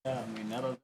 Yeah, I mean, that'll.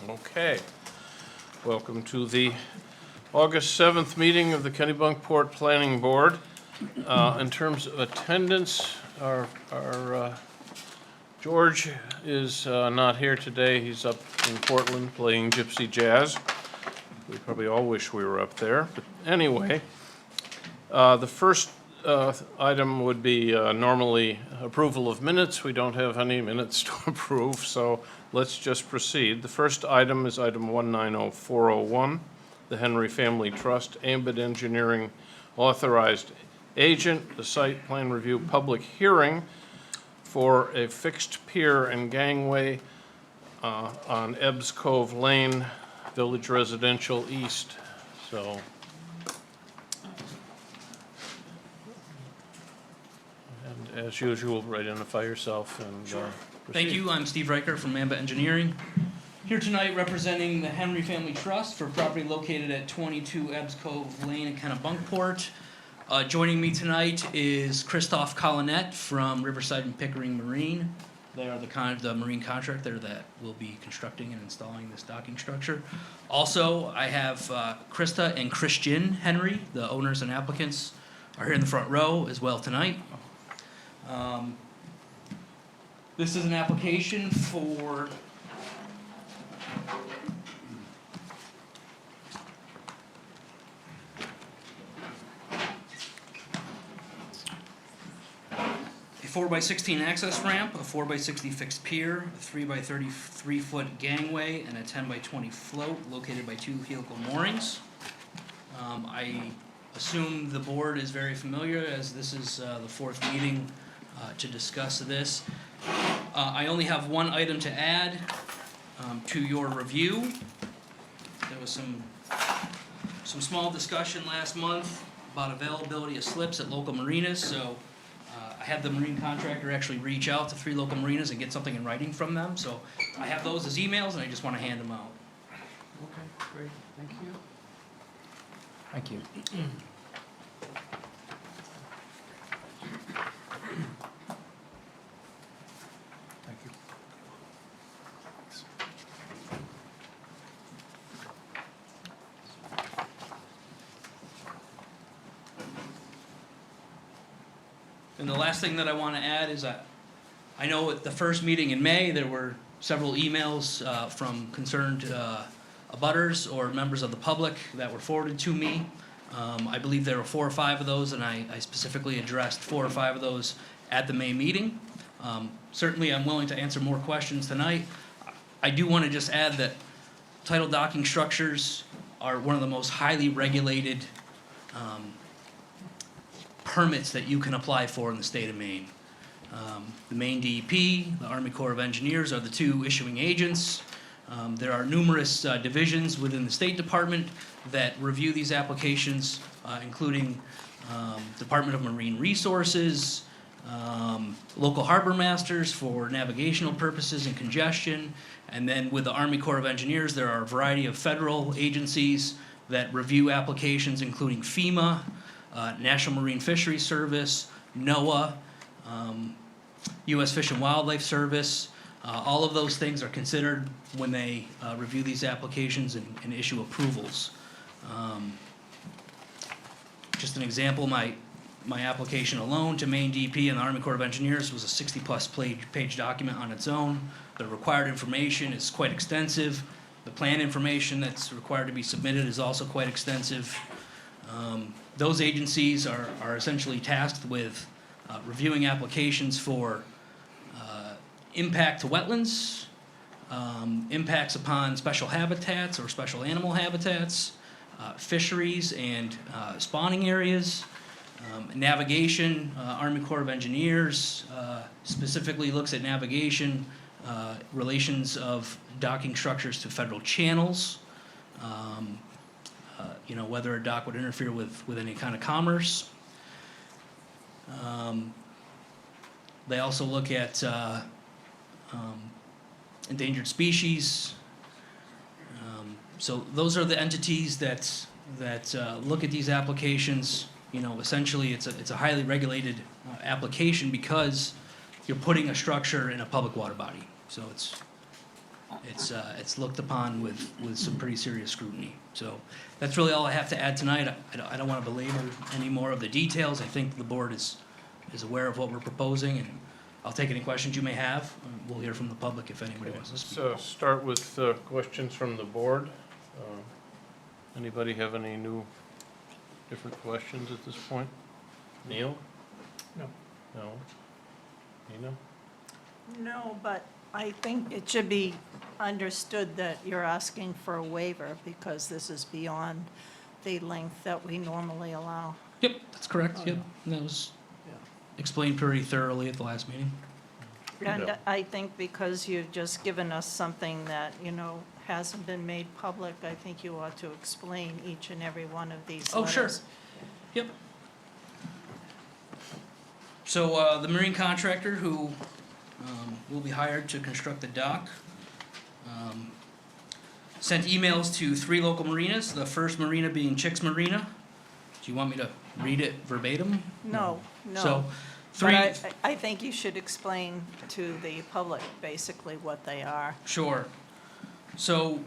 Okay. Welcome to the August 7th meeting of the Kennebunkport Planning Board. In terms of attendance, our George is not here today. He's up in Portland playing gypsy jazz. We probably all wish we were up there. But anyway, the first item would be normally approval of minutes. We don't have any minutes to approve, so let's just proceed. The first item is item 190401, the Henry Family Trust, Ambit Engineering authorized agent, the site plan review public hearing for a fixed pier and gangway on Ebbs Cove Lane, Village Residential East. So as usual, identify yourself and proceed. Thank you. I'm Steve Reicher from Ambit Engineering. Here tonight representing the Henry Family Trust for property located at 22 Ebbs Cove Lane in Kennebunkport. Joining me tonight is Christoph Collinet from Riverside and Pickering Marine. They are the marine contractor that will be constructing and installing this docking structure. Also, I have Krista and Christian Henry, the owners and applicants, are here in the front row as well tonight. This is an application for a 4x16 access ramp, a 4x60 fixed pier, a 3x33 foot gangway, and a 10x20 float located by 2 helical moorings. I assume the board is very familiar, as this is the 4th meeting to discuss this. I only have one item to add to your review. There was some small discussion last month about availability of slips at local marinas, so I had the marine contractor actually reach out to 3 local marinas and get something in writing from them. So I have those as emails, and I just want to hand them out. Okay, great, thank you. Thank you. Thank you. And the last thing that I want to add is that I know at the first meeting in May, there were several emails from concerned abutters or members of the public that were forwarded to me. I believe there were 4 or 5 of those, and I specifically addressed 4 or 5 of those at the May meeting. Certainly, I'm willing to answer more questions tonight. I do want to just add that tidal docking structures are one of the most highly regulated permits that you can apply for in the state of Maine. The Maine DEP, the Army Corps of Engineers are the 2 issuing agents. There are numerous divisions within the State Department that review these applications, including Department of Marine Resources, local harbor masters for navigational purposes and congestion, and then with the Army Corps of Engineers, there are a variety of federal agencies that review applications, including FEMA, National Marine Fisheries Service, NOAA, U.S. Fish and Wildlife Service. All of those things are considered when they review these applications and issue approvals. Just an example, my application alone to Maine DEP and the Army Corps of Engineers was a 60-plus page document on its own. The required information is quite extensive. The plan information that's required to be submitted is also quite extensive. Those agencies are essentially tasked with reviewing applications for impact to wetlands, impacts upon special habitats or special animal habitats, fisheries and spawning areas, navigation. Army Corps of Engineers specifically looks at navigation, relations of docking structures to federal channels, whether a dock would interfere with any kind of commerce. They also look at endangered species. So those are the entities that look at these applications. Essentially, it's a highly regulated application because you're putting a structure in a public water body. So it's looked upon with some pretty serious scrutiny. So that's really all I have to add tonight. I don't want to belabor any more of the details. I think the board is aware of what we're proposing, and I'll take any questions you may have. We'll hear from the public if anybody wants to speak. Let's start with questions from the board. Anybody have any different questions at this point? Neil? No. No? Nina? No, but I think it should be understood that you're asking for a waiver because this is beyond the length that we normally allow. Yep, that's correct. Yep, and that was explained pretty thoroughly at the last meeting. And Yeah. I think because you've just given us something that, hasn't been made public, I think you ought to explain each and every one of these Oh, sure. letters. Yep. So the marine contractor who will be hired to construct the dock sent emails to 3 local marinas, the first marina being Chicks Marina, Do you want me to read it verbatim? No, So, no. three. But I think you should explain to the public basically what they are. Sure. So,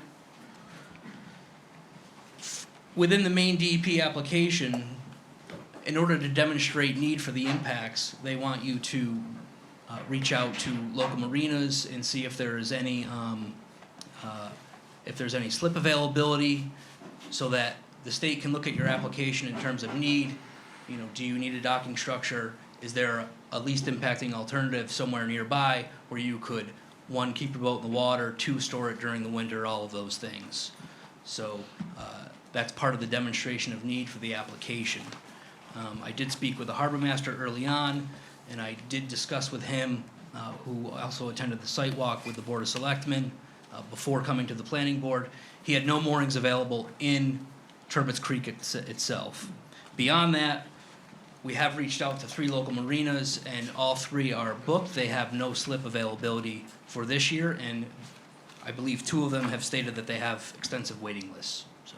within the main DEP application, in order to demonstrate need for the impacts, they want you to reach out to local marinas and see if there is any slip availability, so that the state can look at your application in terms of need. You know, do you need a docking structure? Is there a least impacting alternative somewhere nearby where you could, one, keep your boat in the water, two, store it during the winter, all of those things. So that's part of the demonstration of need for the application. I did speak with the harbor master early on, and I did discuss with him, who also attended the site walk with the Board of Selectmen before coming to the planning board. He had no moorings available in Turbots Creek itself. Beyond that, we have reached out to 3 local marinas, and all 3 are booked. They have no slip availability for this year, and I believe 2 of them have stated that they have extensive waiting lists, so.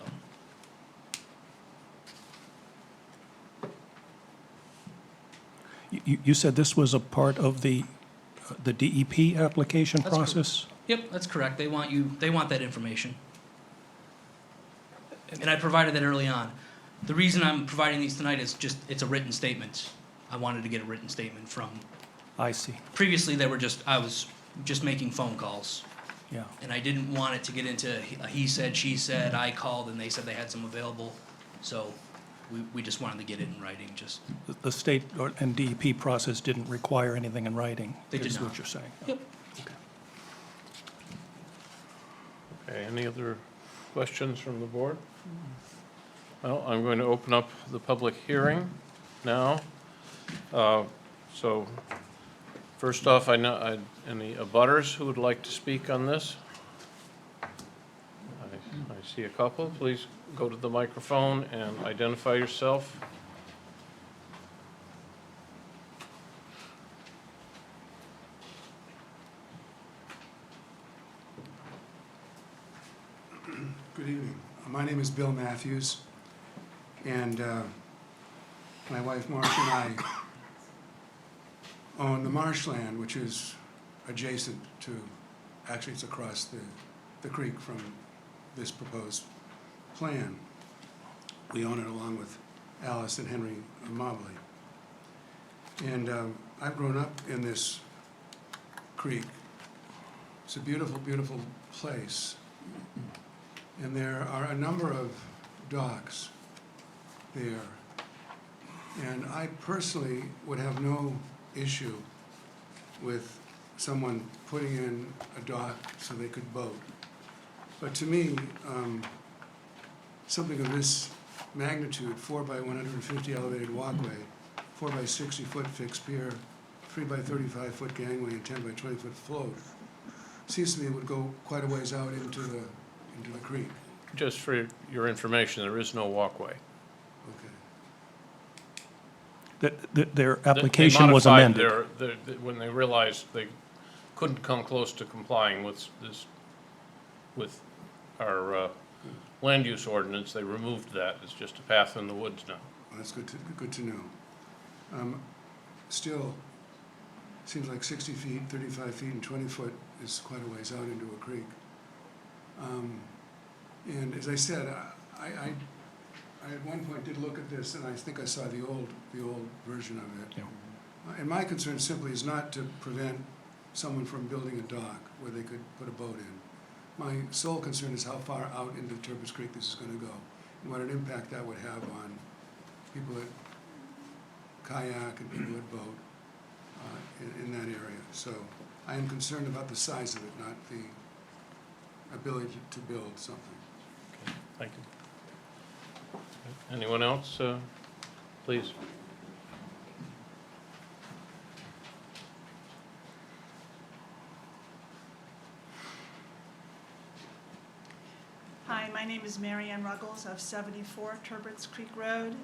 You said this was a part of the DEP application That's correct. process? Yep, that's correct. They want that information. And I provided that early on. The reason I'm providing these tonight is just, it's a written statement. I wanted to get a written statement from, I see, previously I was just making phone calls. yeah. And I didn't want it to get into a he said, she said, I called and they said they had some available. So we just wanted to get it in writing, just. The state and DEP process didn't require anything in writing? They did Is not. what you're saying? Yep. Okay, any other questions from the board? Well, I'm going to open up the public hearing now. So, first off, any abutters who would like to speak on this? I see a couple. Please go to the microphone and identify yourself. Good evening. My name is Bill Matthews, and my wife Marcia and I own the marshland, which is adjacent to, actually it's across the creek from this proposed plan. We own it along with Alice and Henry Mobley. And I've grown up in this creek. It's a beautiful, beautiful place. And there are a number of docks there. And I personally would have no issue with someone putting in a dock so they could boat. But to me, something of this magnitude, 4 by 150 elevated walkway, 4 by 60 foot fixed pier, 3 by 35 foot gangway, and 10 by 20 foot float, seems to me it would go quite a ways out into the creek. Just for your information, there is no walkway. Okay. Their They application was modified amended. when they realized they couldn't come close to complying with our land use ordinance, they removed that. It's just a path in the woods now. Well, that's good to know. Still, seems like 60 feet, 35 feet, and 20 foot is quite a ways out into a creek. And as I said, I at one point did look at this, and I think I saw the old version of it. Yeah. And my concern simply is not to prevent someone from building a dock where they could put a boat in. My sole concern is how far out into Turbot's Creek this is going to go, and what an impact that would have on people that kayak and people that boat in that area. So I am concerned about the size of it, not the ability to build something. Okay, thank you. Anyone else, please? Hi, my name is Mary Ann Ruggles of 74 Turbots Creek Road,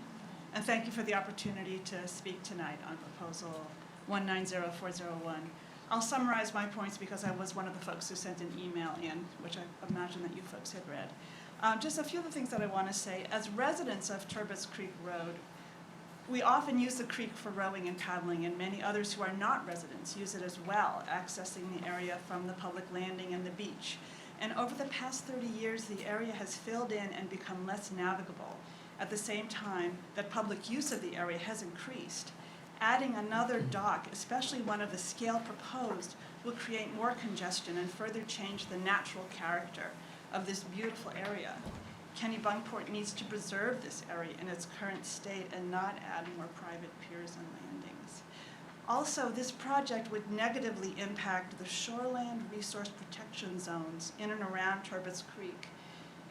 and thank you for the opportunity to speak tonight on proposal 190401. I'll summarize my points because I was one of the folks who sent an email in, which I imagine that you folks had read. Just a few of the things that I want to say. As residents of Turbot's Creek Road, we often use the creek for rowing and paddling, and many others who are not residents use it as well, accessing the area from the public landing and the beach. And over the past 30 years, the area has filled in and become less navigable. At the same time that public use of the area has increased. Adding another dock, especially one of the scale proposed, will create more congestion and further change the natural character of this beautiful area. Kennebunkport needs to preserve this area in its current state and not add more private piers and landings. Also, this project would negatively impact the shoreland resource protection zones in and around Turbot's Creek.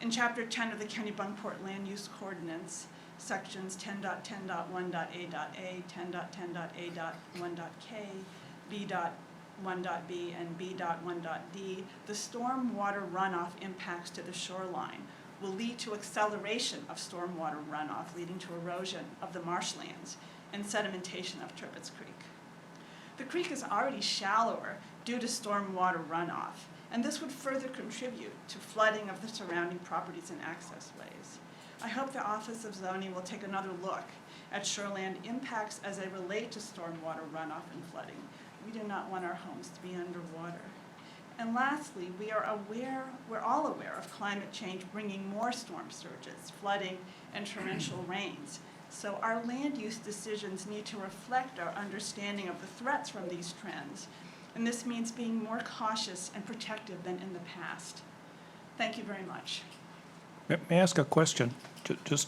In Chapter 10 of the Kennebunkport Land Use Ordinance, sections 10.10.1.a.a, 10.10.a.1.k, B.1.b, and B.1.d, the stormwater runoff impacts to the shoreline will lead to acceleration of stormwater runoff, leading to erosion of the marshlands and sedimentation of Turbot's Creek. The creek is already shallower due to stormwater runoff, and this would further contribute to flooding of the surrounding properties and access ways. I hope the Office of Zoning will take another look at shoreland impacts as they relate to stormwater runoff and flooding. We do not want our homes to be underwater. And lastly, we're all aware of climate change bringing more storm surges, flooding, and torrential rains. So our land use decisions need to reflect our understanding of the threats from these trends. And this means being more cautious and protective than in the past. Thank you very much. May I ask a question, just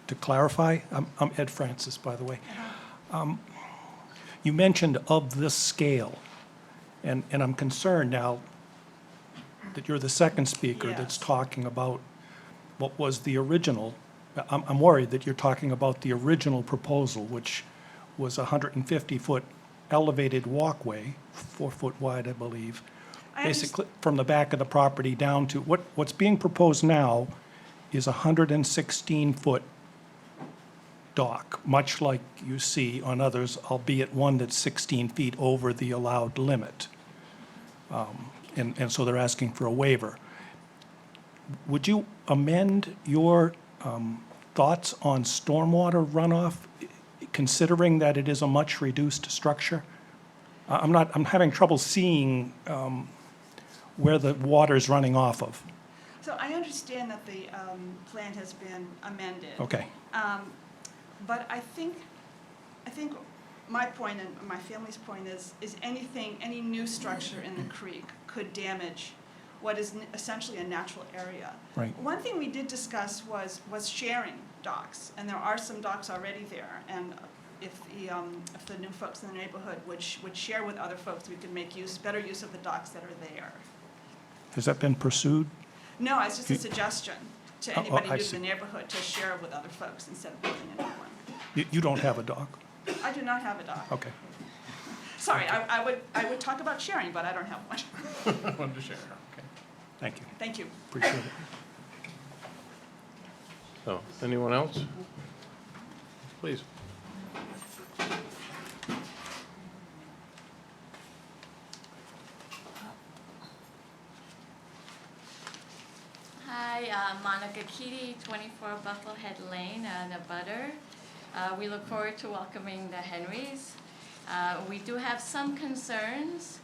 to clarify? I'm Ed Francis, by the way. You mentioned of this scale, and I'm concerned now that you're the second speaker that's Yes. talking about what was the original. I'm worried that you're talking about the original proposal, which was a 150-foot elevated walkway, 4 foot wide, I believe, basically from the back of the property down to, what's being proposed now is a 116-foot dock, much like you see on others, albeit one that's 16 feet over the allowed limit. And so they're asking for a waiver. Would you amend your thoughts on stormwater runoff, considering that it is a much reduced structure? I'm having trouble seeing where the water's running off of. So I understand that the plan has been amended. Okay. But I think my point and my family's point is any new structure in the creek could damage what is essentially a natural area. Right. One thing we did discuss was sharing docks, and there are some docks already there. And if the new folks in the neighborhood would share with other folks, we could make better use of the docks that are there. Has that been pursued? No, it's just a suggestion to anybody I new to see. the neighborhood to share with other folks instead of building a new one. You don't have a dock? I do not have a dock. Okay. Sorry, I would talk about sharing, but I don't have one. Wanted to share, okay. Thank you. Thank you. Appreciate it. So, anyone else? Please. Hi, Monica Keaty, 24 Buffalohead Lane, the butter. We look forward to welcoming the Henrys. We do have some concerns.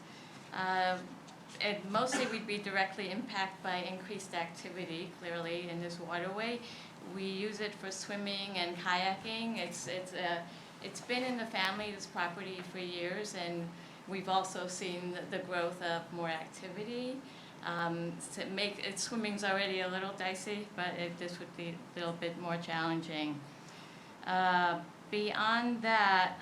Mostly we'd be directly impacted by increased activity, clearly, in this waterway. We use it for swimming and kayaking. It's been in the family, this property, for years, and we've also seen the growth of more activity. Swimming's already a little dicey, but this would be a little bit more challenging. Beyond that,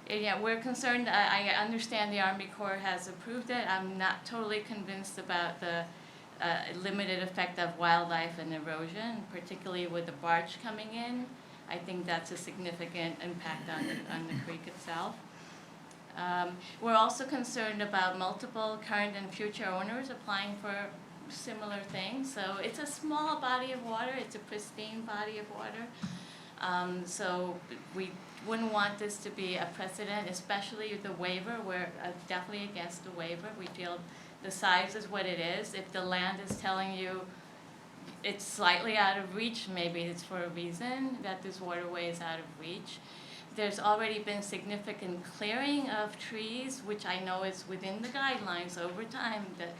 we're concerned. I understand the Army Corps has approved it. I'm not totally convinced about the limited effect of wildlife and erosion, particularly with the barge coming in. I think that's a significant impact on the creek itself. We're also concerned about multiple current and future owners applying for similar things. So it's a small body of water. It's a pristine body of water. So we wouldn't want this to be a precedent, especially the waiver. We're definitely against the waiver. We feel the size is what it is. If the land is telling you it's slightly out of reach. Maybe it's for a reason that this waterway is out of reach. There's already been significant clearing of trees, which I know is within the guidelines over time, that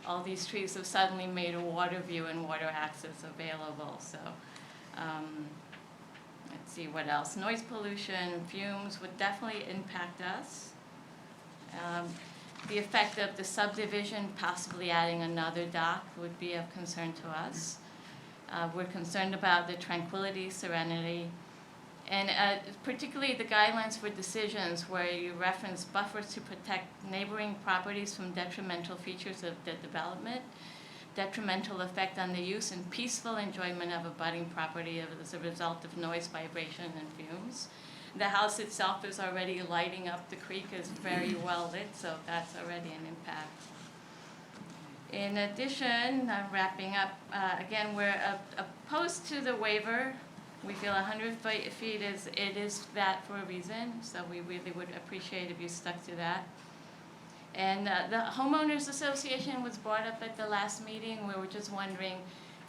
all these trees have suddenly made a water view and water access available. So let's see what else. Noise pollution, fumes would definitely impact us. The effect of the subdivision, possibly adding another dock, would be of concern to us. We're concerned about the tranquility, serenity, and particularly the guidelines for decisions where you reference buffers to protect neighboring properties from detrimental features of the development, detrimental effect on the use and peaceful enjoyment of abutting property as a result of noise, vibration, and fumes. The house itself is already lighting up. The creek is very well lit, so that's already an impact. In addition, I'm wrapping up, again, we're opposed to the waiver. We feel 100 feet is that for a reason, so we really would appreciate if you stuck to that. And the homeowners association was brought up at the last meeting. We were just wondering,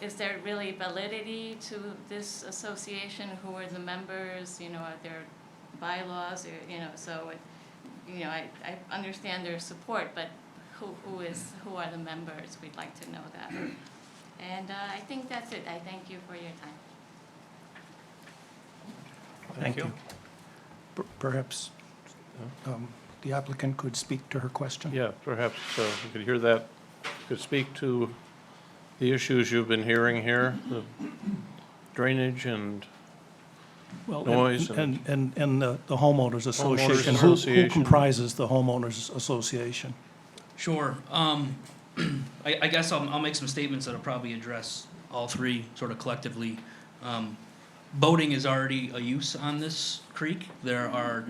is there really validity to this association? Who are the members? Are there bylaws? So I understand their support, but who are the members? We'd like to know that. And I think that's it. I thank you for your time. Thank you. Perhaps the applicant could speak to her question? Yeah, perhaps you could hear that, could speak to the issues you've been hearing here, the drainage and Well, noise and the homeowners association. Homeowners Who comprises the homeowners association? Sure. I guess I'll make some statements that'll probably address all three sort of collectively. Boating is already a use on this creek. There are,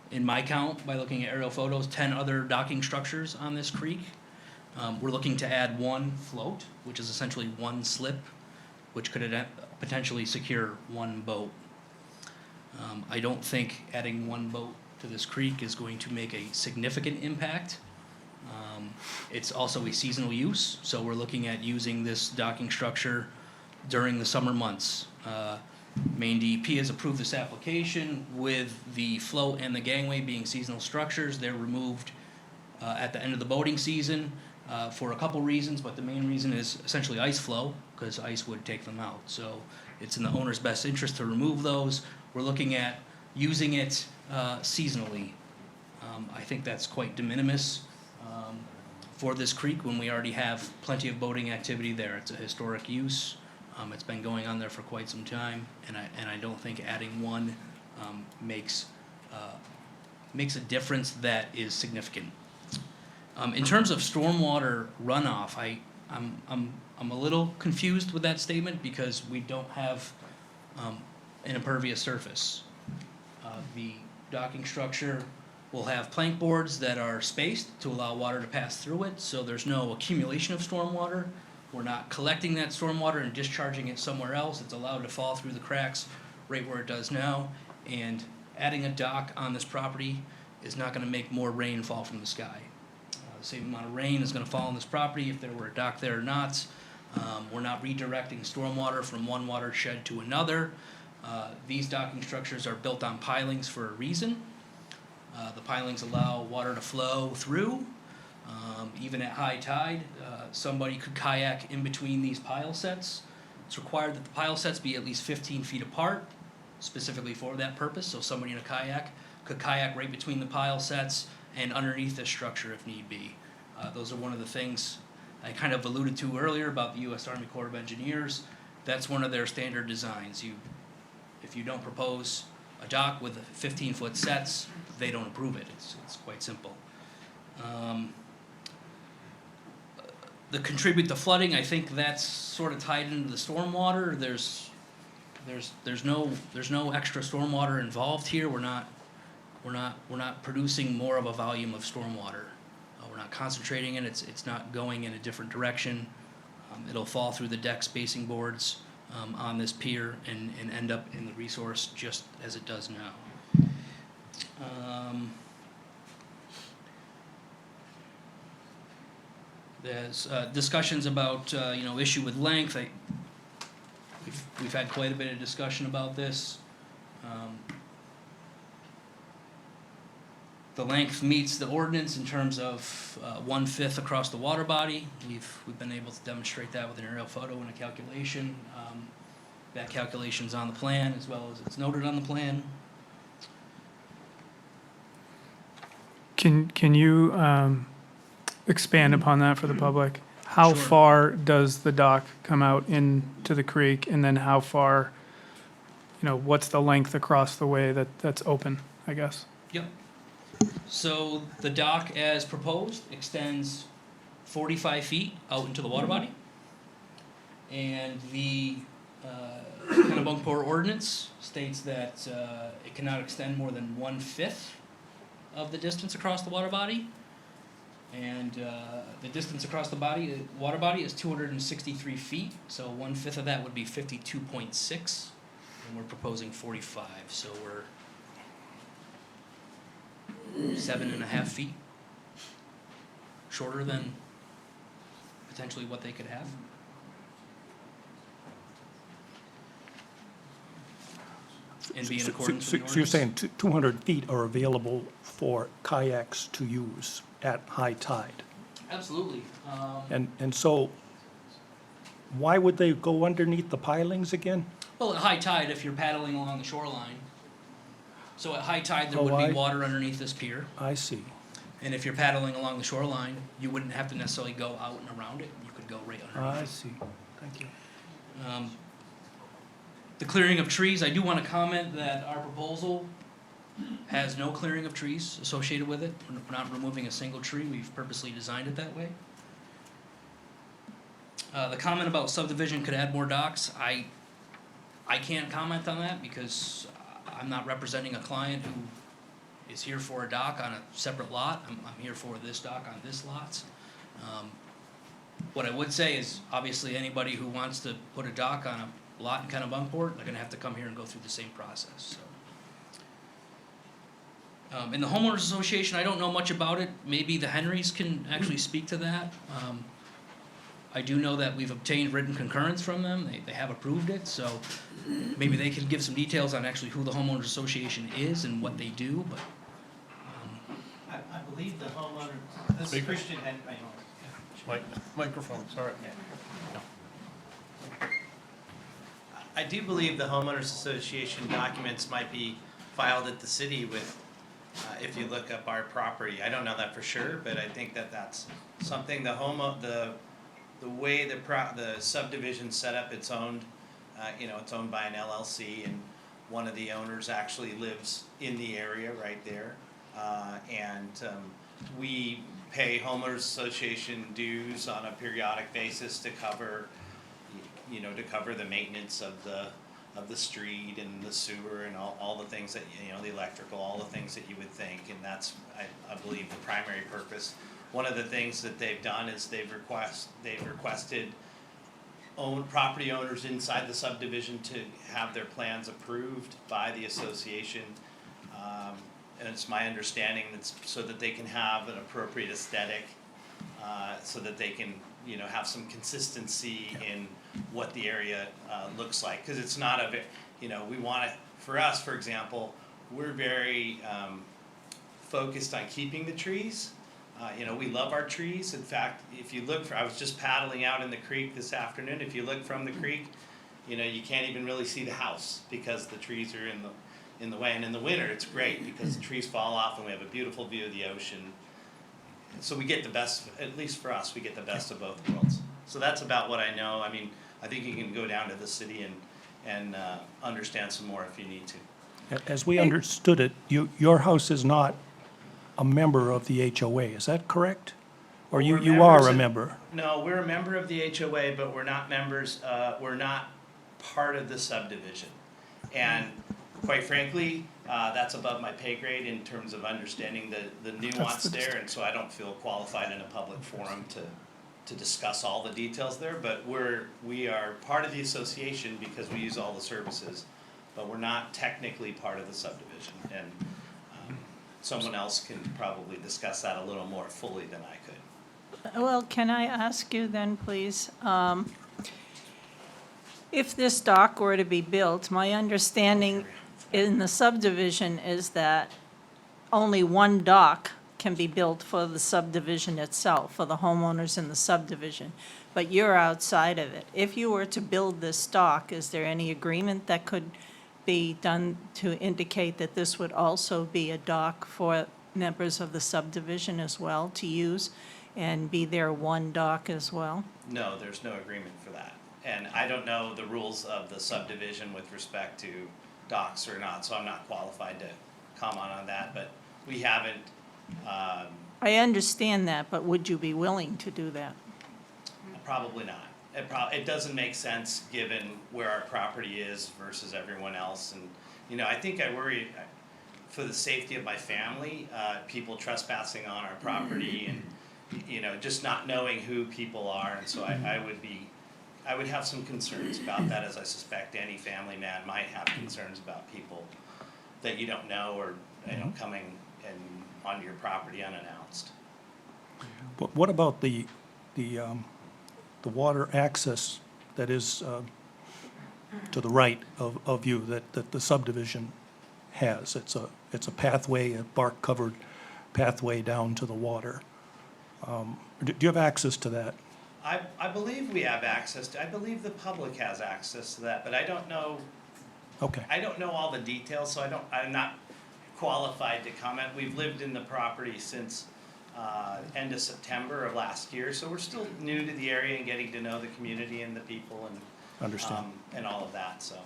in my count, by looking at aerial photos, 10 other docking structures on this creek. We're looking to add one float, which is essentially one slip, which could potentially secure one boat. I don't think adding one boat to this creek is going to make a significant impact. It's also a seasonal use, so we're looking at using this docking structure during the summer months. Maine DEP has approved this application with the float and the gangway being seasonal structures. They're removed at the end of the boating season for a couple reasons, but the main reason is essentially ice flow, because ice would take them out. So it's in the owner's best interest to remove those. We're looking at using it seasonally. I think that's quite de minimis for this creek when we already have plenty of boating activity there. It's a historic use. It's been going on there for quite some time, and I don't think adding one makes a difference that is significant. In terms of stormwater runoff, I'm a little confused with that statement because we don't have an impervious surface. The docking structure will have plank boards that are spaced to allow water to pass through it, so there's no accumulation of stormwater. We're not collecting that stormwater and discharging it somewhere else. It's allowed to fall through the cracks right where it does now. And adding a dock on this property is not going to make more rain fall from the sky. The same amount of rain is going to fall on this property if there were a dock there or not. We're not redirecting stormwater from one watershed to another. These docking structures are built on pilings for a reason. The pilings allow water to flow through. Even at high tide, somebody could kayak in between these pile sets. It's required that the pile sets be at least 15 feet apart, specifically for that purpose, so somebody in a kayak could kayak right between the pile sets and underneath this structure if need be. Those are one of the things I kind of alluded to earlier about the U.S. Army Corps of Engineers. That's one of their standard designs. If you don't propose a dock with 15-foot sets, they don't approve it. It's quite simple. The contribute to flooding, I think that's sort of tied into the stormwater. There's no extra stormwater involved here. We're not producing more of a volume of stormwater. We're not concentrating it. It's not going in a different direction. It'll fall through the deck spacing boards on this pier and end up in the resource just as it does now. There's discussions about issue with length. We've had quite a bit of discussion about this. The length meets the ordinance in terms of 1/5 across the water body. We've been able to demonstrate that with an aerial photo and a calculation. That calculation's on the plan as well as it's noted on the plan. Can you expand upon that for the public? How Sure. far does the dock come out into the creek, and then how far, what's the length across the way that's open, I guess? Yep. So the dock as proposed extends 45 feet out into the water body. And the Kennebunkport ordinance states that it cannot extend more than 1/5 of the distance across the water body. And the distance across the water body is 263 feet, so 1/5 of that would be 52.6, and we're proposing 45, so we're 7.5 feet shorter than potentially what they could have. And be in accordance with the ordinance. So you're saying 200 feet are available for kayaks to use at high tide? Absolutely. And so, why would they go underneath the pilings again? Well, at high tide, if you're paddling along the shoreline, so at high tide, there Oh, would I- be water underneath this pier. I see. And if you're paddling along the shoreline, you wouldn't have to necessarily go out and around it. You could go right underneath I it. see. Thank you. The clearing of trees, I do want to comment that our proposal has no clearing of trees associated with it. We're not removing a single tree. We've purposely designed it that way. The comment about subdivision could add more docks, I can't comment on that because I'm not representing a client who is here for a dock on a separate lot. I'm here for this dock on this lot. What I would say is, obviously, anybody who wants to put a dock on a lot in Kennebunkport, they're gonna have to come here and go through the same process, so. In the homeowners association, I don't know much about it. Maybe the Henrys can actually speak to that. I do know that we've obtained written concurrence from them. They have approved it, so maybe they can give some details on actually who the homeowners association is and what they do, but, I believe the homeowner, this is Christian Henry. Microphone, sorry. I do believe the homeowners association documents might be filed at the city with, if you look up our property. I don't know that for sure, but I think that that's something the way the subdivision's set up, it's owned, it's owned by an LLC, and one of the owners actually lives in the area right there. We pay homeowners association dues on a periodic basis to cover, to cover the maintenance of the street and the sewer and all the things that, the electrical, all the things that you would think, and that's, I believe, the primary purpose. One of the things that they've done is they've requested property owners inside the subdivision to have their plans approved by the association. And it's my understanding that's so that they can have an appropriate aesthetic, so that they can, have some consistency in what the area looks like. Because it's not we want it, for us, for example, we're very focused on keeping the trees. We love our trees. In fact, if you look I was just paddling out in the creek this afternoon. If you look from the creek, you can't even really see the house because the trees are in the way. And in the winter, it's great because the trees fall off and we have a beautiful view of the ocean. So we get the best, at least for us, we get the best of both worlds. So that's about what I know. I mean, I think you can go down to the city and understand some more if you need to. As we understood it, your house is not a member of the HOA, is that correct? Or you We're are members a of- member? No, we're a member of the HOA, but we're not members, we're not part of the subdivision. And quite frankly, that's above my pay grade in terms of understanding the nuance there, and so I don't feel qualified in a public forum to discuss all the details there, but we are part of the association because we use all the services, but we're not technically part of the subdivision, and someone else can probably discuss that a little more fully than I could. Well, can I ask you then, please, If this dock were to be built, my understanding in the subdivision is that only one dock can be built for the subdivision itself, for the homeowners in the subdivision, but you're outside of it. If you were to build this dock, is there any agreement that could be done to indicate that this would also be a dock for members of the subdivision as well to use, and be their one dock as well? No, there's no agreement for that. And I don't know the rules of the subdivision with respect to docks or not, so I'm not qualified to comment on that, but we haven't, I understand that, but would you be willing to do that? probably not. It doesn't make sense given where our property is versus everyone else, and, you know, I think I worry for the safety of my family, people trespassing on our property and, you know, just not knowing who people are, and so I would have some concerns about that, as I suspect any family man might have concerns about people that you don't know or, you know, coming and onto your property unannounced. But what about the water access that is to the right of you that the subdivision has? It's a pathway, a bark-covered pathway down to the water. Do you have access to that? I believe we have access to, I believe the public has access to that, but I don't know, Okay. I don't know all the details, so I'm not qualified to comment. We've lived in the property since end of September of last year, so we're still new to the area and getting to know the community and the people and Understand. And all of that, so.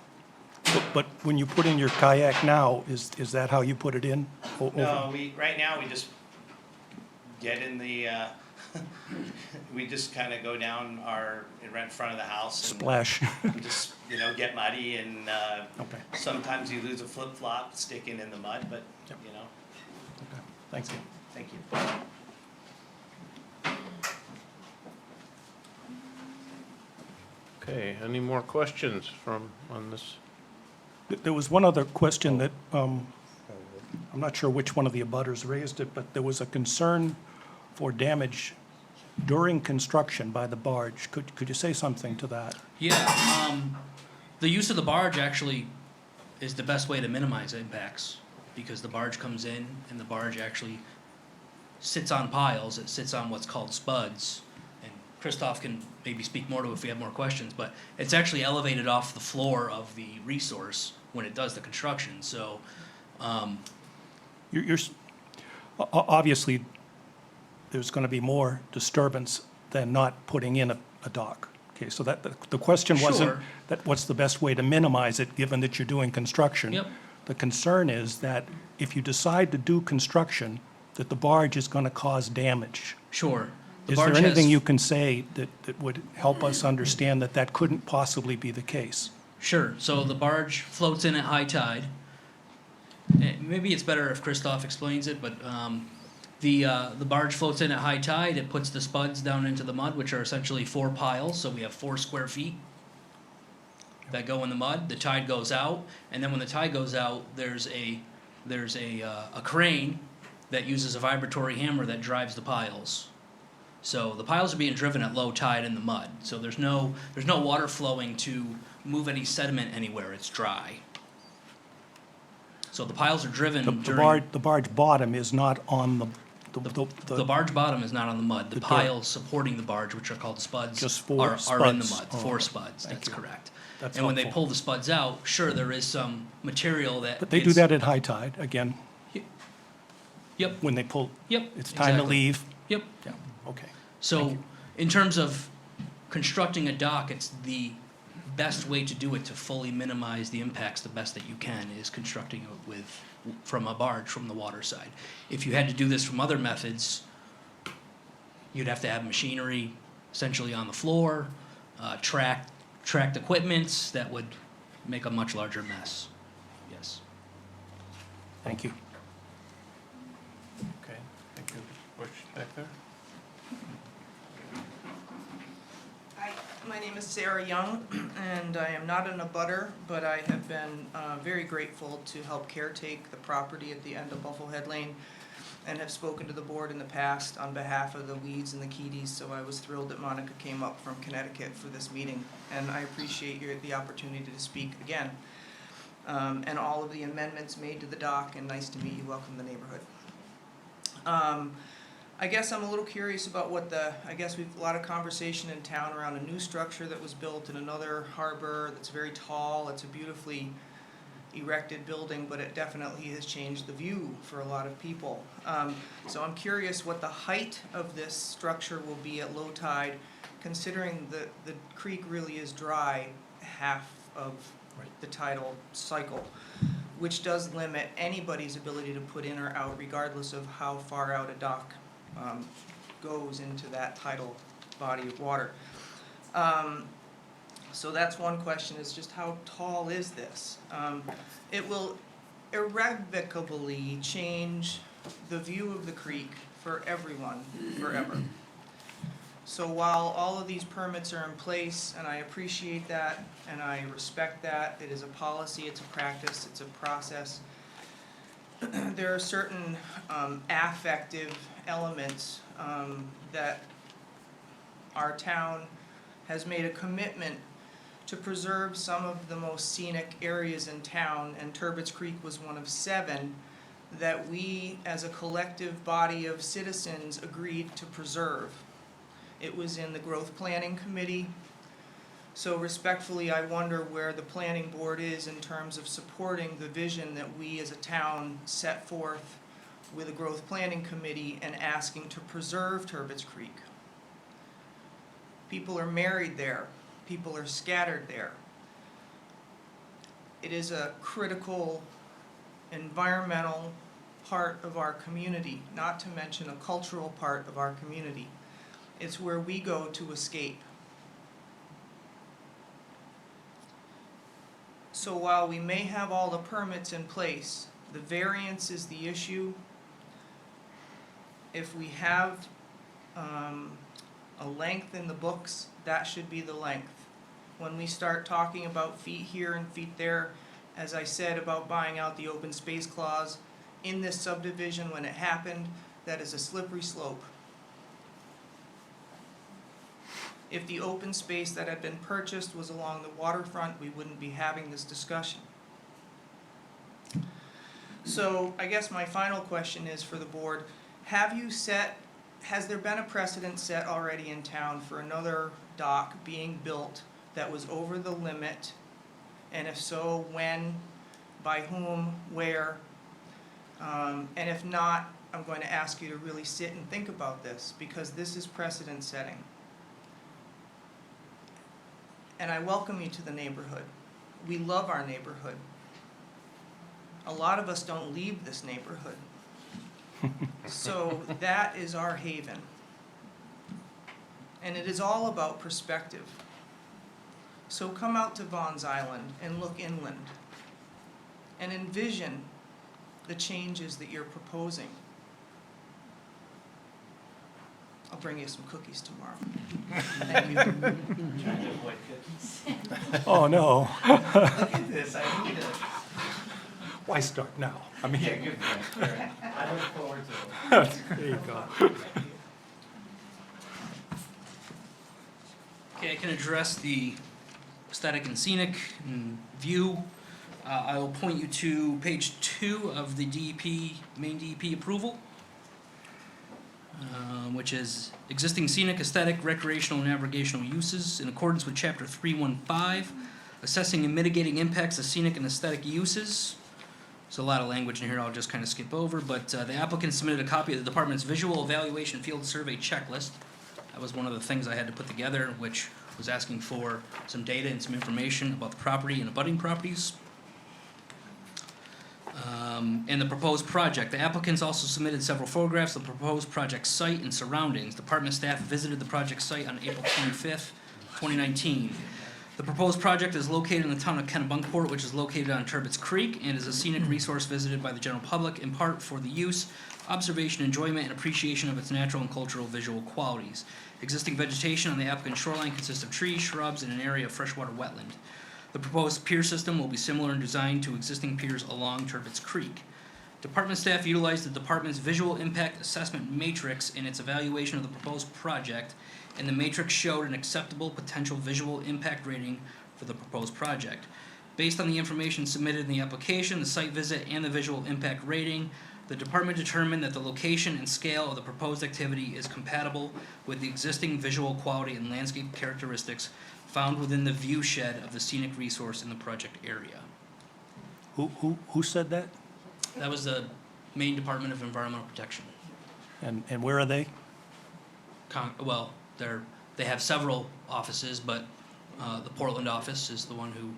But when you put in your kayak now, is that how you put it in? No, right now we just get in the, we just kind of go down right in front of the house. And Splash. just, you know, get muddy and Okay. sometimes you lose a flip-flop sticking in the mud, but, you know, Okay. Thank you. thank you. Okay, any more questions on this? There was one other question that, I'm not sure which one of the abutters raised it, but there was a concern for damage during construction by the barge. Could you say something to that? Yeah, the use of the barge actually is the best way to minimize impacts, because the barge comes in and the barge actually sits on piles, it sits on what's called spuds. And Christoph can maybe speak more to it if we have more questions, but it's actually elevated off the floor of the resource when it does the construction, so, Obviously, there's going to be more disturbance than not putting in a dock. Okay, so the question wasn't Sure. that what's the best way to minimize it, given that you're doing construction. Yep. The concern is that if you decide to do construction, that the barge is going to cause damage. sure. The Is there barge anything has- you can say that would help us understand that that couldn't possibly be the case? Sure, so the barge floats in at high tide. Maybe it's better if Christoph explains it, but the barge floats in at high tide, it puts the spuds down into the mud, which are essentially 4 piles, so we have 4 square feet that go in the mud. The tide goes out, and then when the tide goes out, there's a crane that uses a vibratory hammer that drives the piles. So the piles are being driven at low tide in the mud, so there's no water flowing to move any sediment anywhere, it's dry. So the piles are driven during... The barge bottom is not on The barge bottom is not on the mud. The The dirt. piles supporting the barge, which are called spuds, Just 4 are in the spuds. mud. Oh, 4 okay. spuds, Thank that's you. correct. That's And when they helpful. pull the spuds out, sure, there is some material that But they do gets- that at high tide, again, Yep, when they pull, yep. it's time to exactly. leave? Yep. Yeah, okay. Thank So, you. in terms of constructing a dock, it's the best way to do it to fully minimize the impacts the best that you can is constructing it from a barge from the water side. If you had to do this from other methods, you'd have to have machinery essentially on the floor, tracked equipment that would make a much larger mess. Yes. Thank you. Okay, thank you. Question back there? Hi, my name is Sarah Young, and I am not an abutter, but I have been very grateful to help caretake the property at the end of Bufflehead Lane. and have spoken to the board in the past on behalf of the Weeds and the Keaties, so I was thrilled that Monica came up from Connecticut for this meeting, and I appreciate the opportunity to speak again. And all of the amendments made to the dock, and nice to meet you, welcome to the neighborhood. I guess I'm a little curious about what we've a lot of conversation in town around a new structure that was built in another harbor that's very tall. It's a beautifully erected building, but it definitely has changed the view for a lot of people. So I'm curious what the height of this structure will be at low tide, considering the creek really is dry half of the tidal cycle, which does limit anybody's ability to put in or out regardless of how far out a dock goes into that tidal body of water. So that's one question, is just how tall is this? It will irrevocably change the view of the creek for everyone forever. So while all of these permits are in place, and I appreciate that, and I respect that, it is a policy, it's a practice, it's a process, there are certain affective elements that our town has made a commitment to preserve some of the most scenic areas in town, and Turbot's Creek was one of 7 that we, as a collective body of citizens, agreed to preserve. It was in the Growth Planning Committee. So respectfully, I wonder where the planning board is in terms of supporting the vision that we as a town set forth with the Growth Planning Committee and asking to preserve Turbot's Creek. People are married there. People are scattered there. It is a critical environmental part of our community, not to mention a cultural part of our community. It's where we go to escape. So while we may have all the permits in place, the variance is the issue. If we have a length in the books, that should be the length. When we start talking about feet here and feet there, as I said about buying out the open space clause, in this subdivision when it happened, that is a slippery slope. If the open space that had been purchased was along the waterfront, we wouldn't be having this discussion. So I guess my final question is for the board, has there been a precedent set already in town for another dock being built that was over the limit? And if so, when, by whom, where? And if not, I'm going to ask you to really sit and think about this, because this is precedent setting. And I welcome you to the neighborhood. We love our neighborhood. A lot of us don't leave this neighborhood. So that is our haven. And it is all about perspective. So come out to Vaughn's Island and look inland and envision the changes that you're proposing. I'll bring you some cookies tomorrow. Thank you. Oh, no. Look at this, I need it. Why start now? I mean, Yeah, good. I look forward to it. there you go. Okay, I can address the aesthetic and scenic and view. I will point you to page 2 of the DEP, main DEP approval, which is existing scenic, aesthetic, recreational, and navigational uses in accordance with chapter 315, assessing and mitigating impacts of scenic and aesthetic uses. There's a lot of language in here I'll just kind of skip over, but the applicant submitted a copy of the department's visual evaluation field survey checklist. That was one of the things I had to put together, which was asking for some data and some information about the property and abutting properties. And the proposed project. The applicants also submitted several photographs of the proposed project site and surroundings. Department staff visited the project site on April 25th, 2019. The proposed project is located in the town of Kennebunkport, which is located on Turbot's Creek, and is a scenic resource visited by the general public, in part for the use, observation, enjoyment, and appreciation of its natural and cultural visual qualities. Existing vegetation on the applicant's shoreline consists of trees, shrubs, and an area of freshwater wetland. The proposed pier system will be similar in design to existing piers along Turbot's Creek. Department staff utilized the department's visual impact assessment matrix in its evaluation of the proposed project, and the matrix showed an acceptable potential visual impact rating for the proposed project. Based on the information submitted in the application, the site visit, and the visual impact rating, the department determined that the location and scale of the proposed activity is compatible with the existing visual quality and landscape characteristics found within the view shed of the scenic resource in the project area. Who said that? That was the Maine Department of Environmental Protection. And where are they? Well, they have several offices, but the Portland office is the one who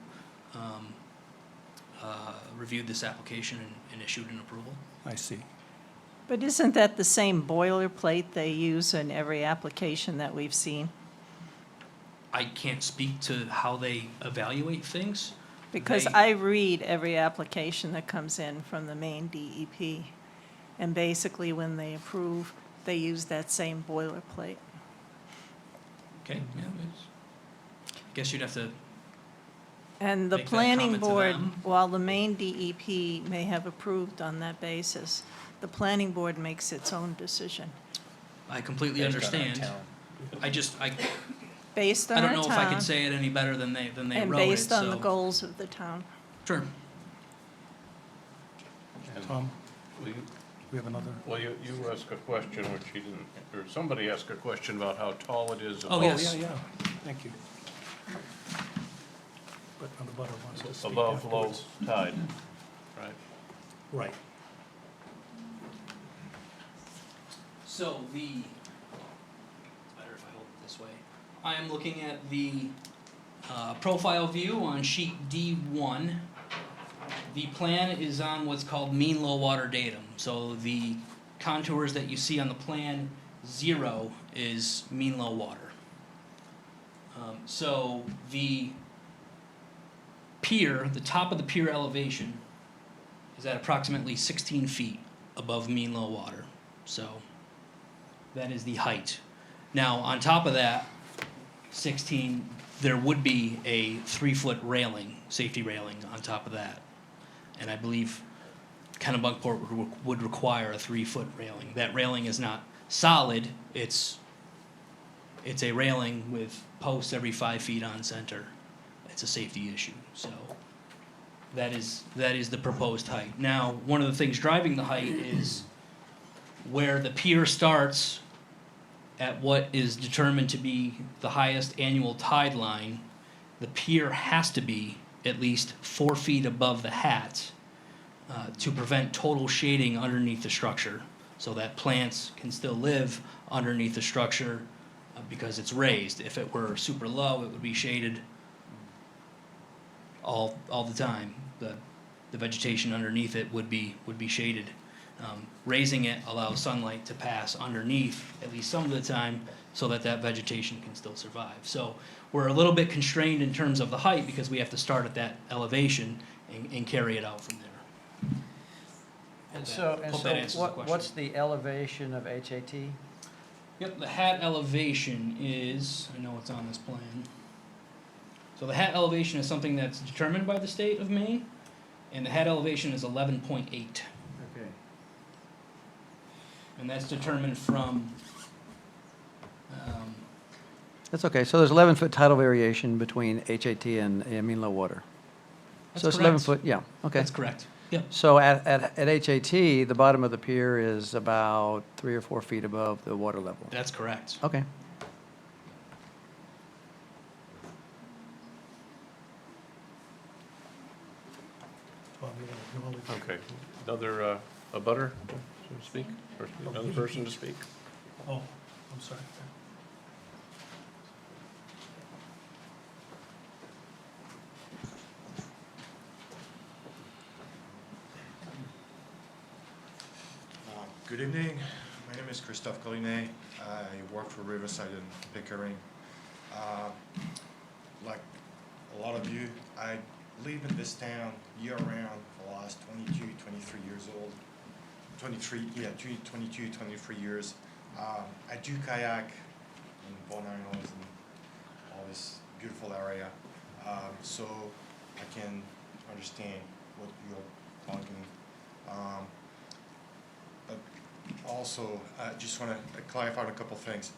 reviewed this application and issued an approval. I see. But isn't that the same boilerplate they use in every application that we've seen? I can't speak to how they evaluate things. Because They- I read every application that comes in from the Maine DEP, and basically when they approve, they use that same boilerplate. Okay, yeah, I guess you'd have to, And the Make that planning comment to board, them. while the Maine DEP may have approved on that basis, the planning board makes its own decision. I completely Based on our understand. town. Based on I our don't town. know if I can say it any better than they And wrote it, based on the so- goals of the town. Sure. And Tom, we- we have another? Well, you asked a question which he didn't, or somebody asked a question about how tall it is. Oh, above- yes. Yeah, thank you. But on the butter wants to speak Above low afterwards. tide, right? Right. So it's better if I hold it this way. I am looking at the profile view on sheet D1. The plan is on what's called mean low water datum. So the contours that you see on the plan, 0 is mean low water. So the pier, the top of the pier elevation is at approximately 16 feet above mean low water. So that is the height. Now, on top of that, 16, there would be a 3-foot railing, safety railing on top of that. And I believe Kennebunkport would require a 3-foot railing. That railing is not solid, it's a railing with posts every 5 feet on center. It's a safety issue, so that is the proposed height. Now, one of the things driving the height is where the pier starts at what is determined to be the highest annual tide line. The pier has to be at least 4 feet above the hat to prevent total shading underneath the structure, so that plants can still live underneath the structure because it's raised. If it were super low, it would be shaded all the time. The vegetation underneath it would be shaded. Raising it allows sunlight to pass underneath at least some of the time, so that vegetation can still survive. So we're a little bit constrained in terms of the height because we have to start at that elevation and carry it out from there. And Hope that answers the question. what's the elevation of HAT? Yep, the hat elevation is, I know it's on this plan. So the hat elevation is something that's determined by the state of Maine, and the hat elevation is 11.8. Okay. And that's determined from, That's okay. So there's 11-foot tidal variation between HAT and mean low water. So it's 11 foot, yeah, okay. That's correct. Yep. So at HAT, the bottom of the pier is about 3 or 4 feet above the water level. That's correct. Okay. Tom, you wanna leave? Okay, another, a butter to speak, or another person to speak? Oh, I'm sorry. Good evening. My name is Christophe Collinet. I work for Riverside and Pickering. Like a lot of you, I live in this town year-round for the last 22, 23 years old. 23 years. I do kayak in Bon Islands and all this beautiful area. So I can understand what you're talking. also, I just want to clarify a couple things.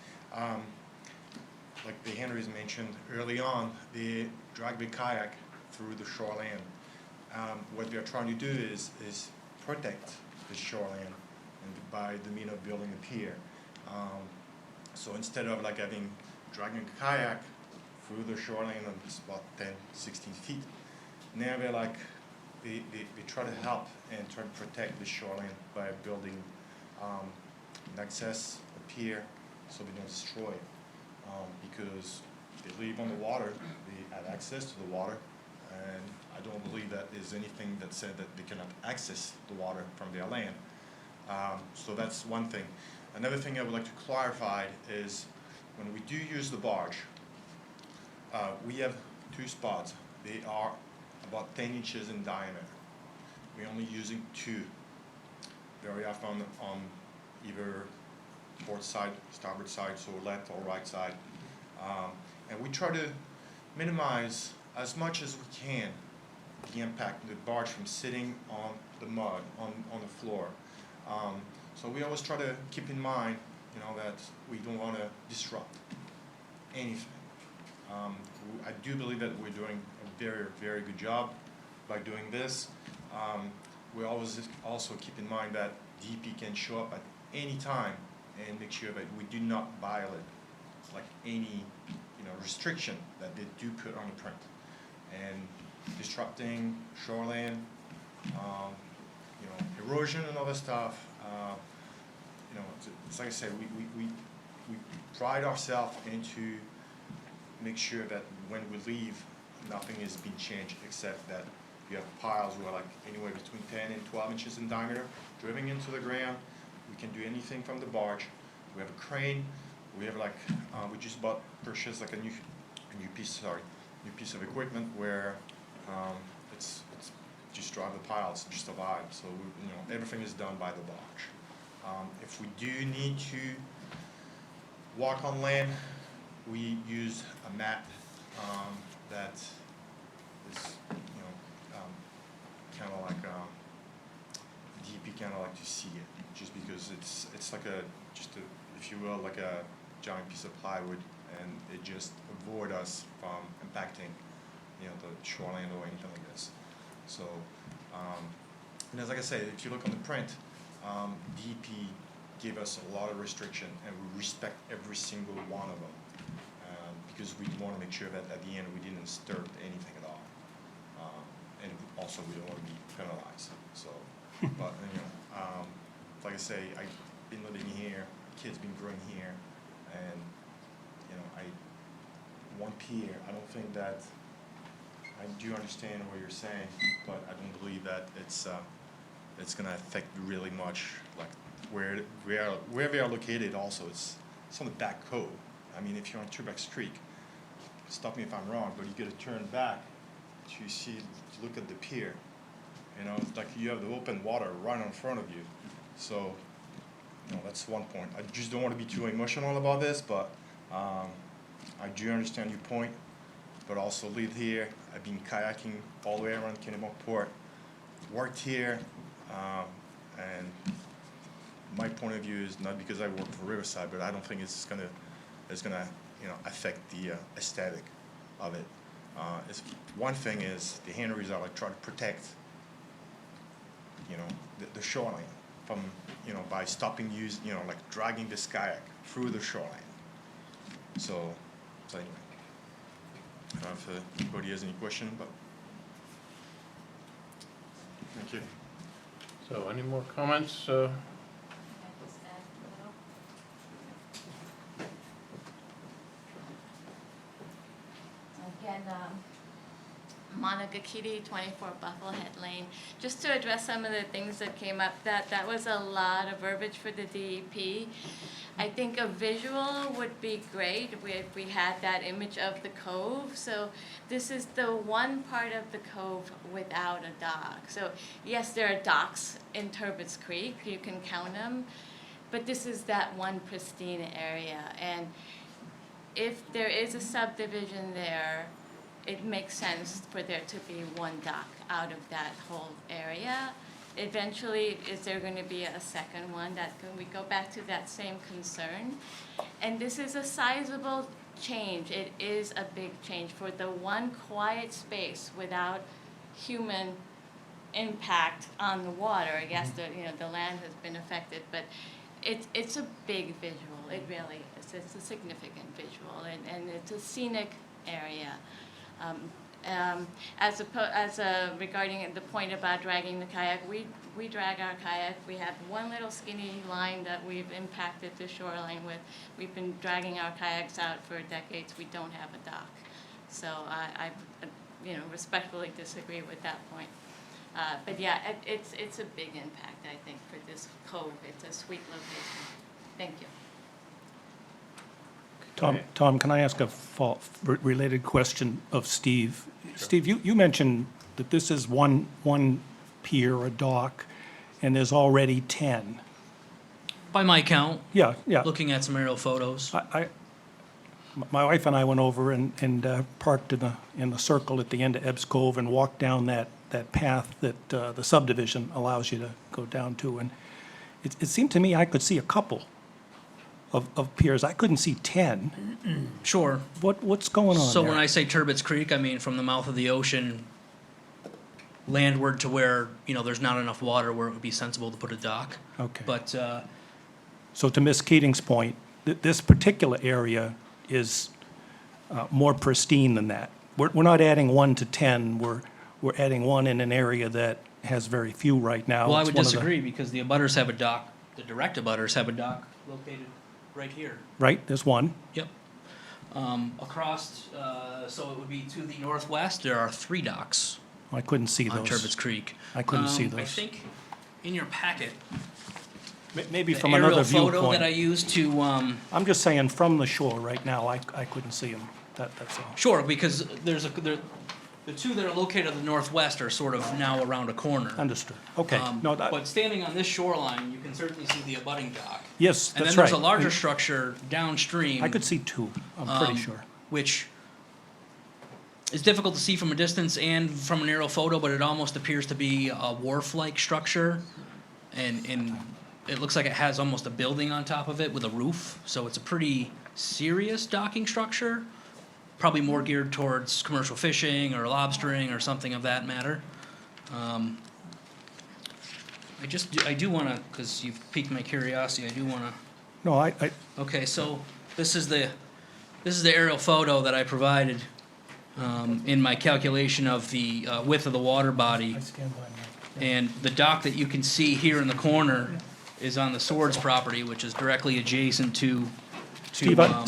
Like the Henrys mentioned early on, they drag the kayak through the shoreline. What they're trying to do is protect the shoreline and by the means of building a pier. So instead of like dragging a kayak through the shoreline of about 10, 16 feet, now they try to help and try to protect the shoreline by building an access, a pier, so they don't destroy it. Because they live on the water, they have access to the water, and I don't believe that there's anything that said that they cannot access the water from their land. So that's one thing. Another thing I would like to clarify is when we do use the barge, we have two spots. They are about 10 inches in diameter. We're only using two. Very often on either port side, starboard side, so left or right side. And we try to minimize as much as we can the impact of the barge from sitting on the mud, on the floor. So we always try to keep in mind, that we don't want to disrupt anything. I do believe that we're doing a very, very good job by doing this. We always also keep in mind that DP can show up at any time and make sure that we do not violate like any restriction that they do put on the print. And disrupting shoreline, erosion and other stuff. It's like I said, we pride ourselves into make sure that when we leave, nothing is being changed except that you have piles who are like anywhere between 10 and 12 inches in diameter, driving into the ground. We can do anything from the barge. We have a crane. We have we just purchased like a new piece of equipment where it's just drive the piles, just a vibe. So everything is done by the barge. If we do need to walk on land, we use a mat that is kind of like DP kind of like to see it, just because it's like if you will, like a giant piece of plywood, and it just avoid us from impacting the shoreline or anything like this. So and as like I say, if you look on the print, DP gave us a lot of restriction, and we respect every single one of them, because we want to make sure that at the end we didn't disturb anything at all, and also we don't want to be penalized. So, but like I say, I've been living here, kids been growing here, and one pier. I don't think that I do understand what you're saying, but I don't believe that it's going to affect really much, like where they are located. Also, it's on the back cove. I mean, if you're on Turbex Creek, stop me if I'm wrong, but you got to turn back to look at the pier. It's like you have the open water right in front of you. So, that's one point. I just don't want to be too emotional about this, but I do understand your point. But also live here. I've been kayaking all the way around Kennebunkport, worked here, and my point of view is not because I work for Riverside, but I don't think it's gonna affect the aesthetic of it. One thing is the Henrys are trying to protect the shoreline from by stopping dragging this kayak through the shoreline. So anyway, I don't know if anybody has any question, but thank you. So any more comments? Again, Monica Kitty, 24 Bufflehead Lane. Just to address some of the things that came up, that was a lot of verbiage for the DEP. I think a visual would be great if we had that image of the cove. So this is the one part of the cove without a dock. So yes, there are docks in Turbot's Creek, you can count them, but this is that one pristine area. And if there is a subdivision there, it makes sense for there to be one dock out of that whole area. eventually, is there going to be a second one? That can we go back to that same concern? And this is a sizable change. It is a big change for the one quiet space without human impact on the water. I guess the land has been affected, but it's a big visual. It really is. It's a significant visual, and it's a scenic area. Regarding the point about dragging the kayak, we drag our kayak. We have one little skinny line that we've impacted the shoreline with. We've been dragging our kayaks out for decades. We don't have a dock, so I respectfully disagree with that point. But yeah, it's a big impact, I think, for this cove. It's a sweet location. Thank you. Tom, can I ask a related question of Steve? Sure. Steve, you mentioned that this is one pier, a dock, and there's already 10. By my count, Yeah. looking at some aerial photos. My wife and I went over and parked in the circle at the end of Ebbs Cove and walked down that path that the subdivision allows you to go down to. And it seemed to me I could see a couple of piers. I couldn't see 10. Sure. What's going on So there? when I say Turbot's Creek, I mean from the mouth of the ocean landward to where, there's not enough water where it would be sensible to put a dock. Okay. But, So to Ms. Keating's point, this particular area is more pristine than that. We're not adding 1 to 10. We're adding one in an area that has very few right now. well, I It's would one of the- disagree because the abutters have a dock, the direct abutters have a dock located right here. Right, there's one. Yep. Across, so it would be to the northwest, there are 3 docks I couldn't see on those. Turbot's Creek. I couldn't see I those. think in your packet, Maybe the from another aerial photo that I viewpoint. used to, I'm just saying, from the shore right now, I couldn't see them. That's all. sure, because the 2 that are located to the northwest are sort of now around a corner. Understood. Okay. No, But standing on this shoreline, you can certainly see the abutting dock. yes, And that's then right. there's a larger structure downstream. I could see 2, I'm pretty sure. Which is difficult to see from a distance and from an aerial photo, but it almost appears to be a wharf-like structure. And it looks like it has almost a building on top of it with a roof. So it's a pretty serious docking structure, probably more geared towards commercial fishing or lobstering or something of that matter. I do want to, because you've piqued my curiosity, I do want to. No, I Okay, so this is the aerial photo that I provided in my calculation of the width of the water body. stand by that. And the dock that you can see here in the corner is on the Swords property, which is directly adjacent to. Steve, I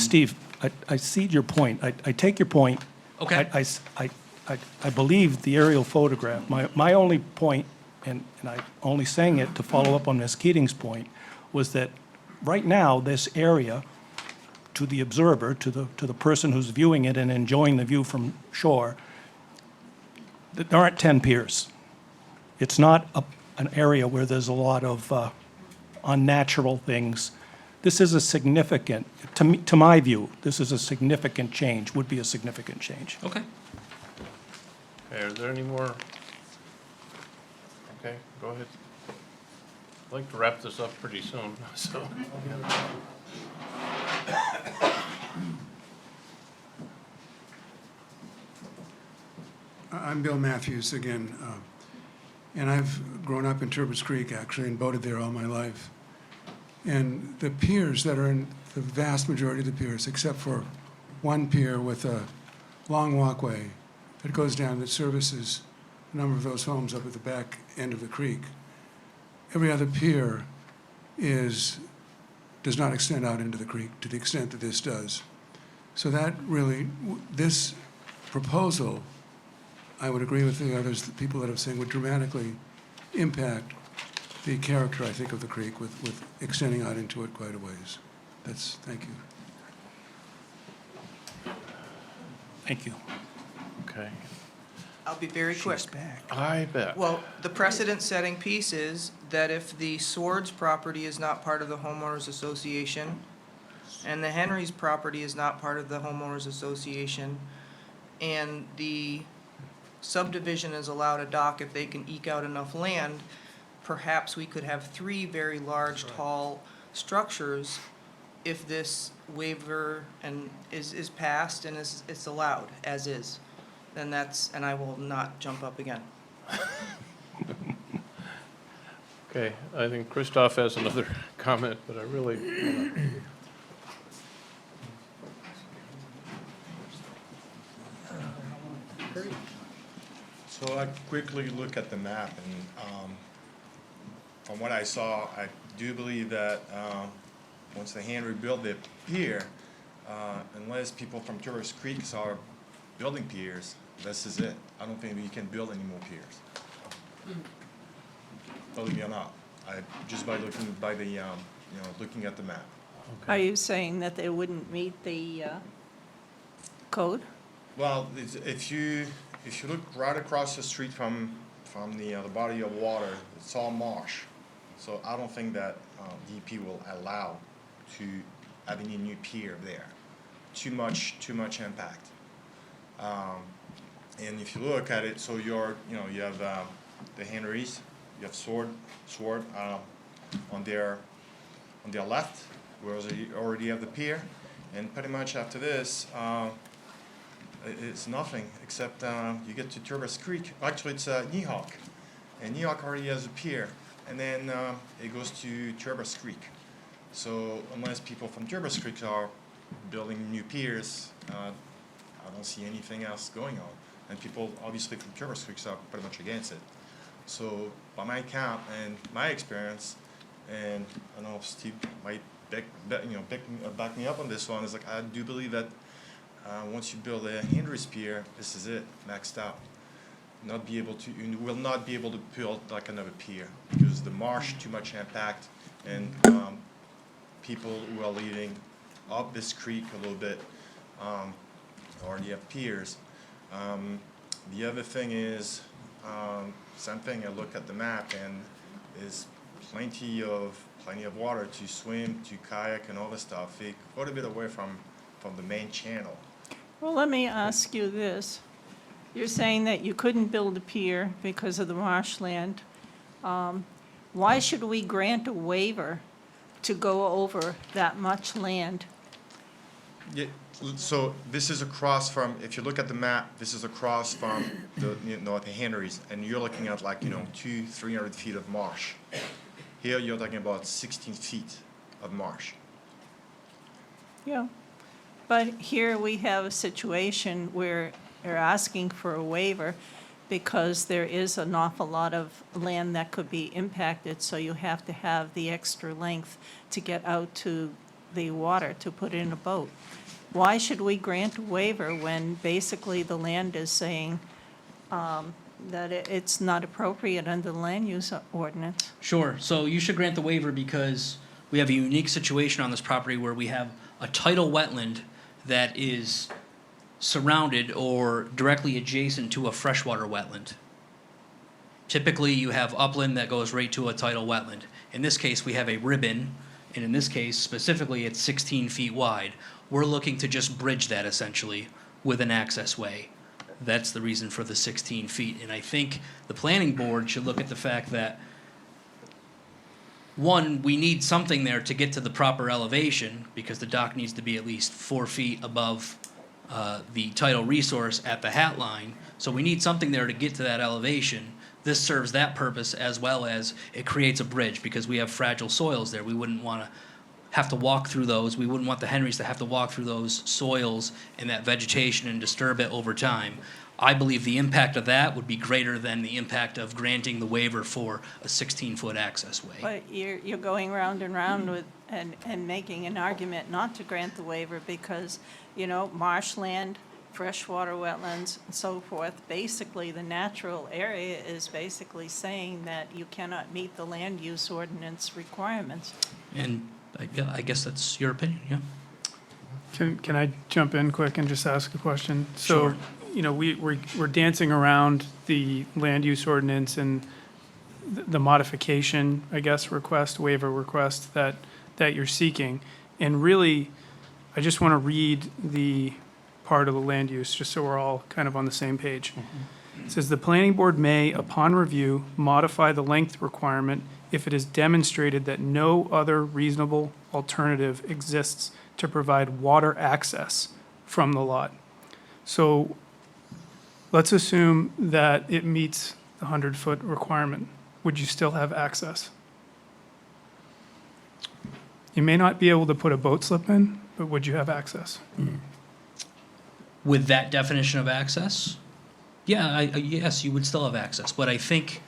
cede your point. I take your point. Okay. I believe the aerial photograph. My only point, and I'm only saying it to follow up on Ms. Keating's point, was that right now, this area, to the observer, to the person who's viewing it and enjoying the view from shore, there aren't 10 piers. It's not an area where there's a lot of unnatural things. This is a significant, to my view, this is a significant change, would be a significant change. Okay. Okay, are there any more? Okay, go ahead. I'd like to wrap this up pretty soon, so. I'm Bill Matthews again, and I've grown up in Turbot's Creek, actually, and boated there all my life. And the piers that are in the vast majority of the piers, except for one pier with a long walkway that goes down that services a number of those homes up at the back end of the creek, every other pier does not extend out into the creek to the extent that this does. So that really, this proposal, I would agree with the others, the people that have said, would dramatically impact the character, I think, of the creek with extending out into it quite a ways. Thank you. Thank you. Okay, I'll be very quick. I bet. Well, the precedent-setting piece is that if the Swords property is not part of the homeowners association, and the Henry's property is not part of the homeowners association, and the subdivision is allowed a dock if they can eke out enough land, perhaps we could have 3 very large, tall structures if this waiver is passed and it's allowed as is. Then and I will not jump up again. Okay, I think Christoph has another comment, but I really wanna- So I quickly look at the map, and from what I saw, I do believe that once the Henry built the pier, unless people from Tourist Creeks are building piers, this is it. I don't think we can build any more piers. Believe me or not, just by looking at the map. Are you saying that they wouldn't meet the code? Well, if you look right across the street from the body of water, it's all marsh. So I don't think that DEP will allow to have any new pier there. Too much impact. And if you look at it, so you have the Henrys, you have Sword on their left, whereas you already have the pier, and pretty much after this. It's nothing except you get to Turbas Creek. Actually, it's Neehawk, and Neehawk already has a pier, and then it goes to Turbas Creek. So unless people from Turbas Creek are building new piers, I don't see anything else going on. And people obviously from Turbas Creek are pretty much against it. So by my count and my experience, and I know Steve might back me up on this one, is like I do believe that. Once you build a Henry's pier, this is it, maxed out. You will not be able to build like another pier because the marsh, too much impact, and people who are living up this creek a little bit already have piers. The other thing is, same thing. I look at the map and there's plenty of water to swim, to kayak, and all this stuff. Quite a bit away from the main channel. Well, let me ask you this. You're saying that you couldn't build a pier because of the marshland. Why should we grant a waiver to go over that much land? Yeah, so this is across from, if you look at the map, this is across from the Henrys, and you're looking at 200-300 feet of marsh. Here you're talking about 16 feet of marsh. Yeah. But here we have a situation where they're asking for a waiver because there is an awful lot of land that could be impacted, so you have to have the extra length to get out to the water to put in a boat. Why should we grant a waiver when basically the land is saying that it's not appropriate under the land use ordinance? Sure, so you should grant the waiver because we have a unique situation on this property where we have a tidal wetland that is surrounded or directly adjacent to a freshwater wetland. Typically, you have upland that goes right to a tidal wetland. In this case, we have a ribbon, and in this case, specifically, it's 16 feet wide. We're looking to just bridge that essentially with an access way. That's the reason for the 16 feet. And I think the planning board should look at the fact that, one, we need something there to get to the proper elevation because the dock needs to be at least 4 feet above the tidal resource at the hat line. So we need something there to get to that elevation. This serves that purpose as well as it creates a bridge because we have fragile soils there. We wouldn't want to have to walk through those. We wouldn't want the Henrys to have to walk through those soils and that vegetation and disturb it over time. I believe the impact of that would be greater than the impact of granting the waiver for a 16-foot access way. But you're going round and round with, and making an argument not to grant the waiver because, marshland, freshwater wetlands, and so forth, basically the natural area is basically saying that you cannot meet the land use ordinance requirements. And I guess that's your opinion, yeah? Can I jump in quick and just ask a question? Sure. So, we're dancing around the land use ordinance and the modification, I guess, waiver request that you're seeking. And really, I just want to read the part of the land use, just so we're all kind of on the same page. It says the planning board may, upon review, modify the length requirement if it is demonstrated that no other reasonable alternative exists to provide water access from the lot. So let's assume that it meets the 100-foot requirement. Would you still have access? You may not be able to put a boat slip in, but would you have access? With that definition of access, yeah, yes, you would still have access. But I think,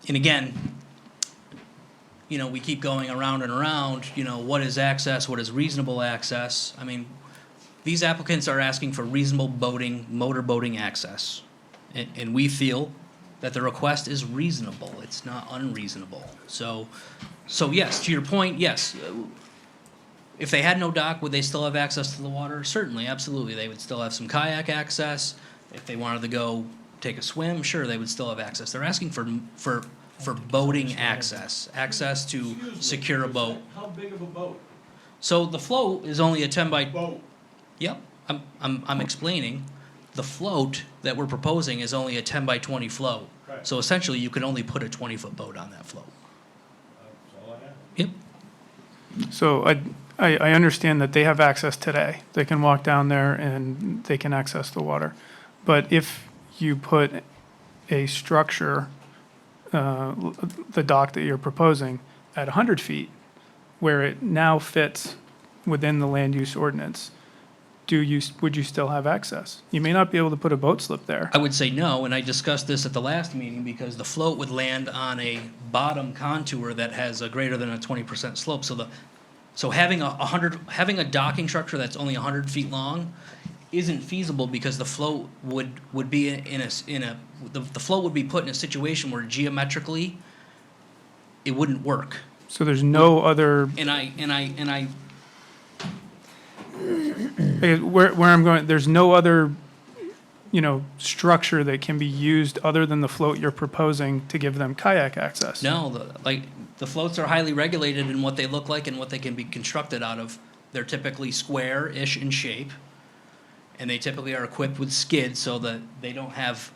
and again, you know, we keep going around and around, you know, what is access, what is reasonable access? I mean, these applicants are asking for reasonable boating, motor boating access. And we feel that the request is reasonable, it's not unreasonable. So yes, to your point, yes. If they had no dock, would they still have access to the water? Certainly, absolutely. They would still have some kayak access. If they wanted to go take a swim, sure, they would still have access. They're asking for boating access, access to secure a boat. How big of a boat? So the float is only a 10 by. Boat. Yep, I'm explaining. The float that we're proposing is only a 10 by 20 float. Right. So essentially, you could only put a 20-foot boat on that float. That's all I have. Yep. So I understand that they have access today. They can walk down there and they can access the water. But if you put a structure, the dock that you're proposing, at 100 feet, where it now fits within the land use ordinance, would you still have access? You may not be able to put a boat slip there. I would say no, and I discussed this at the last meeting because the float would land on a bottom contour that has a greater than a 20% slope. So having a docking structure that's only 100 feet long isn't feasible because the float would be the float would be put in a situation where geometrically it wouldn't work. So there's no other, where I'm going, there's no other, structure that can be used other than the float you're proposing to give them kayak access. No, the floats are highly regulated in what they look like and what they can be constructed out of. They're typically square-ish in shape, and they typically are equipped with skids so that they don't have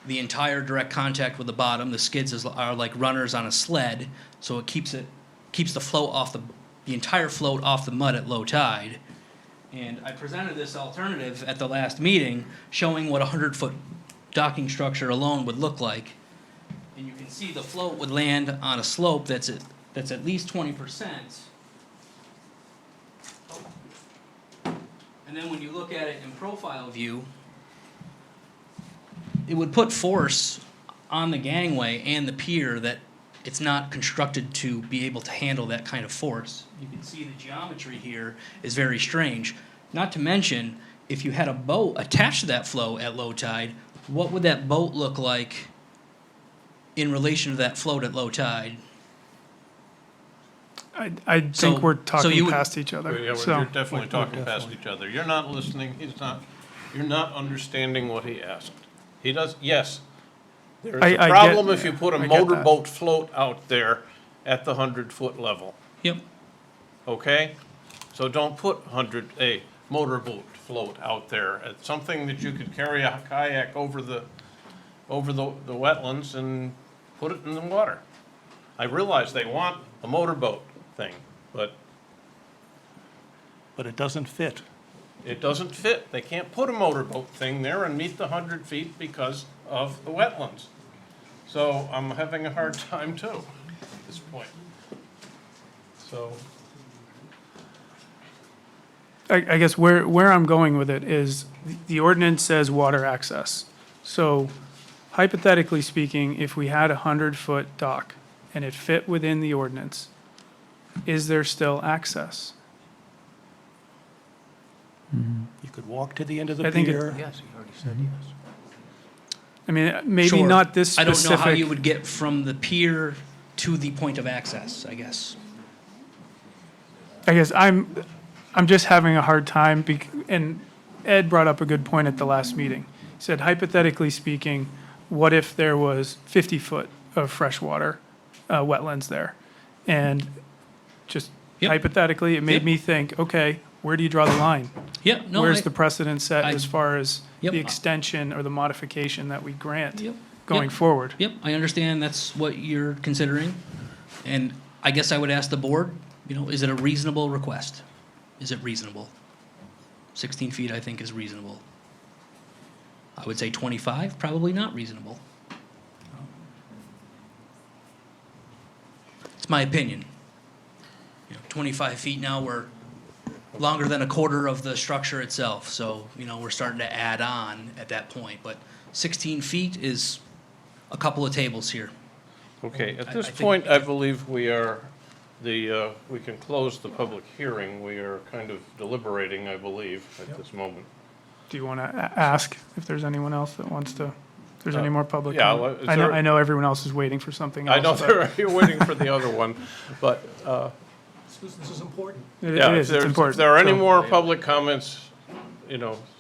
the entire direct contact with the bottom. The skids are like runners on a sled, so it keeps the float off the entire float off the mud at low tide. And I presented this alternative at the last meeting, showing what a 100-foot docking structure alone would look like. And you can see the float would land on a slope that's at least 20%. And then when you look at it in profile view, it would put force on the gangway and the pier that it's not constructed to be able to handle that kind of force. You can see the geometry here is very strange. Not to mention, if you had a boat attached to that float at low tide, what would that boat look like in relation to that float at low tide? I think we're talking would- past each other. Yeah, So you're definitely talking past each other. You're not listening, you're not understanding what he asked. He does, yes. There's I a get- problem if you put a I get that. motorboat float out there at the 100-foot level, Yep. okay? So don't put a motorboat float out there. It's something that you could carry a kayak over the wetlands and put it in the water. I realize they want a motorboat thing, but But it doesn't fit. it doesn't fit. They can't put a motorboat thing there and meet the 100 feet because of the wetlands. So I'm having a hard time too, at this point. So, I guess where I'm going with it is the ordinance says water access. So hypothetically speaking, if we had a 100-foot dock and it fit within the ordinance, is there still access? You could walk to the end of the I think it- pier. Yes, you already said yes. I mean, maybe Sure. not this I don't know how specific. you would get from the pier to the point of access, I guess. I guess I'm just having a hard time, and Ed brought up a good point at the last meeting. He said hypothetically speaking, what if there was 50 foot of freshwater wetlands there? And just Yep. hypothetically, it made Yep. me think, okay, where do you draw the line? Yeah, no, Where's the precedent set I- as far as Yep. the extension or the modification that we grant Yep. going Yep. forward. Yep, I understand that's what you're considering. And I guess I would ask the board, is it a reasonable request? Is it reasonable? 16 feet, I think, is reasonable. I would say 25, probably not reasonable. It's my opinion. 25 feet now, we're longer than a quarter of the structure itself, so, we're starting to add on at that point. But 16 feet is a couple of tables here. Okay, at I this think- point, I believe we are, we can close the public hearing. We are kind of deliberating, I believe, at this moment. Do you want to ask if there's anyone else that wants to, if there's any more public yeah, comment? is I know, there- I know everyone else is waiting for something else. I know but you're waiting for the other one, but, This is important. It yeah, is, it's important. if there are any So- more public comments,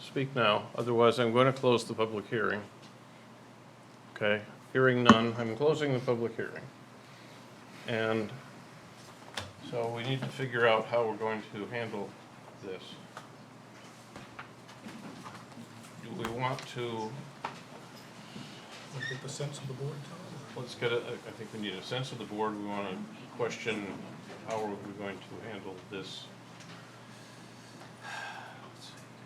speak now. Otherwise, I'm going to close the public hearing. Okay, hearing none, I'm closing the public hearing. And so we need to figure out how we're going to handle this. Do we want to, Get the sense of the board, Tom? let's get I think we need a sense of the board. We want to question how are we going to handle this.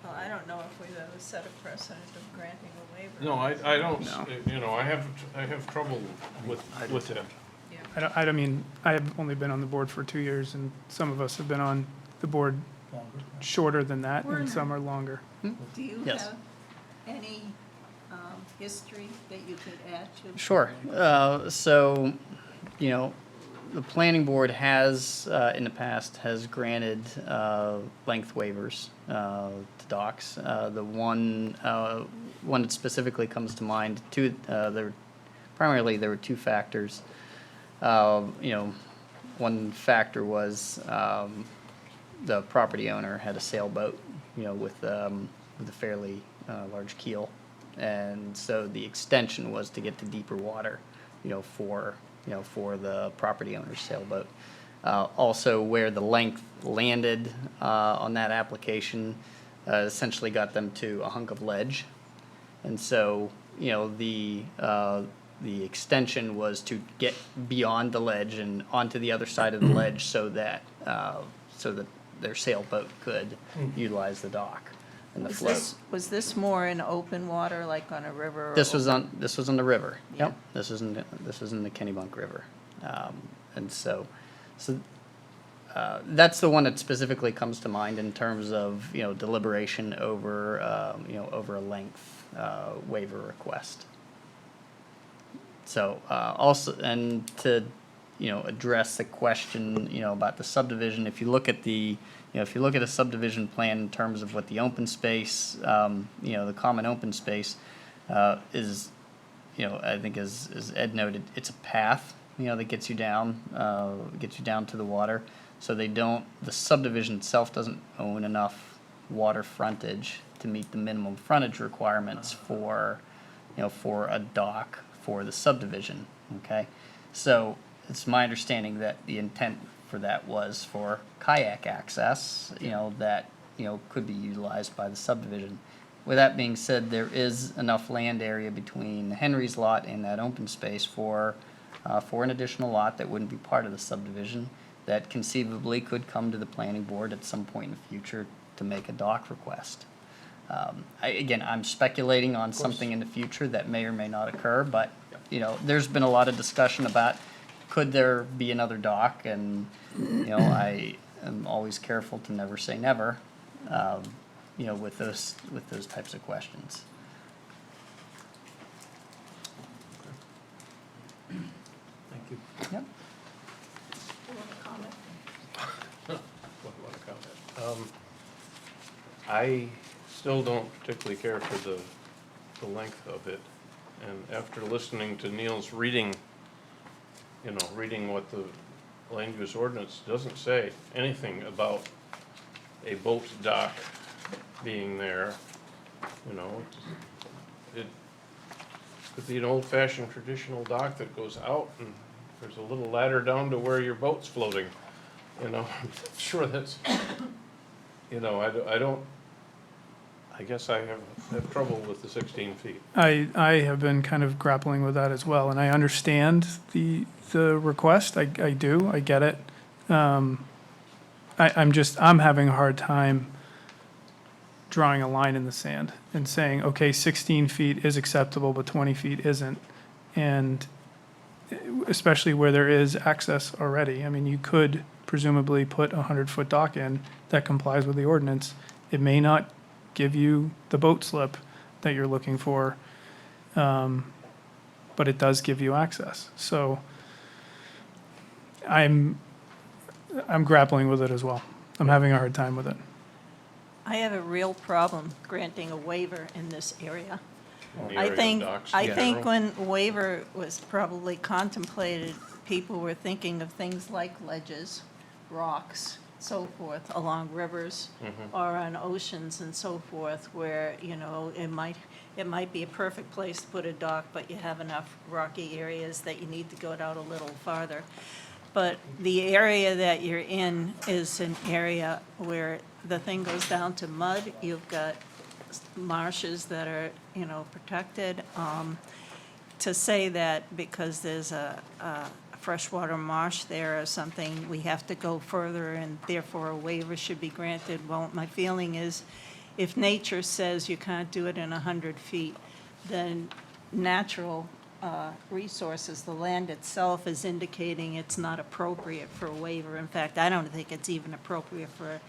Well, I don't know if we've ever set a precedent of granting a waiver. No, I don't, No. I have trouble with it. I don't mean, I have only been on the board for 2 years, and some of us have been on the board shorter than that, Werner. and some are longer. Do you Yes. have any history that you could add to? Sure. So, the planning board has, in the past, has granted length waivers to docks. The one that specifically comes to mind, primarily there were two factors. One factor was the property owner had a sailboat, with a fairly large keel. And so the extension was to get to deeper water, for the property owner's sailboat. Also, where the length landed on that application essentially got them to a hunk of ledge. And so, the extension was to get beyond the ledge and onto the other side of the ledge so that their sailboat could utilize the dock and the float. Was this more in open water, like on a river? or This was open- on the river. Yeah. Yep. This was in the Kennebunk River. And so that's the one that specifically comes to mind in terms of, deliberation over, over a length waiver request. So, also, and to, address the question, about the subdivision, if you look at a subdivision plan in terms of what the open space, the common open space, is, I think as Ed noted, it's a path, that gets you down to the water. So the subdivision itself doesn't own enough water frontage to meet the minimum frontage requirements for a dock for the subdivision, okay? So it's my understanding that the intent for that was for kayak access, that, could be utilized by the subdivision. With that being said, there is enough land area between Henry's lot and that open space for an additional lot that wouldn't be part of the subdivision that conceivably could come to the planning board at some point in the future to make a dock request. Again, I'm speculating on something in the future that may or may not occur, but, there's been a lot of discussion about could there be another dock, and, I am always careful to never say never, with those types of questions. Thank you. Yep. You want to comment? What want to comment? I still don't particularly care for the length of it. And after listening to Neil's reading what the land use ordinance doesn't say anything about a boat dock being there, it could be an old-fashioned traditional dock that goes out and there's a little ladder down to where your boat's floating. I'm sure that's, I I guess I have trouble with the 16 feet. I have been kind of grappling with that as well, and I understand the request. I do, I get it. I'm having a hard time drawing a line in the sand and saying, okay, 16 feet is acceptable, but 20 feet isn't. And especially where there is access already. I mean, you could presumably put a 100-foot dock in that complies with the ordinance. It may not give you the boat slip that you're looking for, but it does give you access. So I'm grappling with it as well. I'm having a hard time with it. I have a real problem granting a waiver in this area. In the I area of think, docks I in think general. when waiver was probably contemplated, people were thinking of things like ledges, rocks, so forth, along rivers or on oceans and so forth, where, you know, it might be a perfect place to put a dock, but you have enough rocky areas that you need to go out a little farther. But the area that you're in is an area where the thing goes down to mud. You've got marshes that are, you know, protected. To say that because there's a freshwater marsh there or something, we have to go further and therefore a waiver should be granted. Well, my feeling is if nature says you can't do it in 100 feet, then natural resources, the land itself is indicating it's not appropriate for a waiver. In fact, I don't think it's even appropriate for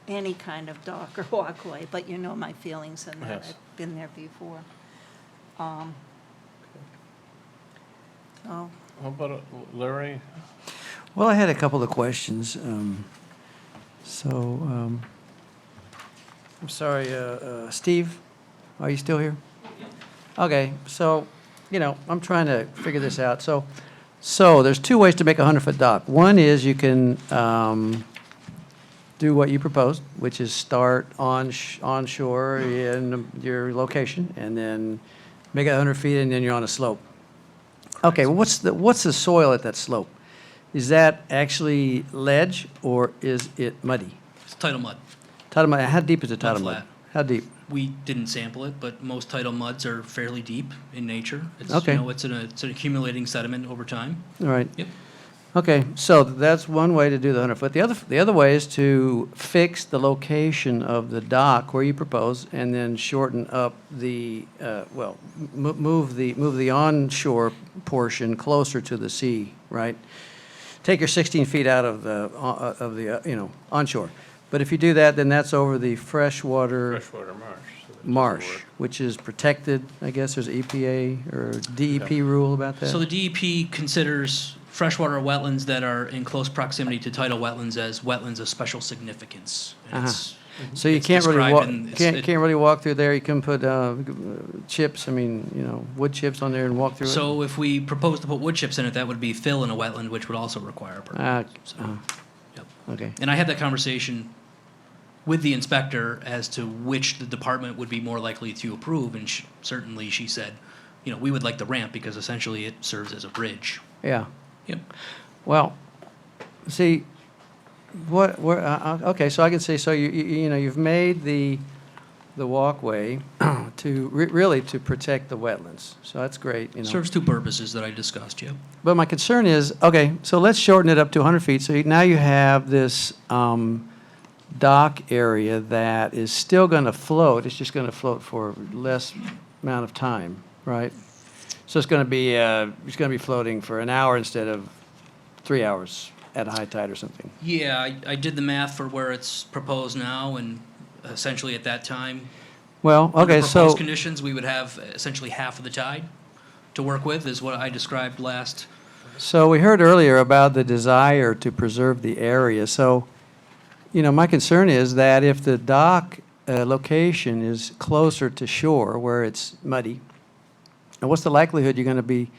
any kind of dock or walkway, but you know my feelings on that. Yes. I've been there before. So, How about Larry? Well, I had a couple of questions. I'm sorry, Steve, are you still here? Okay, so, you know, I'm trying to figure this out. So there's two ways to make a 100-foot dock. One is you can do what you proposed, which is start onshore in your location, and then make it 100 feet, and then you're on a slope. Okay, well, what's the soil at that slope? Is that actually ledge, or is it muddy? It's tidal mud. Tidal mud, how deep is the tidal Mud mud? flat. How deep? We didn't sample it, but most tidal muds are fairly deep in nature. It's, Okay. you know, it's an accumulating sediment over time. All right. Yep. Okay, so that's one way to do the 100-foot. The other way is to fix the location of the dock where you propose, and then shorten up the, move the onshore portion closer to the sea, right? Take your 16 feet out of the onshore. But if you do that, then that's over the freshwater Freshwater marsh. so that doesn't marsh, work. which is protected. I guess there's EPA or DEP rule about that. So the DEP considers freshwater wetlands that are in close proximity to tidal wetlands as wetlands of special significance. And it's- So you it's can't really described walk, in- it's- can't really walk through there. You can put chips, wood chips on there and walk through it. So if we propose to put wood chips in it, that would be fill in a wetland, which would also require a permit. So, yep. Okay. And I had that conversation with the inspector as to which the department would be more likely to approve, and certainly she said, you know, we would like the ramp because essentially it serves as a bridge. Yeah. Yep. Well, see, okay, so I can see, so you've made the walkway to, really to protect the wetlands. So that's great, you know. Serves two purposes that I discussed, yeah. But my concern is, okay, so let's shorten it up to 100 feet. So now you have this dock area that is still going to float. It's just going to float for less amount of time, right? So it's going to be floating for an hour instead of 3 hours at a high tide or something. Yeah, I did the math for where it's proposed now, and essentially at that time, Well, under okay, proposed so, conditions, we would have essentially half of the tide to work with, is what I described last. so we heard earlier about the desire to preserve the area. So, my concern is that if the dock location is closer to shore where it's muddy, and what's the likelihood you're going to be,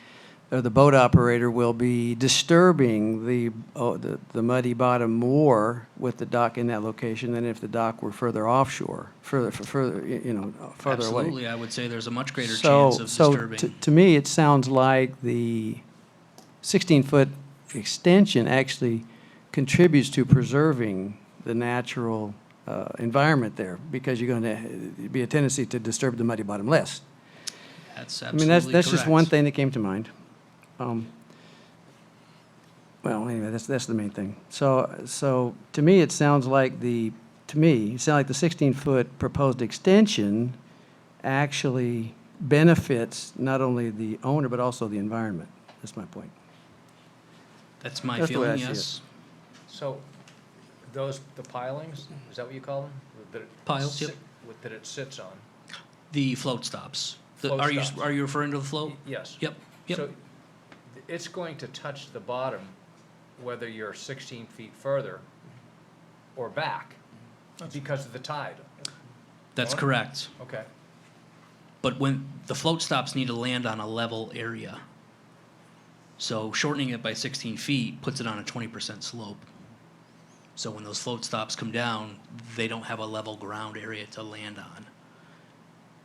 or the boat operator will be disturbing the muddy bottom more with the dock in that location than if the dock were further offshore, further away? Absolutely, I would say there's a much greater So, chance of disturbing. to me, it sounds like the 16-foot extension actually contributes to preserving the natural environment there, because you're going to be a tendency to disturb the muddy bottom less. That's I absolutely mean, correct. that's just one thing that came to mind. Well, anyway, that's the main thing. So to me, it sounds like the 16-foot proposed extension actually benefits not only the owner, but also the environment. That's my point. That's my That's the way feeling, I see it. yes. So the pilings, is that what you call them? That it Piles, yep. That it sits on? The float stops. Float Are you, stops. are you referring to the float? Yes. Yep, yep. So it's going to touch the bottom whether you're 16 feet further or back because of the tide. That's What? correct. Okay. But when the float stops need to land on a level area. So shortening it by 16 feet puts it on a 20% slope. So when those float stops come down, they don't have a level ground area to land on.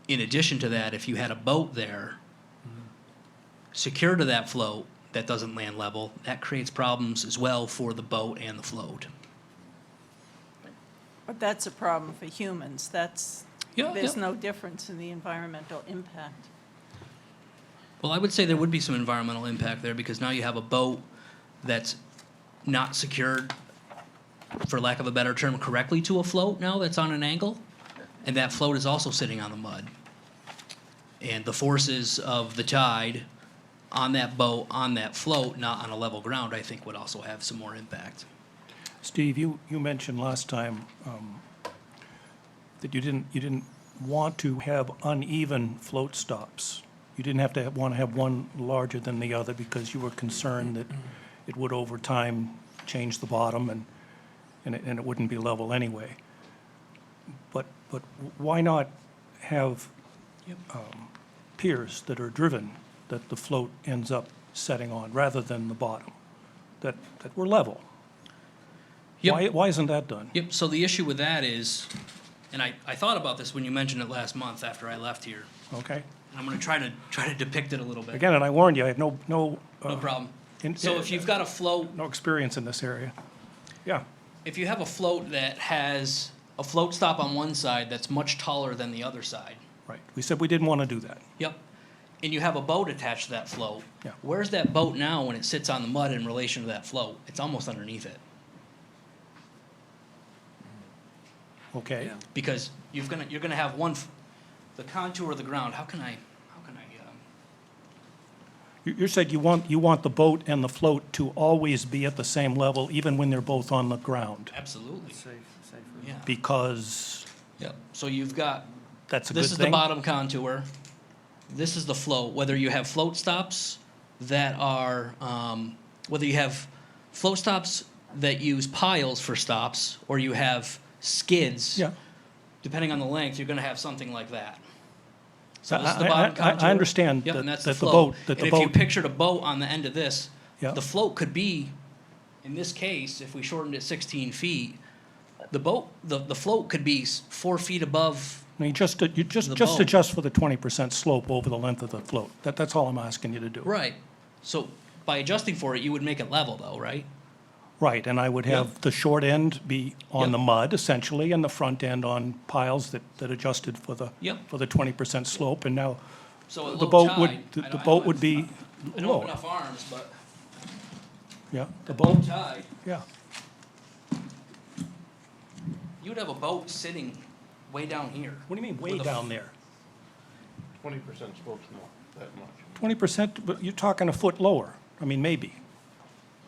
In addition to that, if you had a boat there, secured to that float that doesn't land level, that creates problems as well for the boat and the float. But that's a problem for humans. There's no difference in the environmental impact. Well, I would say there would be some environmental impact there because now you have a boat that's not secured, for lack of a better term, correctly to a float now that's on an angle, and that float is also sitting on the mud. And the forces of the tide on that boat, on that float, not on a level ground, I think would also have some more impact. Steve, you mentioned last time that you didn't want to have uneven float stops. You didn't want to have one larger than the other because you were concerned that it would over time change the bottom and it wouldn't be level anyway. But why not have piers that are driven that the float ends up setting on rather than the bottom that were level? Yep. Why isn't that done? Yep, so the issue with that is, and I thought about this when you mentioned it last month after I left here. Okay. I'm gonna try to depict it a little bit. Again, and I warned you, I have no No problem. So if you've got a float, no experience in this area. Yeah. if you have a float that has a float stop on one side that's much taller than the other side, Right. We said we didn't want to do that. yep, and you have a boat attached to that float, Yeah. where's that boat now when it sits on the mud in relation to that float? It's almost underneath it. Okay. Because you're gonna have the contour of the ground, how can I, You said you want the boat and the float to always be at the same level, even when they're both on the ground, absolutely, Safer. yeah. because Yep, so you've got, that's a good this is the thing? bottom contour, this is the float, whether you have float stops that are, whether you have float stops that use piles for stops, or you have skids. Yeah. Depending on the length, you're gonna have something like that. So this is the I- bottom I contour. understand Yep, that and that's that the the float. boat, that And the if you boat, pictured a boat on the end of this, Yeah. the float could be, in this case, if we shortened it 16 feet, the boat, the float could be 4 feet above. you just the boat. adjust for the 20% slope over the length of the float. That's all I'm asking you to do. Right. So by adjusting for it, you would make it level though, right? Right, and I would Yep. have the short end be on Yep. the mud essentially, and the front end on piles that adjusted for the, Yep. for the 20% slope, and now So at the low boat tide, would, the boat would be I don't have lower. enough arms, but Yeah, the at low boat, tide, yeah. you would have a boat sitting way down here. What do you mean way With a- down there? 20% slope's not that much. 20%, but you're talking a foot lower. I mean, maybe.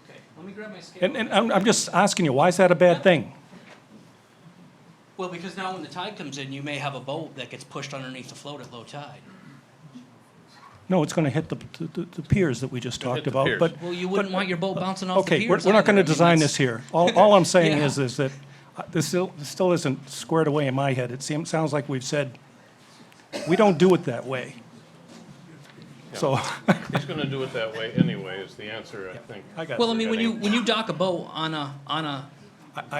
Okay, let me grab my scale. And I'm just asking you, why is that a bad thing? Well, because now when the tide comes in, you may have a boat that gets pushed underneath the float at low tide. No, it's gonna hit the piers that we just It'll hit talked the about, piers. but. Well, you wouldn't want your boat bouncing off the Okay, piers we're not gonna either. I mean, design that's- this here. All I'm saying Yeah. is that this still isn't squared away in my head. It sounds like we've said, we don't do it that way. So, He's gonna do it that way anyway, is the answer, I think. I got Well, I it. mean, when you dock a boat on a, I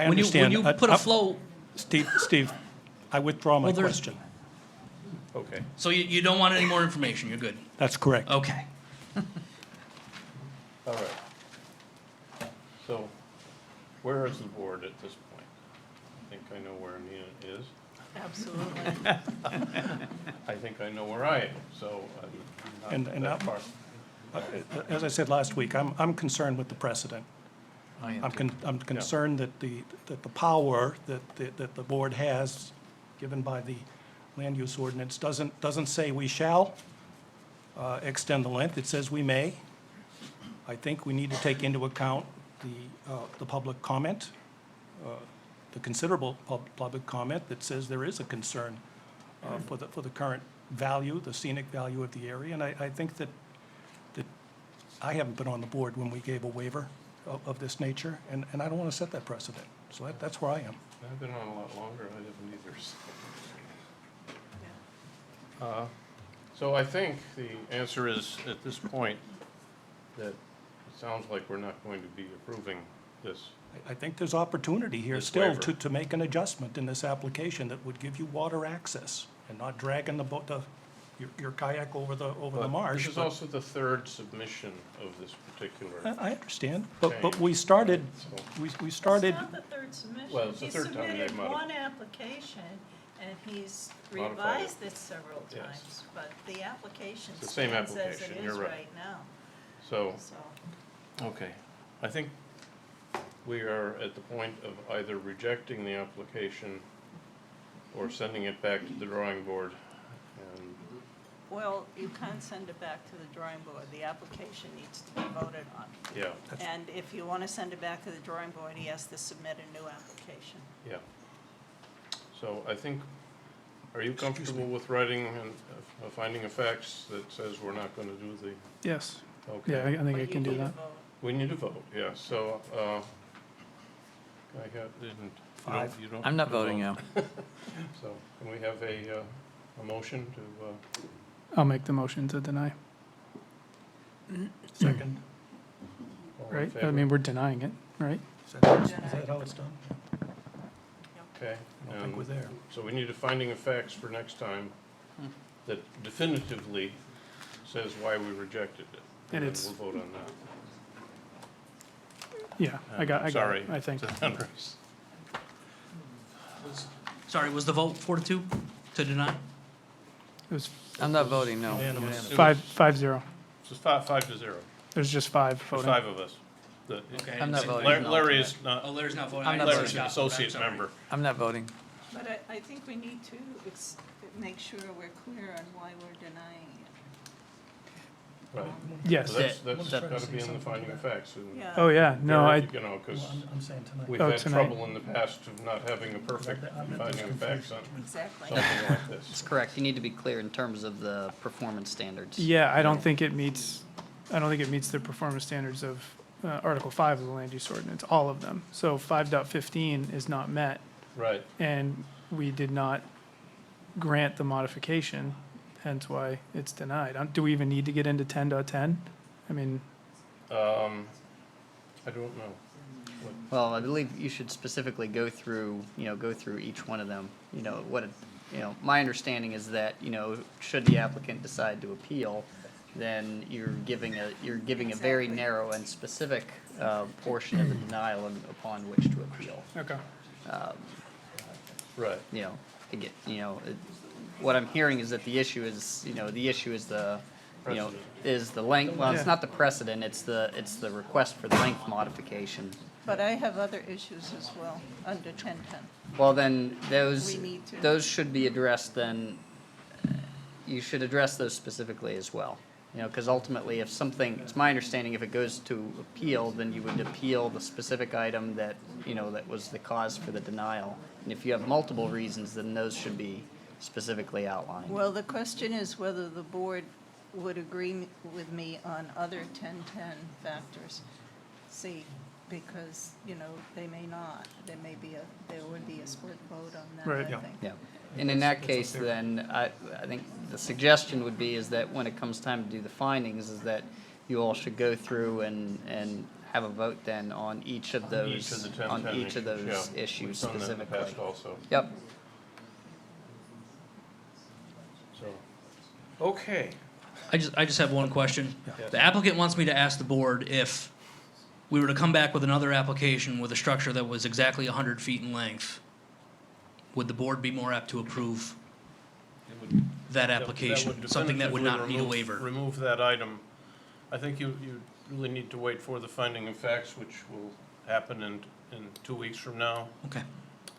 when understand. you put a float, Steve, I withdraw my Well, there's- question. Okay. so you don't want any more information, you're good. That's correct. Okay. All right. So, where is the board at this point? think I know where Nina is. Absolutely. I think I know where I am, so I'm And not that that- far. As I said last week, I'm concerned with the precedent. I'm concerned that the power that the board has, given by the land use ordinance, doesn't say we shall extend the length, it says we may. I think we need to take into account the public comment, the considerable public comment that says there is a concern for the current value, the scenic value of the area, and I think that I haven't been on the board when we gave a waiver of this nature, and I don't want to set that precedent. So that's where I am. I've been on a lot longer, I haven't either. So. So I think the answer is, at this point, that it sounds like we're not going to be approving this. I think there's opportunity here This still waiver. to make an adjustment in this application that would give you water access and not dragging the boat, your kayak over the But marsh. This is but- also the third submission of this particular. I understand, but change. we started, So- we started, It's not the third submission. Well, it's the third time they've He submitted modified. one application, and he's Modified it. revised it several Yes. times, but the application It's the same stands as it application, is you're right. right now, So, so. okay, I think we are at the point of either rejecting the application or sending it back to the drawing board. And Well, you can't send it back to the drawing board. The application needs to be voted on. yeah, And if you want to send it back to the drawing board, he has to submit a new application. yeah. So I think, are you comfortable with writing a finding of facts that says we're not going to do the, Yes. okay? Yeah, I think But I you can do need a that. vote. We need to vote, yeah, so, I didn't. Five. You don't. I'm not you don't voting vote. no. So, can we have a motion to, I'll make the motion to deny, second, all in right? I favor? mean, we're denying it, right? is that how it's done? Okay. I don't think we're there. So we need a finding of facts for next time that definitively says why we rejected it. And then it's- we'll vote on that. Yeah, I got Sorry it, I think. to Andres. Sorry, was the vote 4-2 to deny? It was I'm not voting no. Unanimous. 5-0. It's 5-0. There's just 5 There's voting. 5 of us. Okay. I'm not so- voting. Larry is Oh, not, Larry's not voting. I'm not Larry's voting. an associate member. I'm not voting. But I think we need to make sure we're clear on why we're denying it. Right. Yes. So that's That- got to be in the finding of facts. And Yeah. Oh, yeah, no, Gary, I, You know, because I'm saying tonight. we've Oh, had tonight. trouble in the past of not having a perfect finding of facts on Exactly. something like That's this. correct. You need to be clear in terms of the performance standards. yeah, I don't think it meets the performance standards of Article 5 of the land use ordinance, all of them. So 5.15 is not met, Right. and we did not grant the modification, hence why it's denied. Do we even need to get into 10.10? I mean, I don't know. Well, I believe you should specifically go through each one of them. My understanding is that, should the applicant decide to appeal, then you're giving a very narrow and specific portion of the denial upon which to appeal. okay. Right. What I'm hearing is that the issue is the Precedent. is the length, well, it's Yeah. not the precedent, it's the request for the length modification. But I have other issues as well, under 1010. Well, then, those We need to- should be addressed then, you should address those specifically as well. Because ultimately, if something, it's my understanding, if it goes to appeal, then you would appeal the specific item that, that was the cause for the denial. And if you have multiple reasons, then those should be specifically outlined. Well, the question is whether the board would agree with me on other 1010 factors. See, because, they may not. There would be a split vote on that, Right. I Yeah. think. Yeah, and in that case, then, I think the suggestion would be is that when it comes time to do the findings, is that you all should go through and have a vote then on each of those, Each of the 10 on each of issues, those yeah. issues We've done that in the specifically. past also. Yep. So, okay. I just have one question. Yes. The applicant wants me to ask the board if we were to come back with another application with a structure that was exactly 100 feet in length, would the board be more apt to approve It would- that that application? would Something that would not definitively need a remove- waiver? Remove that item. I think you really need to wait for the finding of facts, which will happen in 2 weeks from now, Okay.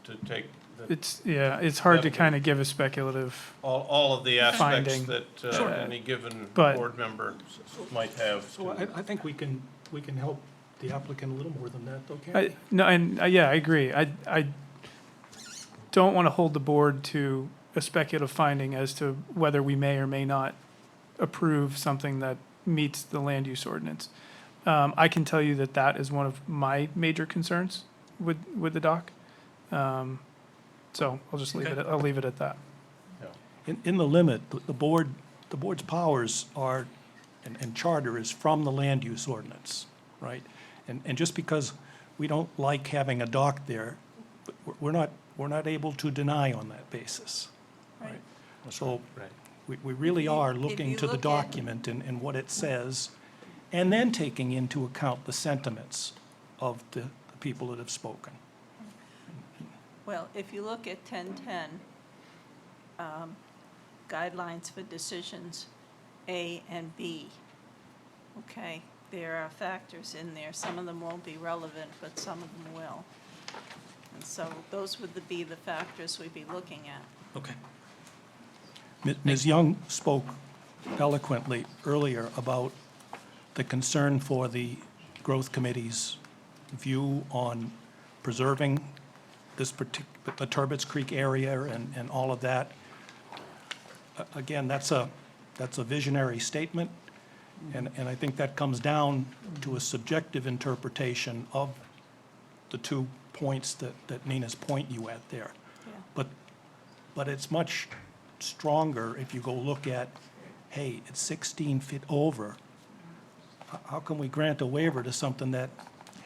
to take the It's hard to That- kind of give a speculative, all of the aspects Finding. that Sure. any given But- board member might have. So to- I think we can help the applicant a little more than that, though, can't we? no, and, yeah, I agree. I don't want to hold the board to a speculative finding as to whether we may or may not approve something that meets the land use ordinance. I can tell you that that is one of my major concerns with the dock. So I'll just leave Okay. I'll leave it at that. In the limit, the board's powers are, and charter is from the land use ordinance, right? And just because we don't like having a dock there, we're not able to deny on that basis. Right. So Right. we really are looking you to the look at- document and what it says, and then taking into account the sentiments of the people that have spoken. Well, if you look at 1010, guidelines for decisions A and B, okay? There are factors in there. Some of them won't be relevant, but some of them will. And so those would be the factors we'd be looking at. Okay. Ms. Young spoke eloquently earlier about the concern for the Growth Committee's view on preserving the Turbot's Creek area and all of that. Again, that's a visionary statement, and I think that comes down to a subjective interpretation of the 2 points that Nina's pointing you at there. Yeah. But it's much stronger if you go look at, hey, it's 16 feet over. How can we grant a waiver to something that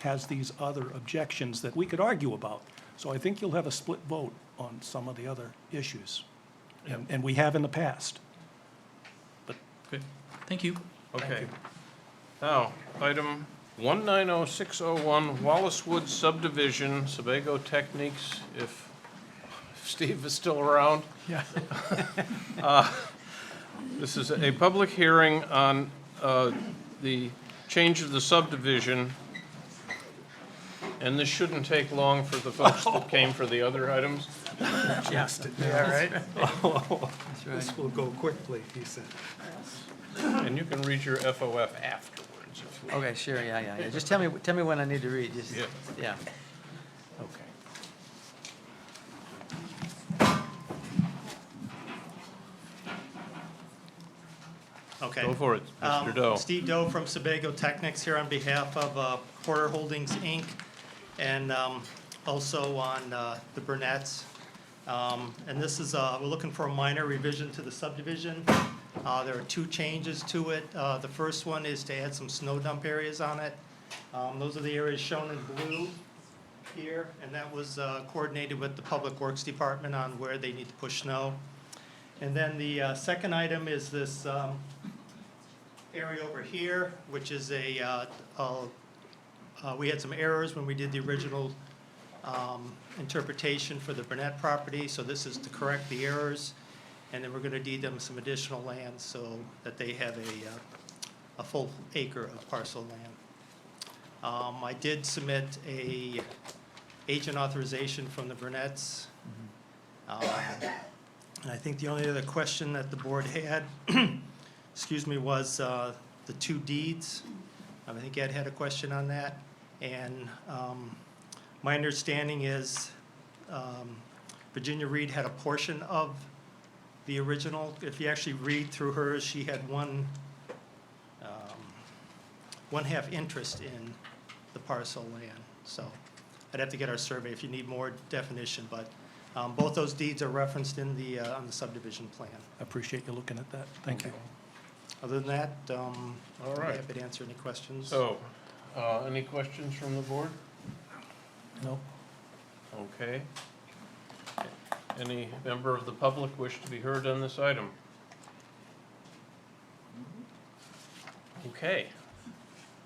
has these other objections that we could argue about? So I think you'll have a split vote on some of the other issues, and we have in the past. Good. Thank you. Okay. Now, item 190601, Wallace Woods subdivision, Sebago Techniques, if Steve is still around. Yeah. This is a public hearing on the change of the subdivision, and this shouldn't take long for the folks that came for the other items. Just, Yeah, right? this will go quickly, he said. And you can read your FOF afterwards if you want. Okay, sure, yeah. Just tell me when I need to read, just, Yeah. yeah. Okay. Okay. Go for it, Mr. Doe. Steve Doe from Sebago Technics here on behalf of Porter Holdings, Inc., and also on the Burnett's. And this is, we're looking for a minor revision to the subdivision. There are 2 changes to it. The first one is to add some snow dump areas on it. Those are the areas shown in blue here, and that was coordinated with the Public Works Department on where they need to push snow. And then the second item is this area over here, which is we had some errors when we did the original interpretation for the Burnett property, so this is to correct the errors. And then we're gonna deed them some additional land so that they have a full acre of parcel land. I did submit a agent authorization from the Burnett's. And I think the only other question that the board had, excuse me, was the 2 deeds. I think Ed had a question on that. And my understanding is Virginia Reed had a portion of the original. If you actually read through hers, she had one half interest in the parcel land. So I'd have to get our survey if you need more definition, but both those deeds are referenced in the on the subdivision plan. I appreciate you looking at that. Thank you. Other than that, All right. I'm happy to answer any questions. So, any questions from the board? No? Okay. Any member of the public wish to be heard on this item? Okay.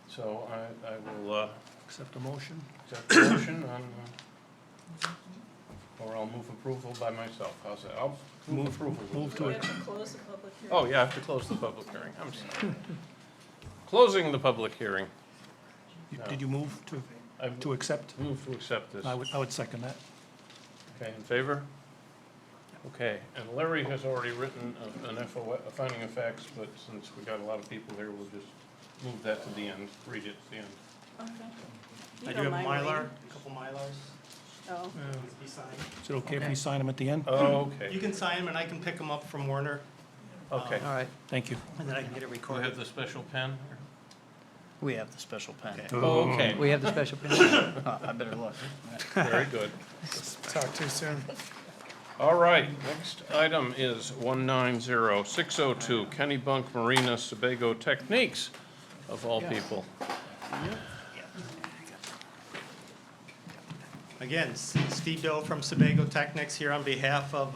So I will Accept a motion? accept the motion on Or I'll move approval by myself. How's that? I'll move approval. Move to We it. have to close the public hearing. Oh, yeah, I have to close the public hearing. I'm sorry. Closing the public hearing. Did you move to accept? Move to accept this. I would second that. Okay, in favor? Okay, and Larry has already written a finding of facts, but since we got a lot of people here, we'll just move that to the end, read it to the end. Okay. I You do don't have mind Mylar, reading? a couple Mylars. Oh, Needs to be signed. Is it okay if we sign them at the end? Oh, okay, You can sign them and I can pick them up from Warner, okay. All right. Thank you. and then I can get it Do we recorded. have the special pen? We have the special pen. Okay. Oh, okay, We have the special pen. I better look. very good. Talk too soon. All right, next item is 190602, Kennebunk Marinas Sebago Techniques, of all people. Again, Steve Doe from Sebago Technics here on behalf of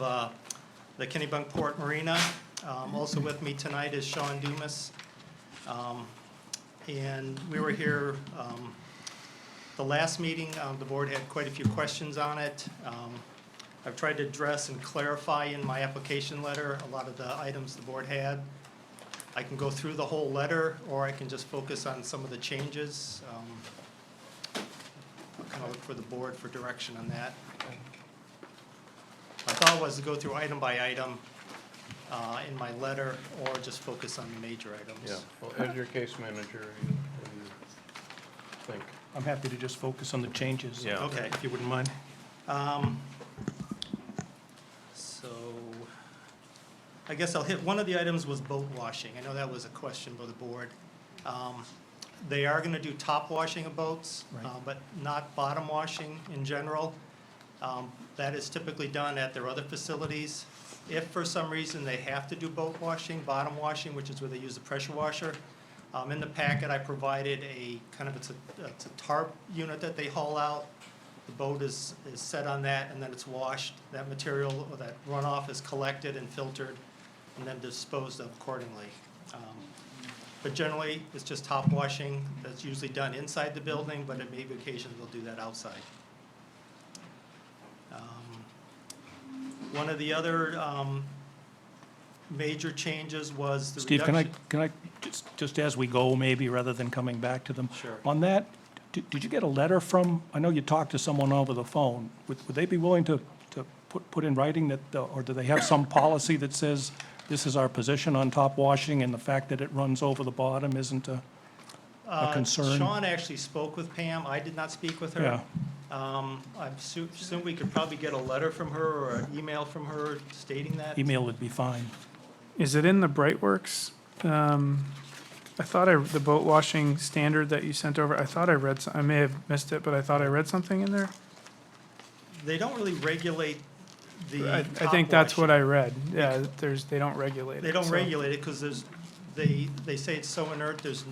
the Kennebunkport Marina. Also with me tonight is Sean Dumas. And we were here the last meeting. The board had quite a few questions on it. I've tried to address and clarify in my application letter a lot of the items the board had. I can go through the whole letter, or I can just focus on some of the changes. I'll kind of look for the board for direction on that. My thought was to go through item by item in my letter, or just focus on the major items. Yeah, well, as your case manager, what do you think? I'm happy to just focus on the changes. Yeah. Okay. If you wouldn't mind. So, I guess I'll hit, one of the items was boat washing. I know that was a question by the board. They are gonna do top washing of boats, Right. but not bottom washing in general. That is typically done at their other facilities. If for some reason they have to do boat washing, bottom washing, which is where they use the pressure washer, in the packet I provided a kind of, it's a tarp unit that they haul out. The boat is set on that, and then it's washed. That material, or that runoff is collected and filtered, and then disposed of accordingly. But generally, it's just top washing. That's usually done inside the building, but it may be occasions they'll do that outside. One of the other major changes was the Steve, reduction. can I, just as we go, maybe, rather than coming back to them? Sure. On that, did you get a letter from, I know you talked to someone over the phone. Would they be willing to put in writing that, or do they have some policy that says this is our position on top washing, and the fact that it runs over the bottom isn't a concern? Sean actually spoke with Pam. I did not speak with her. Yeah. I assume we could probably get a letter from her or an email from her stating that. Email would be fine. Is it in the Brightworks? I thought the boat washing standard that you sent over, I thought I read, I may have missed it, but I thought I read something in there. They don't really regulate the I top think that's what washing. I read. Yeah, they don't regulate it. They don't so- regulate it because they say it's so inert, there's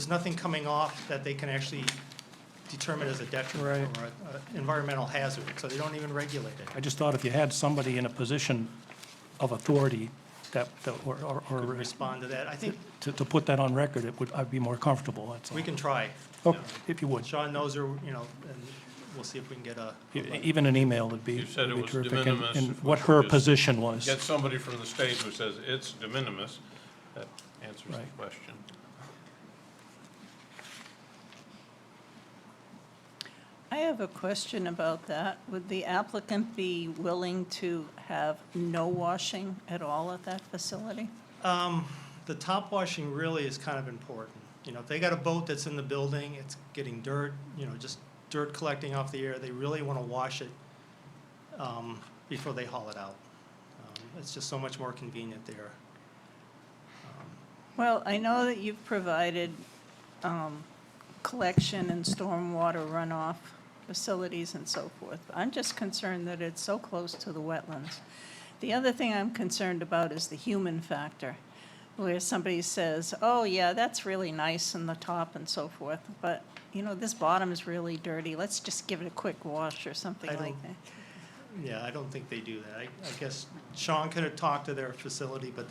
nothing coming off that they can actually determine as a detriment Right. or an environmental hazard, so they don't even regulate it. I just thought if you had somebody in a position of authority or Respond to that. I think to put that on record, I'd be more comfortable, that's all. we can try. Oh, if you would. Sean knows her, and we'll see if we can get a. Even an email would be You said it would be was de terrific, and- minimis, and if we what could her just position was. Get somebody from the state who says it's de minimis, that answers the Right. question. I have a question about that. Would the applicant be willing to have no washing at all at that facility? The top washing really is kind of important. If they got a boat that's in the building, it's getting dirt, just dirt collecting off the air, they really want to wash it before they haul it out. It's just so much more convenient there. Well, I know that you've provided collection and stormwater runoff facilities and so forth. I'm just concerned that it's so close to the wetlands. The other thing I'm concerned about is the human factor, where somebody says, oh, yeah, that's really nice in the top and so forth, but, this bottom is really dirty. Let's just give it a quick wash or something I like don't- that. Yeah, I don't think they do that. I guess Sean could have talked to their facility, but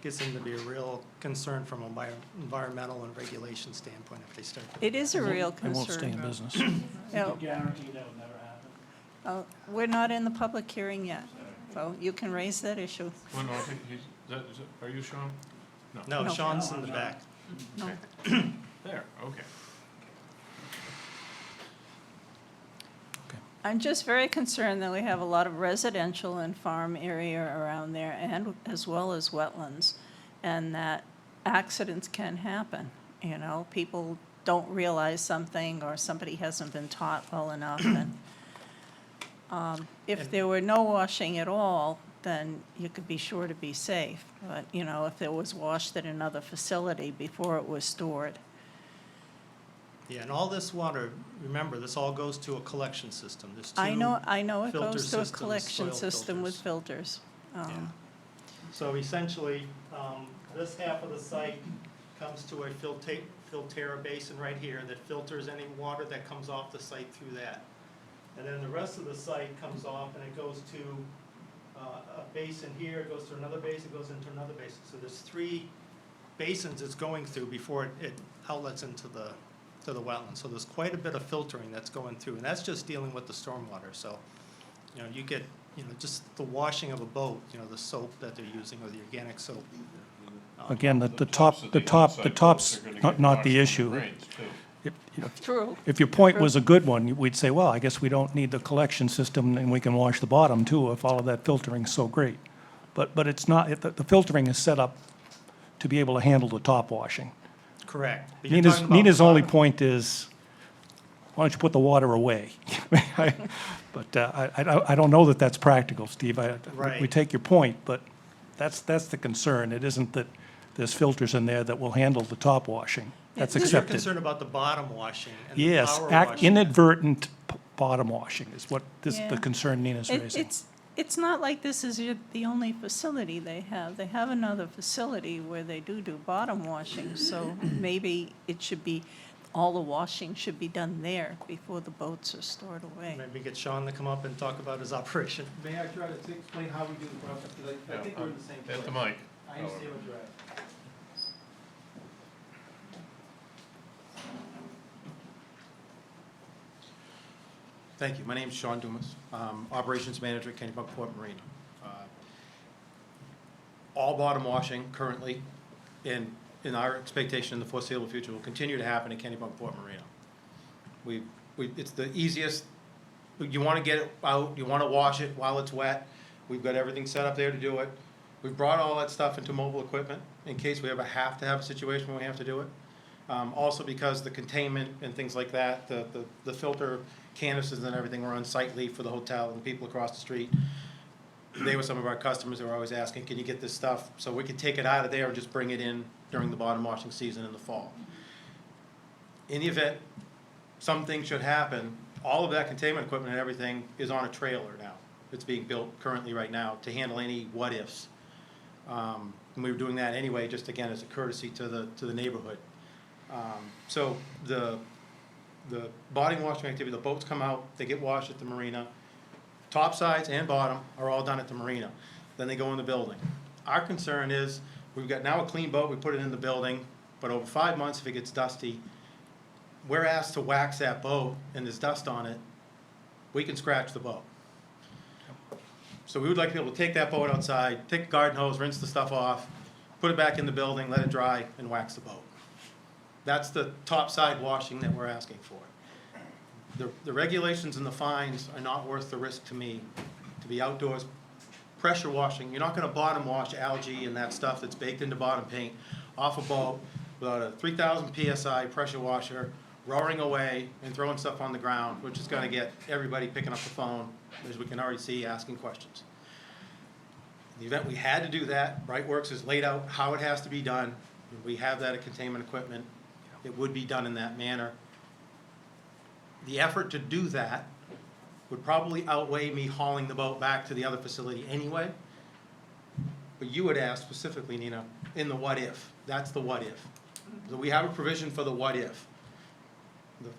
gets them to be a real concern from an environmental and regulation standpoint if they start. It is a real I won't stay in concern. business. Yeah. Guarantee that would never happen. We're not in the public hearing yet, so you can raise that issue. Well, no, I think he's, are you Sean? No, No. Sean's in the back. No. There, okay. I'm just very concerned that we have a lot of residential and farm area around there, and as well as wetlands, and that accidents can happen. You know, people don't realize something, or somebody hasn't been taught well enough, and if there were no washing at all, then you could be sure to be safe. But, you know, if it was washed at another facility before it was stored. Yeah, and all this water, remember, this all goes to a collection system. There's I two know it filter goes to a systems, collection soil system with filters. filters. Yeah. So essentially, this half of the site comes to a filtera basin right here that filters any water that comes off the site through that. And then the rest of the site comes off and it goes to a basin here, it goes to another basin, goes into another basin. So there's 3 basins it's going through before it outlets into the wetland. So there's quite a bit of filtering that's going through, and that's just dealing with the stormwater. So, you know, you get, you know, just the washing of a boat, you know, the soap that they're using, or the organic soap. Again, the top's not the issue. If, you know, True. if your point was a good one, we'd say, well, I guess we don't need the collection system, and we can wash the bottom too if all of that filtering's so great. But it's not, the filtering is set up to be able to handle the top washing. Correct. But you're talking about Nina's only bottom- point is, why don't you put the water away? But I don't know that that's practical, Steve. We Right. take your point, but that's the concern. It isn't that there's filters in there that will handle the top washing. That's You're accepted. concerned about the bottom washing and the Yes, power washing. inadvertent bottom washing is what the Yeah. concern Nina's raising. It's not like this is the only facility they have. They have another facility where they do bottom washing, so maybe it should be, all the washing should be done there before the boats are stored away. Maybe get Sean to come up and talk about his operation. May I try to explain how we do the process? Because I think we're in the same place. At the mic. I understand what you're at. Thank you. My name's Sean Dumas, Operations Manager at Kennebunkport Marina. All bottom washing currently, in our expectation in the foreseeable future, will continue to happen at Kennebunkport Marina. It's the easiest, you want to get it out, you want to wash it while it's wet. We've got everything set up there to do it. We've brought all that stuff into mobile equipment in case we ever have to have a situation where we have to do it. Also because the containment and things like that, the filter canisters and everything were unsightly for the hotel and the people across the street. They were some of our customers who were always asking, can you get this stuff so we could take it out of there and just bring it in during the bottom washing season in the fall. In the event something should happen, all of that containment equipment and everything is on a trailer now. It's being built currently right now to handle any what-ifs. And we were doing that anyway, just again as a courtesy to the neighborhood. So the bottom washing activity, the boats come out, they get washed at the marina. Top sides and bottom are all done at the marina. Then they go in the building. Our concern is, we've got now a clean boat, we put it in the building, but over 5 months, if it gets dusty, we're asked to wax that boat and there's dust on it, we can scratch the boat. So we would like to be able to take that boat outside, take a garden hose, rinse the stuff off, put it back in the building, let it dry, and wax the boat. That's the top side washing that we're asking for. The regulations and the fines are not worth the risk to me to be outdoors pressure washing. You're not gonna bottom wash algae and that stuff that's baked into bottom paint off a boat without a 3,000 PSI pressure washer roaring away and throwing stuff on the ground, which is gonna get everybody picking up the phone, as we can already see, asking questions. In the event we had to do that, Brightworks has laid out how it has to be done. We have that at containment equipment. It would be done in that manner. The effort to do that would probably outweigh me hauling the boat back to the other facility anyway. But you would ask specifically, Nina, in the what if. That's the what if. So we have a provision for the what if.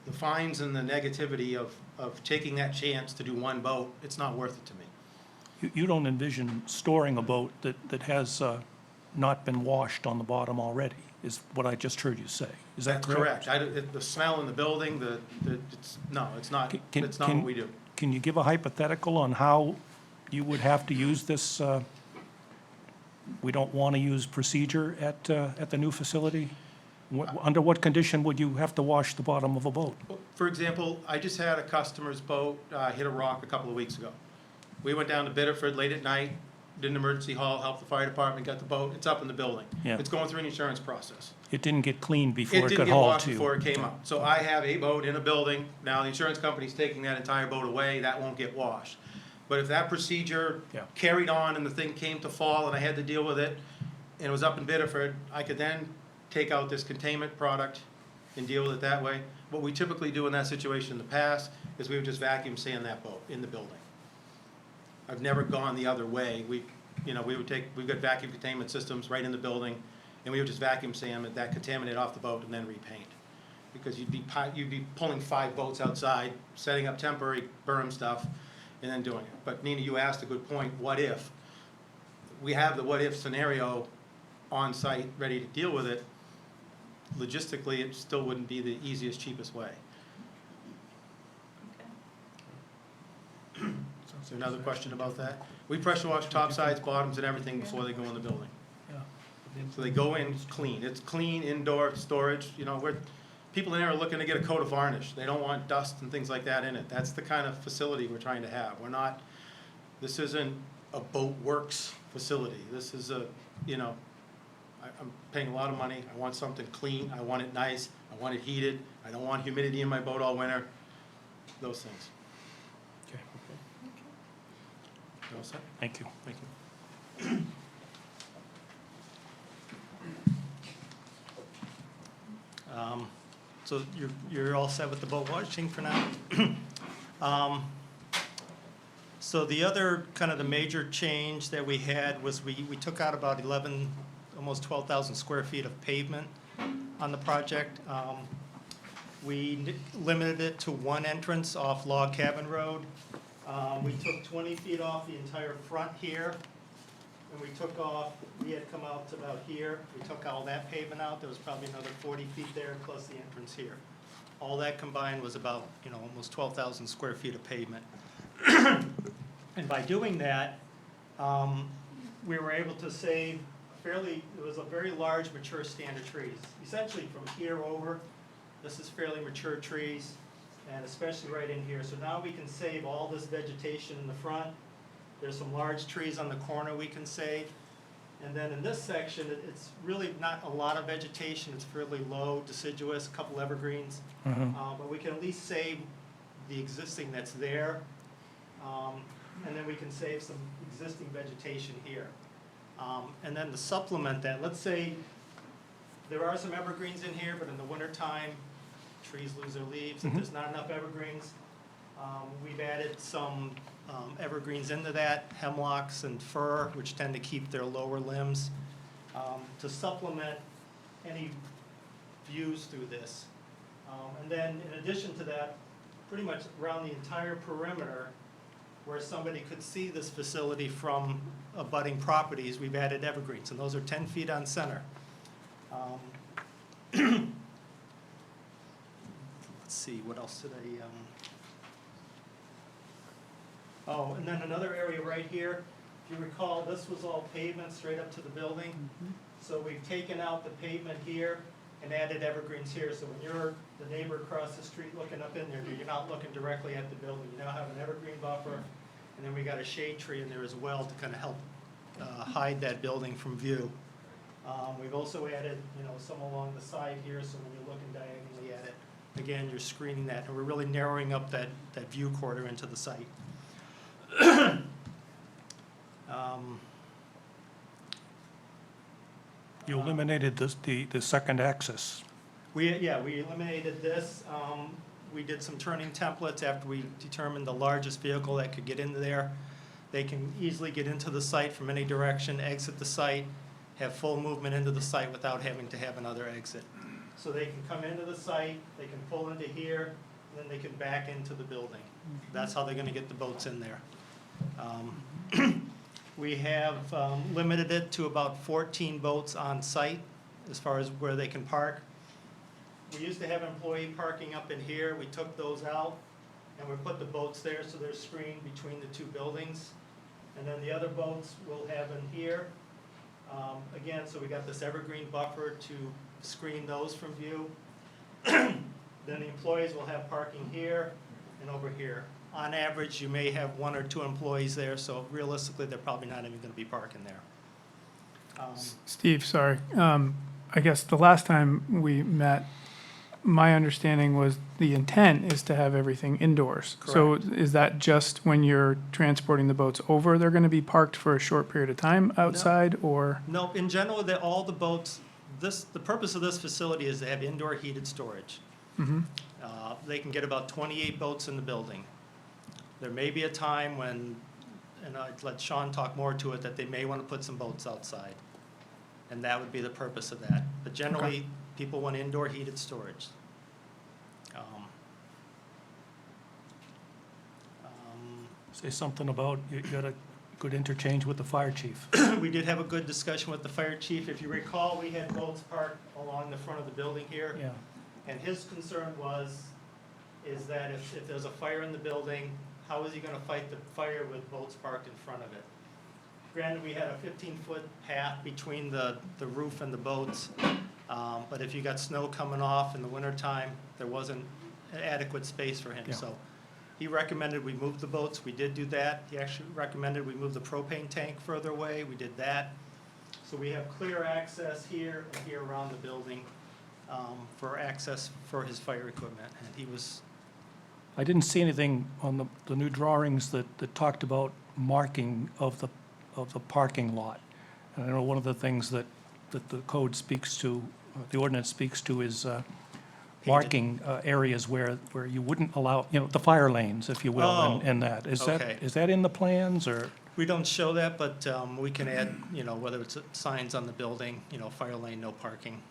The fines and the negativity of taking that chance to do one boat, it's not worth it to me. You don't envision storing a boat that has not been washed on the bottom already, is what I just heard you say. Is that correct? Correct. The smell in the building, it's not Can- what we do. can you give a hypothetical on how you would have to use this, we don't want to use procedure at the new facility? Under what condition would you have to wash the bottom of a boat? For example, I just had a customer's boat hit a rock a couple of weeks ago. We went down to Biddeford late at night, did an emergency haul, helped the fire department, got the boat, it's up in the building. Yeah. It's going through an insurance process. It didn't get cleaned before It it didn't got get hauled washed to you? before it came up. So I have a boat in a building, now the insurance company's taking that entire boat away, that won't get washed. But if that procedure Yeah. carried on and the thing came to fall and I had to deal with it, and it was up in Biddeford, I could then take out this containment product and deal with it that way. What we typically do in that situation in the past is we would just vacuum sand that boat in the building. I've never gone the other way. We've got vacuum containment systems right in the building, and we would just vacuum sand that contaminate off the boat and then repaint. Because you'd be pulling 5 boats outside, setting up temporary berm stuff, and then doing it. But Nina, you asked a good point, what if? We have the what if scenario on site, ready to deal with it. Logistically, it still wouldn't be the easiest, cheapest way. Is there another question about that? We pressure wash top sides, bottoms, and everything before they go in the building. So they go in clean. It's clean indoor storage. People in there are looking to get a coat of varnish. They don't want dust and things like that in it. That's the kind of facility we're trying to have. This isn't a boat works facility. This is I'm paying a lot of money. I want something clean. I want it nice. I want it heated. I don't want humidity in my boat all winter. Those things. Okay. You all set? Thank you. Thank you. So you're all set with the boat washing for now? So the other kind of the major change that we had was we took out about 11, almost 12,000 square feet of pavement on the project. We limited it to one entrance off Log Cabin Road. We took 20 feet off the entire front here. And we had come out to about here. We took all that pavement out. There was probably another 40 feet there plus the entrance here. All that combined was about, almost 12,000 square feet of pavement. And by doing that, we were able to save it was a very large mature stand of trees. Essentially from here over, this is fairly mature trees, and especially right in here. So now we can save all this vegetation in the front. There's some large trees on the corner we can save. And then in this section, it's really not a lot of vegetation. It's fairly low, deciduous, a couple evergreens. But we can at least save the existing that's there. And then we can save some existing vegetation here. And then to supplement that, let's say there are some evergreens in here, but in the wintertime, trees lose their leaves. If there's not enough evergreens, we've added some evergreens into that, hemlocks and fir, which tend to keep their lower limbs, to supplement any views through this. And then in addition to that, pretty much around the entire perimeter, where somebody could see this facility from abutting properties, we've added evergreens, and those are 10 feet on center. Let's see, what else did I, oh, and then another area right here, if you recall, this was all pavement straight up to the building. So we've taken out the pavement here and added evergreens here, so when you're the neighbor across the street looking up in there, you're not looking directly at the building. You now have an evergreen buffer, and then we got a shade tree in there as well to kind of help hide that building from view. We've also added, some along the side here, so when you're looking diagonally at it, again, you're screening that, and we're really narrowing up that view corridor into the site. You eliminated the second axis. We eliminated this. We did some turning templates after we determined the largest vehicle that could get into there. They can easily get into the site from any direction, exit the site, have full movement into the site without having to have another exit. So they can come into the site, they can pull into here, and then they can back into the building. That's how they're gonna get the boats in there. We have limited it to about 14 boats on site as far as where they can park. We used to have employee parking up in here. We took those out, and we put the boats there, so they're screened between the two buildings. And then the other boats we'll have in here. Again, so we got this evergreen buffer to screen those from view. Then the employees will have parking here and over here. On average, you may have 1 or 2 employees there, so realistically, they're probably not even gonna be parking there. Steve, sorry. I guess the last time we met, my understanding was the intent is to have everything indoors. So is that just when you're transporting the boats over, they're going to be parked for a short period of time outside, or? No, in general, all the boats, the purpose of this facility is to have indoor heated storage. They can get about 28 boats in the building. There may be a time when, and I'd let Sean talk more to it, that they may want to put some boats outside. And that would be the purpose of that. But generally, people want indoor heated storage. Say something about, you got a good interchange with the fire chief. We did have a good discussion with the fire chief. If you recall, we had boats parked along the front of the building here. Yeah. And his concern is that if there's a fire in the building, how is he gonna fight the fire with boats parked in front of it? Granted, we had a 15-foot path between the roof and the boats, but if you got snow coming off in the wintertime, there wasn't adequate space for him. Yeah. So he recommended we move the boats. We did do that. He actually recommended we move the propane tank further away. We did that. So we have clear access here and here around the building for access for his fire equipment. And he was, I didn't see anything on the new drawings that talked about marking of the parking lot. And I know one of the things that the code speaks to, the ordinance speaks to is marking areas where you wouldn't allow, the fire lanes, if you will, Oh, and that. okay. Is that in the plans, or? we don't show that, but we can add, whether it's signs on the building, fire lane, no parking.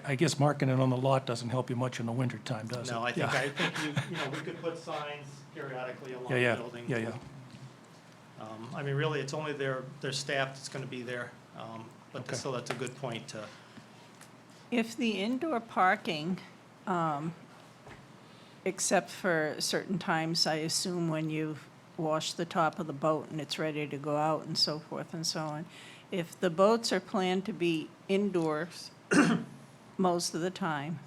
I guess marking it on the lot doesn't help you much in the wintertime, does it? No, I Yeah. think we could put signs periodically along the Yeah, building. yeah. I mean, really, it's only their staff that's gonna be there, but Okay. still, that's a good point to. If the indoor parking, except for certain times, I assume when you've washed the top of the boat and it's ready to go out and so forth and so on, if the boats are planned to be indoors most of the time,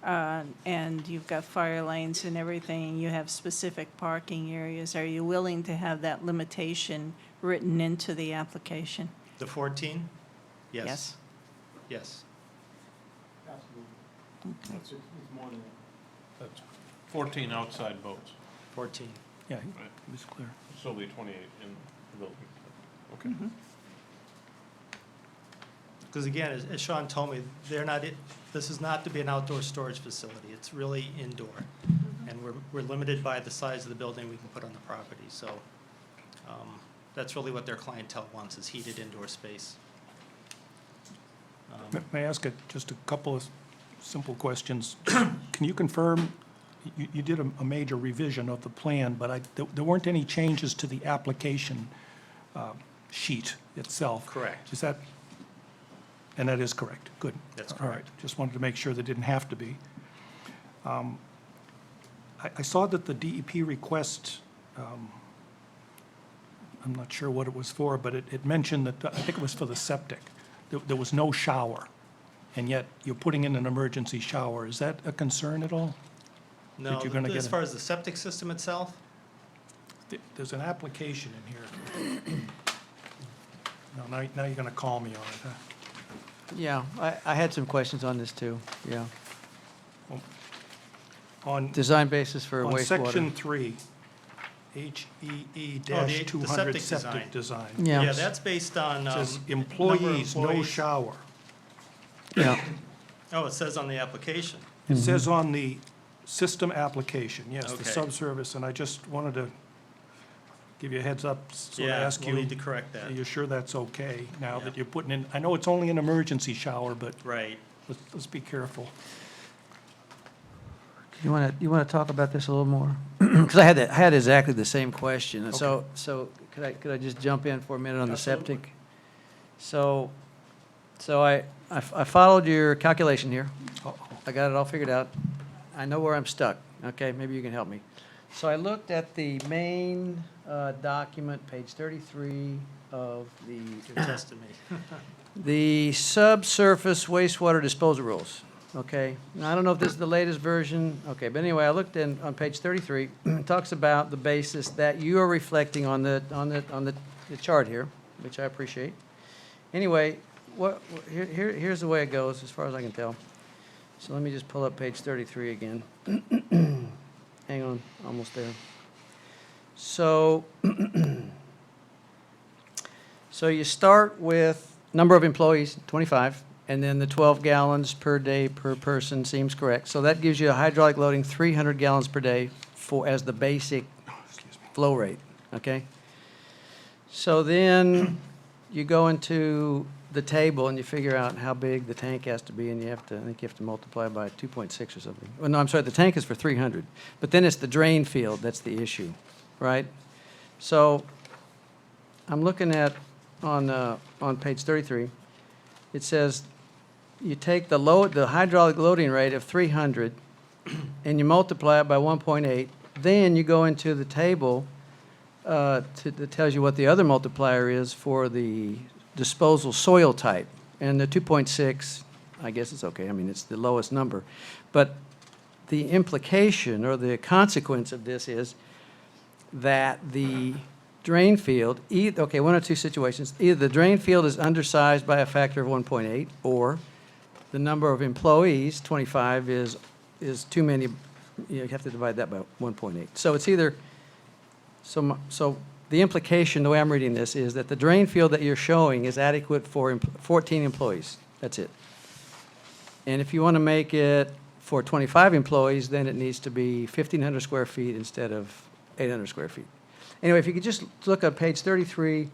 and you've got fire lanes and everything, and you have specific parking areas, are you willing to have that limitation written into the application? The 14? Yes. Yes. Yes. That's 14 outside boats. 14. Yeah, he was clear. So it'll be 28 in the building. Okay. Because again, as Sean told me, this is not to be an outdoor storage facility. It's really indoor. And we're limited by the size of the building we can put on the property. So that's really what their clientele wants, is heated indoor space. May I ask just a couple of simple questions? Can you confirm, you did a major revision of the plan, but there weren't any changes to the application sheet itself? Correct. Is that, and that is correct? Good. That's All right, correct. just wanted to make sure there didn't have to be. I saw that the DEP request, I'm not sure what it was for, but it mentioned that, I think it was for the septic. There was no shower, and yet you're putting in an emergency shower. Is that a concern at all? No, That you're gonna get as a- far as the septic system itself, There's an application in here. No, now you're gonna call me on it, huh? Yeah, I had some questions on this too, yeah. On, Design basis for on wastewater. section 3, HEE Oh, the 200 septic septic design. Yeah. yeah, that's based on It says number of employees, no employees. shower. Yeah, Oh, it says on the application. It says on the system application, yes, the Okay. subservice, and I just wanted to give you a heads up, sort of Yeah, ask we'll you. need to correct that. Are you sure that's okay now Yeah. that you're putting in, I know it's only an emergency shower, but Right. let's be careful. you want to talk about this a little more? Because I had exactly the same question, and so could I just jump in for a minute on the Absolutely. septic? So I followed your calculation here. Uh-oh. I got it all figured out. I know where I'm stuck. Okay, maybe you can help me. So I looked at the main document, page 33 of the You're testing me. the subsurface wastewater disposal rules, okay? Now, I don't know if this is the latest version, okay, but anyway, I looked in, on page 33, it talks about the basis that you are reflecting on the chart here, which I appreciate. Anyway, here's the way it goes, as far as I can tell. So let me just pull up page 33 again. Hang on, almost there. So, so you start with number of employees, 25, and then the 12 gallons per day per person seems correct. So that gives you a hydraulic loading 300 gallons per day as the basic flow rate, okay? So then you go into the table and you figure out how big the tank has to be, and I think you have to multiply by 2.6 or something. Well, no, I'm sorry, the tank is for 300, but then it's the drain field that's the issue, right? So I'm looking at, on page 33, it says you take the hydraulic loading rate of 300 and you multiply it by 1.8, then you go into the table that tells you what the other multiplier is for the disposal soil type. And the 2.6, I guess it's okay, I mean, it's the lowest number. But the implication or the consequence of this is that the drain field, okay, one or two situations, either the drain field is undersized by a factor of 1.8, or the number of employees, 25, is too many, you have to divide that by 1.8. So it's either, so the implication, the way I'm reading this, is that the drain field that you're showing is adequate for 14 employees. That's it. And if you want to make it for 25 employees, then it needs to be 1,500 square feet instead of 800 square feet. Anyway, if you could just look at page 33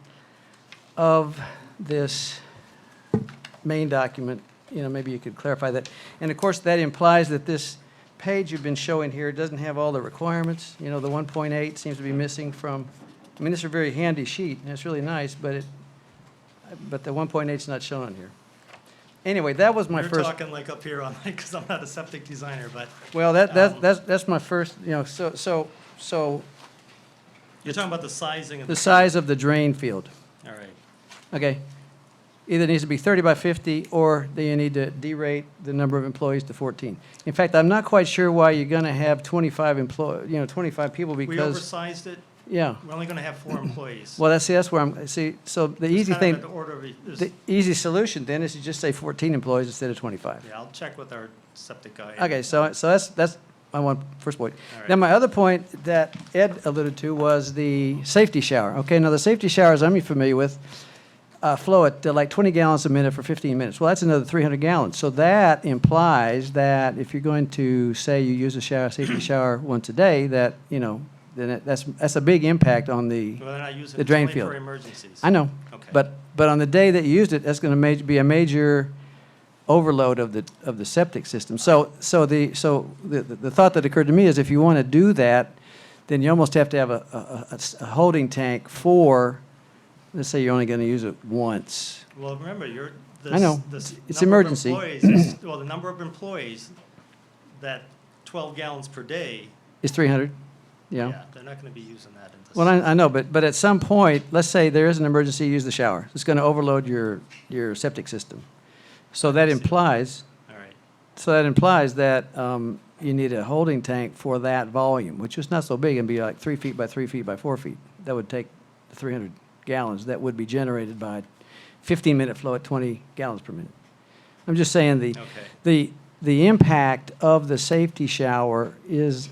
of this main document, you know, maybe you could clarify that. And of course, that implies that this page you've been showing here doesn't have all the requirements. You know, the 1.8 seems to be missing from, I mean, this is a very handy sheet, and it's really nice, but the 1.8 is not shown on here. Anyway, that was my You're first. talking like up here on, because I'm not a septic designer, but. Well, that's my first, you know, so You're talking about the sizing of the size of the drain field. All right. Okay. Either it needs to be 30 by 50, or then you need to derate the number of employees to 14. In fact, I'm not quite sure why you're going to have 25 people, We because, oversized it. yeah. We're only going to have 4 employees. Well, that's where I'm, see, so the It's easy kind of thing, an order of the easy solution then is to just say 14 employees instead of 25. Yeah, I'll check with our septic guy. Okay, so that's my first point. All right. Then my other point that Ed alluded to was the safety shower. Okay, now the safety showers I'm familiar with flow at like 20 gallons a minute for 15 minutes. Well, that's another 300 gallons. So that implies that if you're going to say you use a safety shower once a day, that, you know, then that's a big impact on the Well, they're not using the it drain only field. for emergencies. I know, Okay. but on the day that you used it, that's going to be a major overload of the septic system. So the thought that occurred to me is, if you want to do that, then you almost have to have a holding tank for, let's say you're only going to use it once. Well, remember, I know. It's emergency. Well, the number of employees, that 12 gallons per day. It's 300, yeah. Yeah, they're not going to be using that in this. Well, I know, but at some point, let's say there is an emergency, use the shower. It's going to overload your septic system. So that implies, All right. so that implies that you need a holding tank for that volume, which is not so big, and be like 3 feet by 3 feet by 4 feet. That would take 300 gallons. That would be generated by 15-minute flow at 20 gallons per minute. I'm just saying the impact of the safety shower is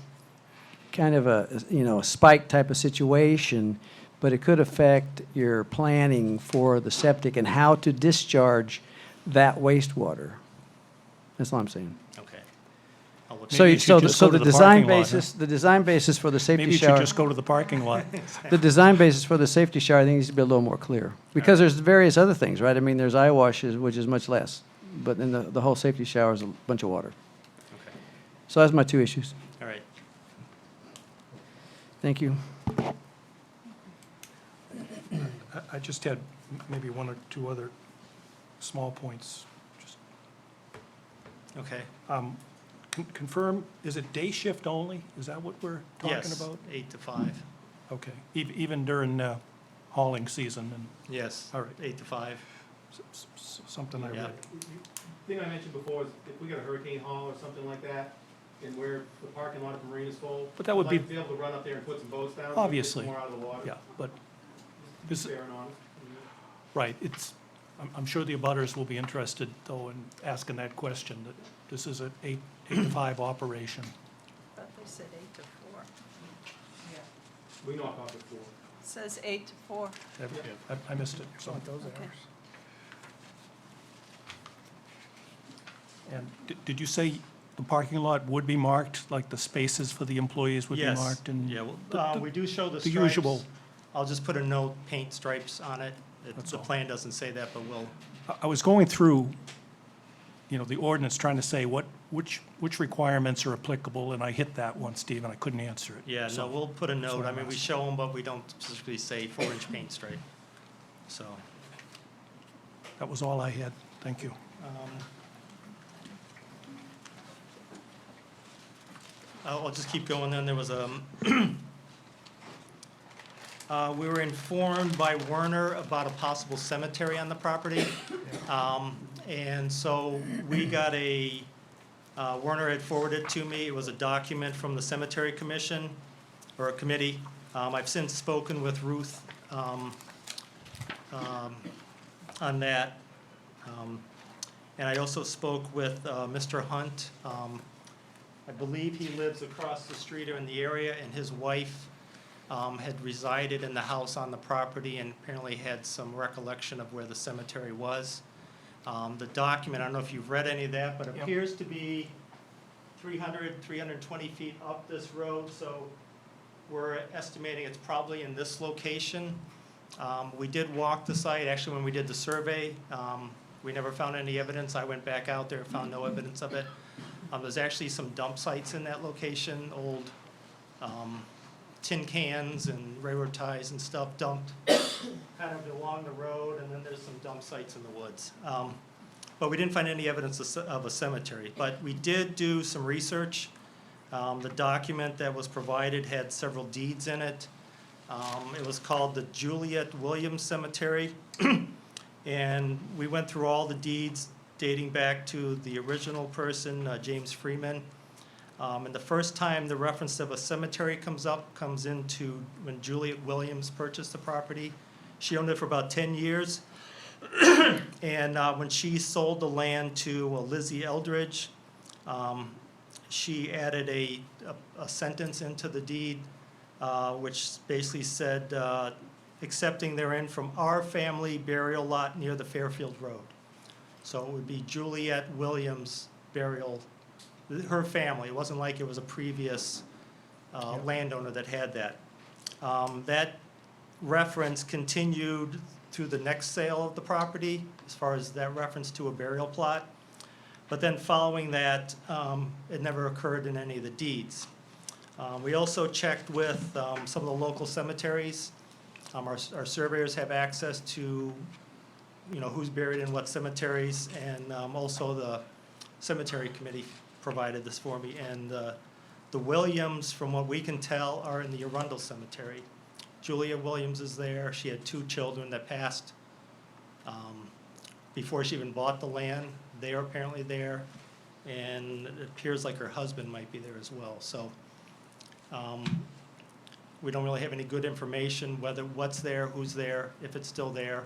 kind of a spike type of situation, but it could affect your planning for the septic and how to discharge that wastewater. That's all I'm saying. Okay. I'll look. Maybe you should just go to the design parking lot, huh? basis, the design basis for the safety Maybe you shower. should just go to the parking lot. The design basis for the safety shower, I think, needs to be a little more clear. Because there's various other things, right? I mean, there's eye washes, which is much less. But then the whole safety shower is a bunch of water. Okay. So that's my 2 issues. All right. Thank you. I just had maybe 1 or 2 other small points. Just, Okay. Confirm, is it day shift only? Is that what we're talking Yes, about? 8 to 5. Okay, even during hauling season and, Yes. all right, 8 to 5. something I Yeah. read. Thing I mentioned before is if we got a hurricane haul or something like that, and where the parking lot of Marinas full. But that would I'd like be- to be able to run up there and put some boats down. Obviously. Get more out of the water. Yeah, but Just this, fair and honest. right, I'm sure the abutters will be interested, though, in asking that question, that this is an 8 to 5 operation. But they said 8 to 4. We knock off at 4. Says 8 to 4. I missed it, so. Okay. And did you say the parking lot would be marked, like the spaces for the employees would be Yes. marked? And Yeah, well, the- we do show the the stripes. usual. I'll just put a note, paint stripes on it. That's The all. plan doesn't say that, but we'll, I was going through, the ordinance, trying to say which requirements are applicable, and I hit that one, Steve, and I couldn't answer it. yeah, no, So, we'll put a that's note. what I I'm mean, we asking. show them, but we don't specifically say 4-inch paint stripe. So, That was all I had. Thank you. I'll just keep going then. There was a, we were informed by Werner about a possible cemetery on the property. And so we got Werner had forwarded to me, it was a document from the Cemetery Commission, or a committee. I've since spoken with Ruth on that. And I also spoke with Mr. Hunt. I believe he lives across the street or in the area, and his wife had resided in the house on the property and apparently had some recollection of where the cemetery was. The document, I don't know if you've read any of that, but it Yep. appears to be 320 feet up this road, so we're estimating it's probably in this location. We did walk the site, actually, when we did the survey. We never found any evidence. I went back out there, found no evidence of it. There's actually some dump sites in that location, old tin cans and railroad ties and stuff dumped kind of along the road, and then there's some dump sites in the woods. But we didn't find any evidence of a cemetery. But we did do some research. The document that was provided had several deeds in it. It was called the Juliet Williams Cemetery. And we went through all the deeds dating back to the original person, James Freeman. And the first time the reference of a cemetery comes into when Juliet Williams purchased the property. She owned it for about 10 years. And when she sold the land to Lizzie Eldridge, she added a sentence into the deed, which basically said, accepting therein from our family burial lot near the Fairfield Road. So it would be Juliet Williams burial, her family. It wasn't like it was a previous landowner that had that. That reference continued through the next sale of the property, as far as that reference to a burial plot. But then following that, it never occurred in any of the deeds. We also checked with some of the local cemeteries. Our surveyors have access to, who's buried in what cemeteries, and also the cemetery committee provided this for me. And the Williams, from what we can tell, are in the Arundel Cemetery. Julia Williams is there. She had 2 children that passed before she even bought the land. They are apparently there, and it appears like her husband might be there as well. So we don't really have any good information what's there, who's there, if it's still there.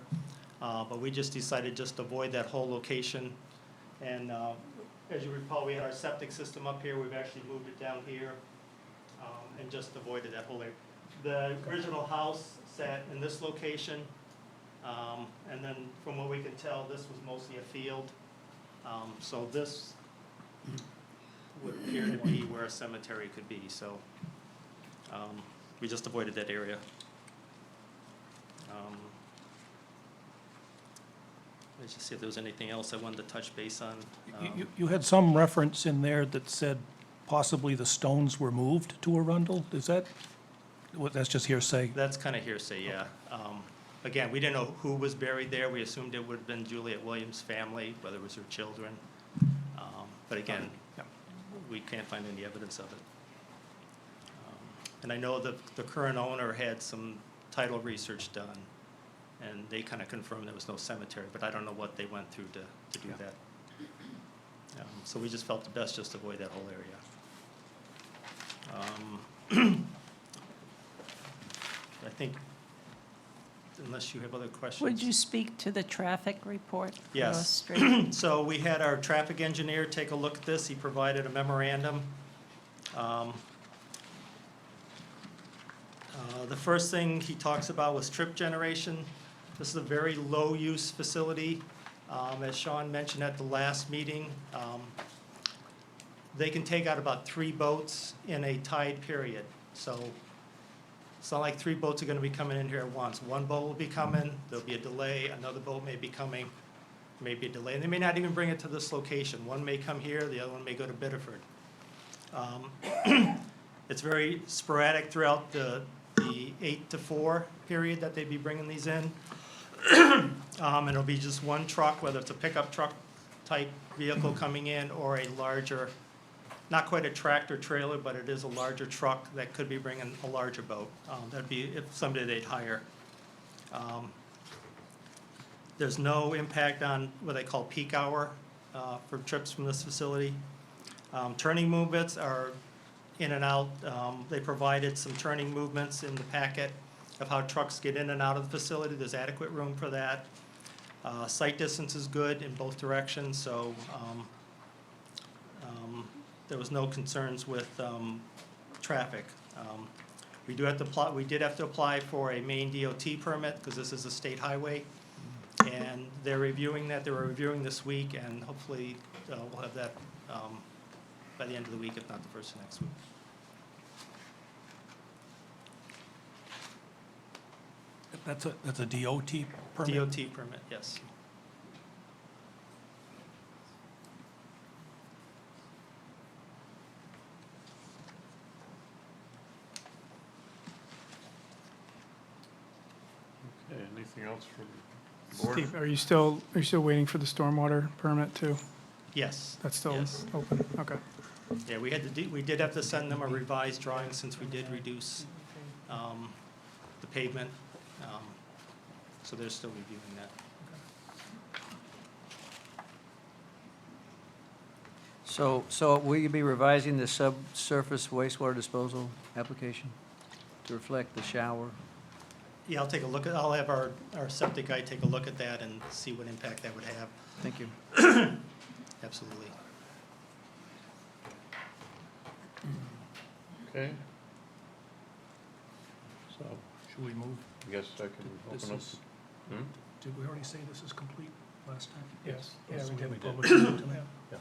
But we just decided just to avoid that whole location. And as you recall, we had our septic system up here. We've actually moved it down here and just avoided that whole area. The original house sat in this location. And then from what we can tell, this was mostly a field. So this would appear to be where a cemetery could be. So we just avoided that area. Let's just see if there was anything else I wanted to touch base on. You had some reference in there that said possibly the stones were moved to Arundel? Is that, that's just hearsay? That's kind of hearsay, yeah. Again, we didn't know who was buried there. We assumed it would have been Juliet Williams' family, whether it was her children. But again, we can't find any evidence of it. And I know the current owner had some title research done, and they kind of confirmed there was no cemetery, but I don't know what they went through to do that. So we just felt the best just to avoid that whole area. I think, unless you have other questions. Would you speak to the traffic report? for Yes. us, Street? So we had our traffic engineer take a look at this. He provided a memorandum. The first thing he talks about was trip generation. This is a very low-use facility. As Sean mentioned at the last meeting, they can take out about 3 boats in a tide period. So it's not like 3 boats are gonna be coming in here at once. One boat will be coming, there'll be a delay, another boat may be coming, maybe a delay. And they may not even bring it to this location. One may come here, the other one may go to Biddeford. It's very sporadic throughout the 8 to 4 period that they'd be bringing these in. And it'll be just one truck, whether it's a pickup truck type vehicle coming in or a larger, not quite a tractor trailer, but it is a larger truck that could be bringing a larger boat. That'd be if somebody they'd hire. There's no impact on what they call peak hour for trips from this facility. Turning movements are in and out. They provided some turning movements in the packet of how trucks get in and out of the facility. There's adequate room for that. Sight distance is good in both directions, so there was no concerns with traffic. We did have to apply for a Maine DOT permit because this is a state highway, and they're reviewing that. They were reviewing this week, and hopefully we'll have that by the end of the week, if not the first of next week. That's a DOT permit? DOT permit, yes. Okay, anything else from the board? Steve, are you still waiting for the stormwater permit too? Yes. That's still Yes. open? Okay. Yeah, we did have to send them a revised drawing since we did reduce the pavement. So they're still reviewing that. So will you be revising the subsurface wastewater disposal application to reflect the shower? Yeah, I'll have our septic guy take a look at that and see what impact that would have. Thank you. Absolutely. Okay. So, Should we move? I guess I can This open up. is- Hmm? Did we already say this is complete last time? Yes. Yeah, Yes, we we did. did. Public hearing tonight? Yeah,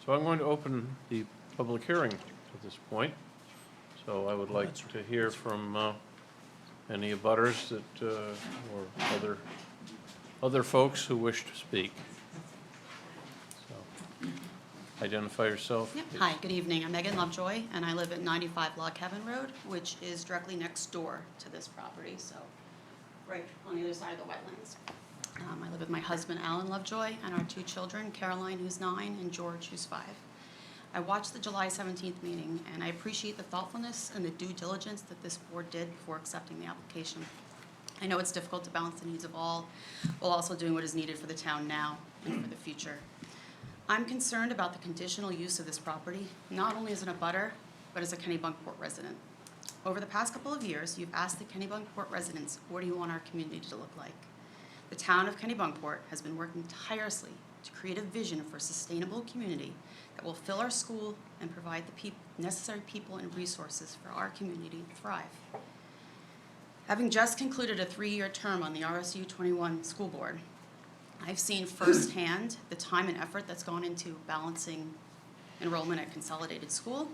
so I'm going to open the public hearing at this point. So I would like to hear from any abutters that, or other folks who wish to speak. So, identify yourself. Yep. Hi, good evening. I'm Megan Lovejoy, and I live at 95 Log Cabin Road, which is directly next door to this property, so right on the other side of the wetlands. I live with my husband, Alan Lovejoy, and our 2 children, Caroline, who's 9, and George, who's 5. I watched the July 17th meeting, and I appreciate the thoughtfulness and the due diligence that this board did before accepting the application. I know it's difficult to balance the needs of all, while also doing what is needed for the town now and for the future. I'm concerned about the conditional use of this property, not only as an abutter, but as a Kennebunkport resident. Over the past couple of years, you've asked the Kennebunkport residents, what do you want our community to look like? The town of Kennebunkport has been working tirelessly to create a vision for a sustainable community that will fill our school and provide the necessary people and resources for our community to thrive. Having just concluded a 3-year term on the RSU 21 school board, I've seen firsthand the time and effort that's gone into balancing enrollment at Consolidated School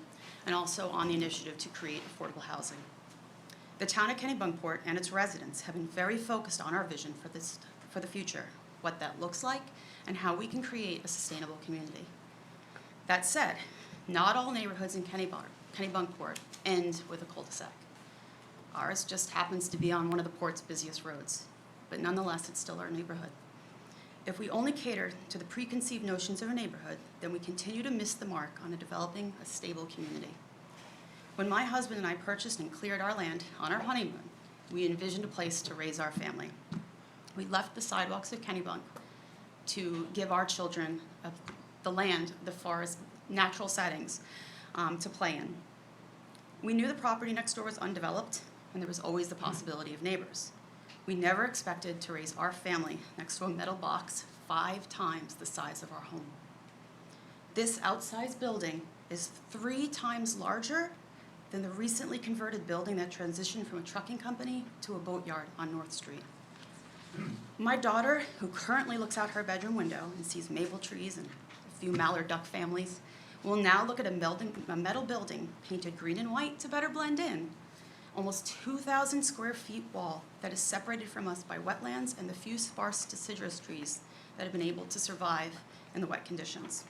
and also on the initiative to create affordable housing. The town of Kennebunkport and its residents have been very focused on our vision for the future, what that looks like, and how we can create a sustainable community. That said, not all neighborhoods in Kennebunkport end with a cul-de-sac. Ours just happens to be on one of the port's busiest roads, but nonetheless, it's still our neighborhood. If we only cater to the preconceived notions of a neighborhood, then we continue to miss the mark on developing a stable community. When my husband and I purchased and cleared our land on our honeymoon, we envisioned a place to raise our family. We left the sidewalks of Kennebunk to give our children the land, the forest, natural settings to play in. We knew the property next door was undeveloped, and there was always the possibility of neighbors. We never expected to raise our family next to a metal box 5 times the size of our home. This outsized building is 3 times larger than the recently converted building that transitioned from a trucking company to a boatyard on North Street. My daughter, who currently looks out her bedroom window and sees maple trees and a few mallard duck families, will now look at a metal building painted green and white to better blend in. Almost 2,000 square feet wall that is separated from us by wetlands and the few sparse deciduous trees that have been able to survive in the wet conditions.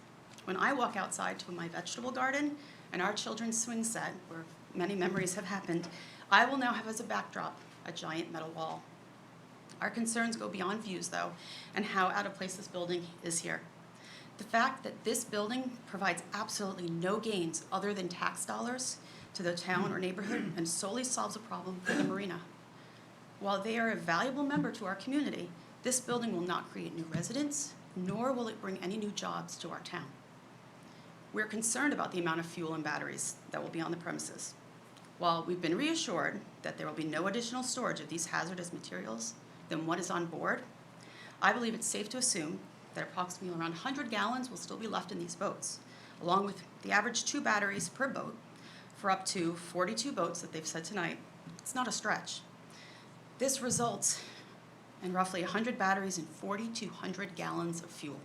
When I walk outside to my vegetable garden and our children's swing set, where many memories have happened, I will now have as a backdrop a giant metal wall. Our concerns go beyond views, though, and how out of place this building is here. The fact that this building provides absolutely no gains other than tax dollars to the town or neighborhood and solely solves a problem for the marina. While they are a valuable member to our community, this building will not create new residents, nor will it bring any new jobs to our town. We're concerned about the amount of fuel and batteries that will be on the premises. While we've been reassured that there will be no additional storage of these hazardous materials than what is on board, I believe it's safe to assume that approximately around 100 gallons will still be left in these boats, along with the average 2 batteries per boat for up to 42 boats that they've said tonight. It's not a stretch. This results in roughly 100 batteries and 4,200 gallons of fuel.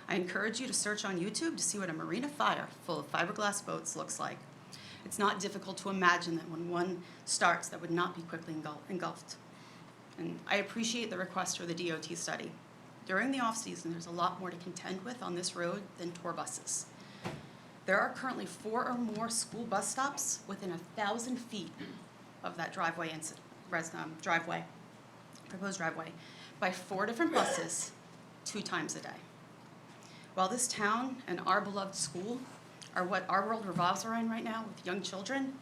I encourage you to search on YouTube to see what a marina fire full of fiberglass boats looks like. It's not difficult to imagine that when one starts, that would not be quickly engulfed. And I appreciate the request for the DOT study. During the off-season, there's a lot more to contend with on this road than tour buses. There are currently 4 or more school bus stops within 1,000 feet of that proposed driveway, by 4 different buses 2 times a day. While this town and our beloved school are what our world revolves around right now with young children,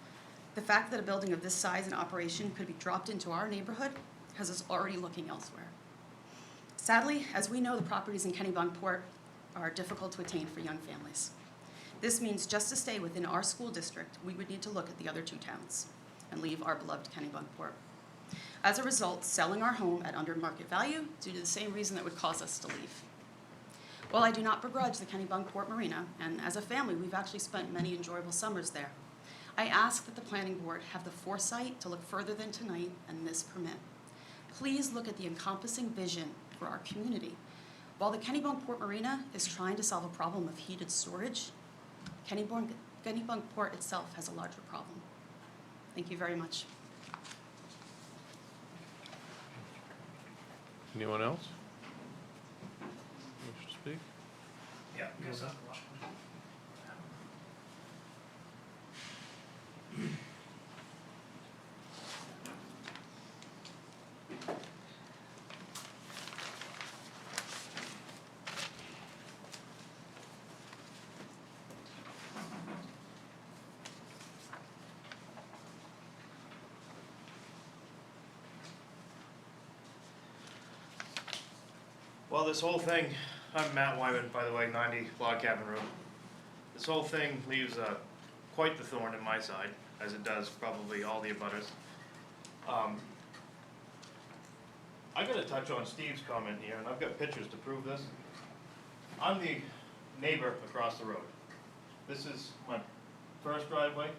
the fact that a building of this size and operation could be dropped into our neighborhood has us already looking elsewhere. Sadly, as we know, the properties in Kennebunkport are difficult to attain for young families. This means just to stay within our school district, we would need to look at the other 2 towns and leave our beloved Kennebunkport. As a result, selling our home at under market value due to the same reason that would cause us to leave. While I do not begrudge the Kennebunkport Marina, and as a family, we've actually spent many enjoyable summers there, I ask that the planning board have the foresight to look further than tonight and this permit. Please look at the encompassing vision for our community. While the Kennebunkport Marina is trying to solve a problem of heated storage, Kennebunkport itself has a larger problem. Thank you very much. Anyone else? Wish to speak? Yeah. Well, this whole thing, I'm Matt Wyman, by the way, 90 Log Cabin Road. This whole thing leaves quite the thorn in my side, as it does probably all the abutters. I gotta touch on Steve's comment here, and I've got pictures to prove this. I'm the neighbor across the road. This is my first driveway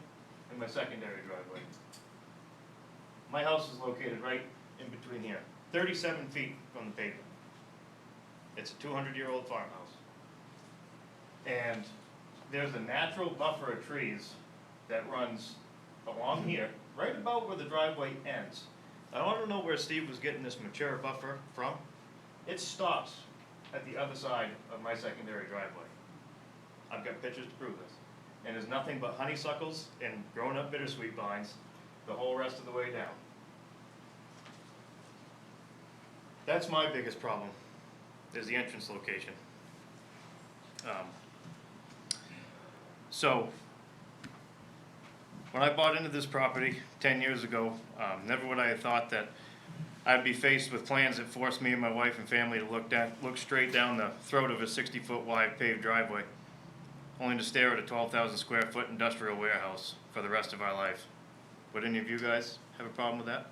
and my secondary driveway. My house is located right in between here, 37 feet from the pavement. It's a 200-year-old farmhouse. And there's a natural buffer of trees that runs along here, right about where the driveway ends. I don't know where Steve was getting this mature buffer from. It stops at the other side of my secondary driveway. I've got pictures to prove this. And there's nothing but honeysuckles and grown-up bittersweet vines the whole rest of the way down. That's my biggest problem. is the entrance location. So, when I bought into this property 10 years ago, never would I have thought that I'd be faced with plans that forced me and my wife and family to look straight down the throat of a 60-foot wide paved driveway, only to stare at a 12,000 square foot industrial warehouse for the rest of our life. Would any of you guys have a problem with that?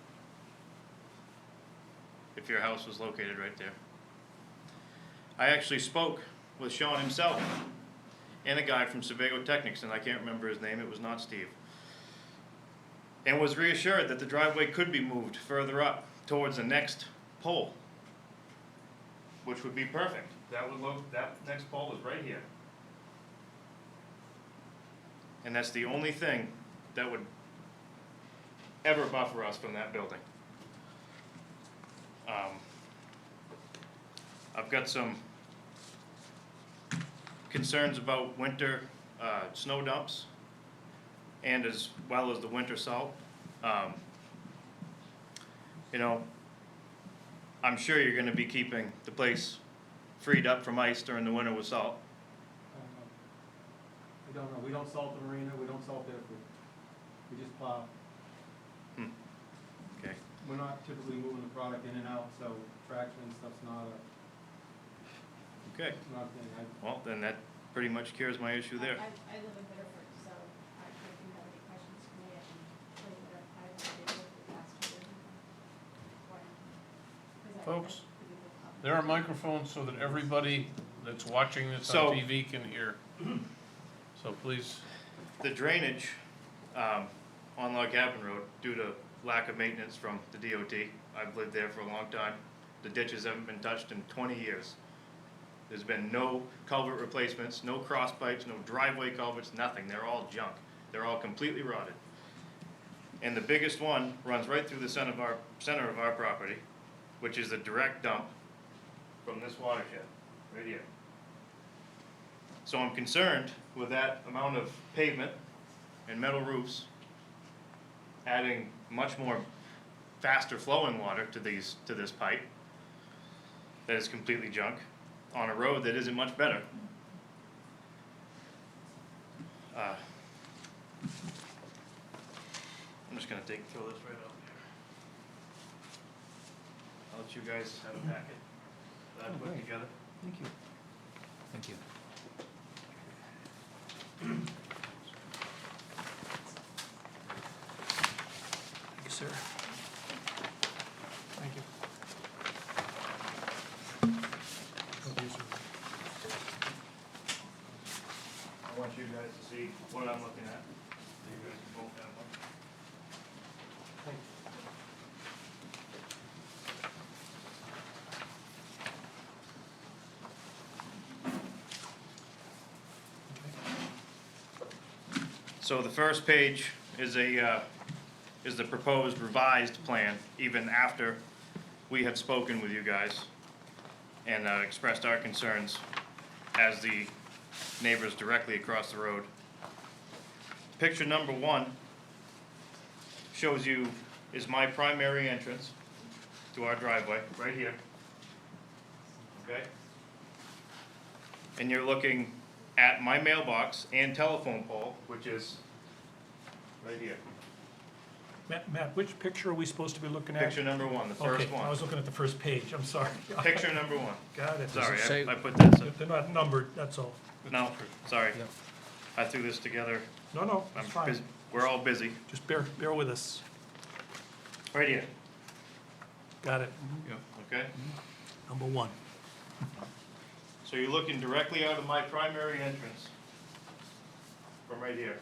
If your house was located right there. I actually spoke with Sean himself and a guy from Sebago Technics, and I can't remember his name, it was not Steve, and was reassured that the driveway could be moved further up towards the next pole, which would be perfect. That next pole is right here. And that's the only thing that would ever buffer us from that building. I've got some concerns about winter snow dumps, and as well as the winter salt. You know, I'm sure you're gonna be keeping the place freed up from ice during the winter with salt. I don't know, we don't salt the marina, we don't salt their food. We just plow. Okay. We're not typically moving the product in and out, so traction and stuff's not Okay. a thing. Well, then that pretty much cures my issue there. I live in Bitterford, so if you have any questions for me, I can tell you what I've been able to pass through. Folks, there are microphones so that everybody that's watching this So- on TV can hear. So please. The drainage on Log Cabin Road, due to lack of maintenance from the DOT, I've lived there for a long time. The ditches haven't been touched in 20 years. There's been no culvert replacements, no cross pipes, no driveway culverts, nothing. They're all junk. They're all completely rotted. And the biggest one runs right through the center of our property, which is a direct dump from this watershed, right here. So I'm concerned with that amount of pavement and metal roofs adding much more faster flowing water to this pipe that is completely junk on a road that isn't much better. I'm just gonna throw this right out there. I'll let you guys have a packet that I put together. Thank you. Thank you. Thank you, sir. Thank you. I want you guys to see what I'm looking at. So you guys can both have one. So the first page is the proposed revised plan, even after we have spoken with you guys and expressed our concerns as the neighbors directly across the road. Picture number 1 shows you is my primary entrance to our driveway, right here. Okay? And you're looking at my mailbox and telephone pole, which is right here. Matt, which picture are we supposed to be looking at? Picture number 1, the first Okay, one. I was looking at the first page, I'm sorry. Picture number 1. Got it. Sorry, I put that, They're not numbered, that's all. no, sorry. I threw this together. No, that's fine. We're all busy. Just bear with us. Right here, Got it. okay? Number 1. So you're looking directly out of my primary entrance from right here,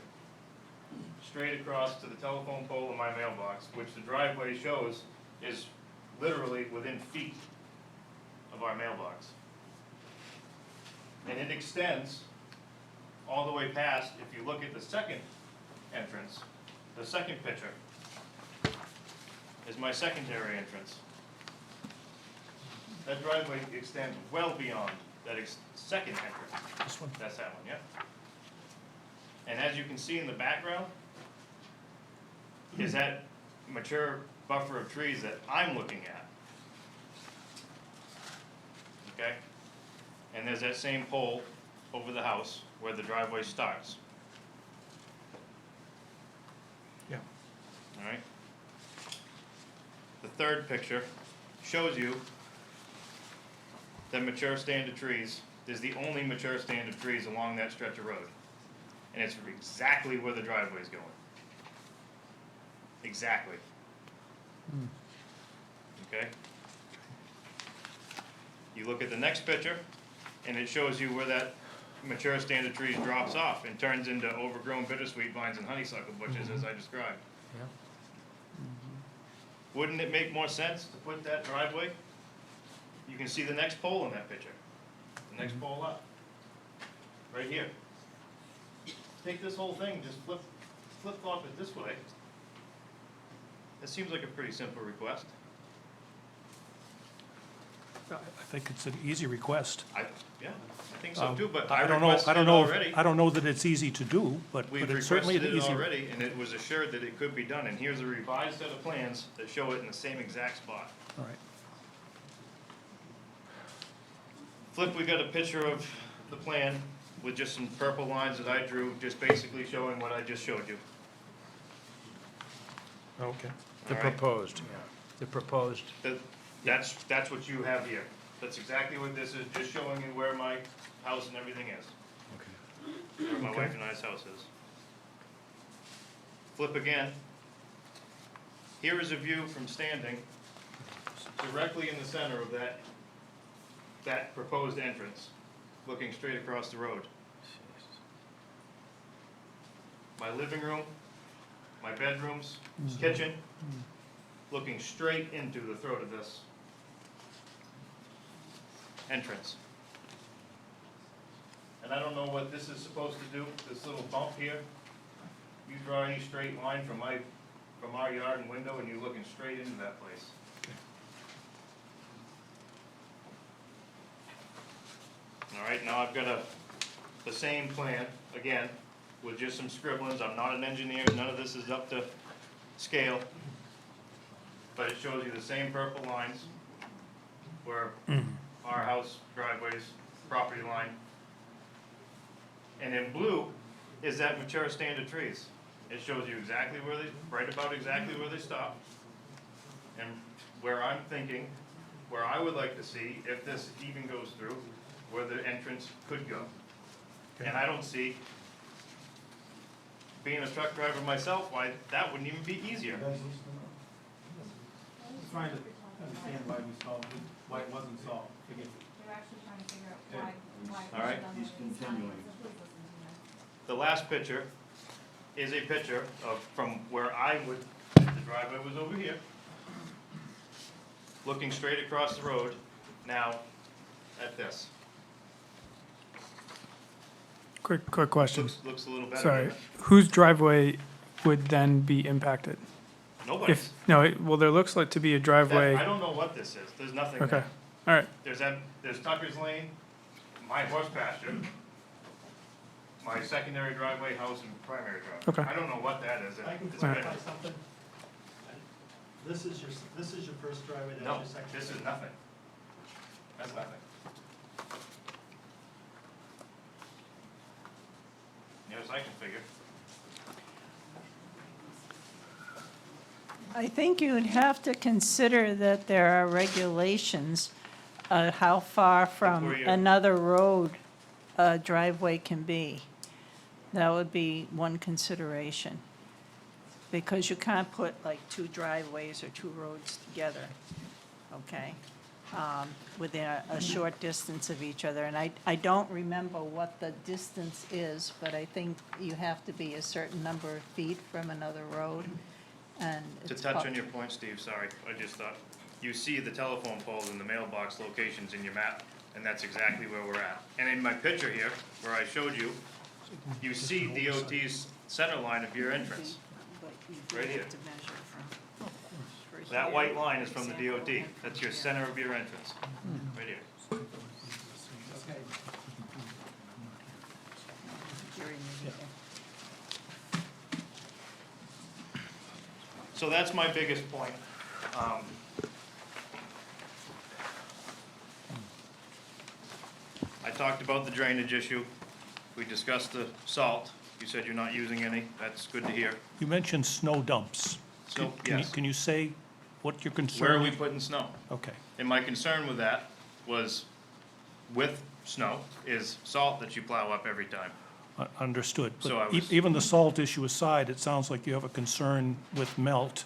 straight across to the telephone pole of my mailbox, which the driveway shows is literally within feet of our mailbox. And it extends all the way past, if you look at the second entrance, the second picture is my secondary entrance. That driveway extends well beyond that second entrance. This one? That's that one, yeah. And as you can see in the background, is that mature buffer of trees that I'm looking at. okay? And there's that same pole over the house where the driveway starts. Yeah. All right? The third picture shows you that mature standard trees, there's the only mature standard trees along that stretch of road. And it's exactly where the driveway is going. Exactly. Okay? You look at the next picture, and it shows you where that mature standard trees drops off and turns into overgrown bittersweet vines and honeysuckle bushes, as I described. Yeah. Wouldn't it make more sense to put that driveway? You can see the next pole in that picture. The next pole up. Right here. Take this whole thing, just flip-flop it this way. It seems like a pretty simple request. I think it's an easy request. Yeah, I think so too, but I I don't know, requested I don't it know, already. I don't know that it's easy to do, but We've it's certainly requested an it easy. already, and it was assured that it could be done, and here's a revised set of plans that show it in the same exact spot. All right. Flip, we got a picture of the plan with just some purple lines that I drew, just basically showing what I just showed you. Okay. The All right. proposed, yeah, the proposed. That's what you have here. That's exactly what this is, just showing you where my house and everything is. Okay. Where my wife and I's house is. Flip again. Here is a view from standing directly in the center of that proposed entrance, looking straight across the road. My living room, my bedrooms, kitchen, looking straight into the throat of this entrance. And I don't know what this is supposed to do, this little bump here. You draw any straight line from our yard and window, and you're looking straight into that place. All right, now I've got the same plan, again, with just some scribblings. I'm not an engineer, none of this is up to scale. But it shows you the same purple lines where our house, driveways, property line. And in blue is that mature standard trees. It shows you exactly where they, right about exactly where they stop. And where I'm thinking, where I would like to see, if this even goes through, where the entrance could go. And I don't see, being a truck driver myself, why that wouldn't even be easier. Trying to understand why we solved it, why it wasn't solved. Forgive me. They're actually trying to figure out why. All right. He's continuing. The last picture is a picture of, from where I would, the driveway was over here, looking straight across the road, now at this. Quick question. Looks a little better. Sorry, doesn't it? whose driveway would then be impacted? Nobody's. If, no, well, there looks like to be a driveway. I don't know what this is, there's nothing Okay, there. all right, There's Tucker's Lane, my horse pasture, my secondary driveway, house, and primary driveway. Okay. I don't know what that is. I can It's clarify been- something. This is your first driveway, that's No, your second. this is nothing. That's nothing. Yes, I can figure. I think you would have to consider that there are regulations, how far from where you- another road a driveway can be. That would be one consideration. Because you can't put like two driveways or two roads together, okay? Within a short distance of each other. And I don't remember what the distance is, but I think you have to be a certain number of feet from another road. And To it's touch on your point, Steve, sorry, I just thought, you see the telephone poles and the mailbox locations in your map, and that's exactly where we're at. And in my picture here, where I showed you, you see DOT's center line of your entrance, right here. That white line is from the DOT, that's your center of your entrance, right here. So that's my biggest point. talked about the drainage issue. We discussed the salt. You said you're not using any. That's good to hear. You mentioned snow dumps. So, Can you- yes. Can you say what your concern? Where are we putting snow? Okay. And my concern with that was with snow is salt that you plow up every time. Understood. So I But was- even the salt issue aside, it sounds like you have a concern with melt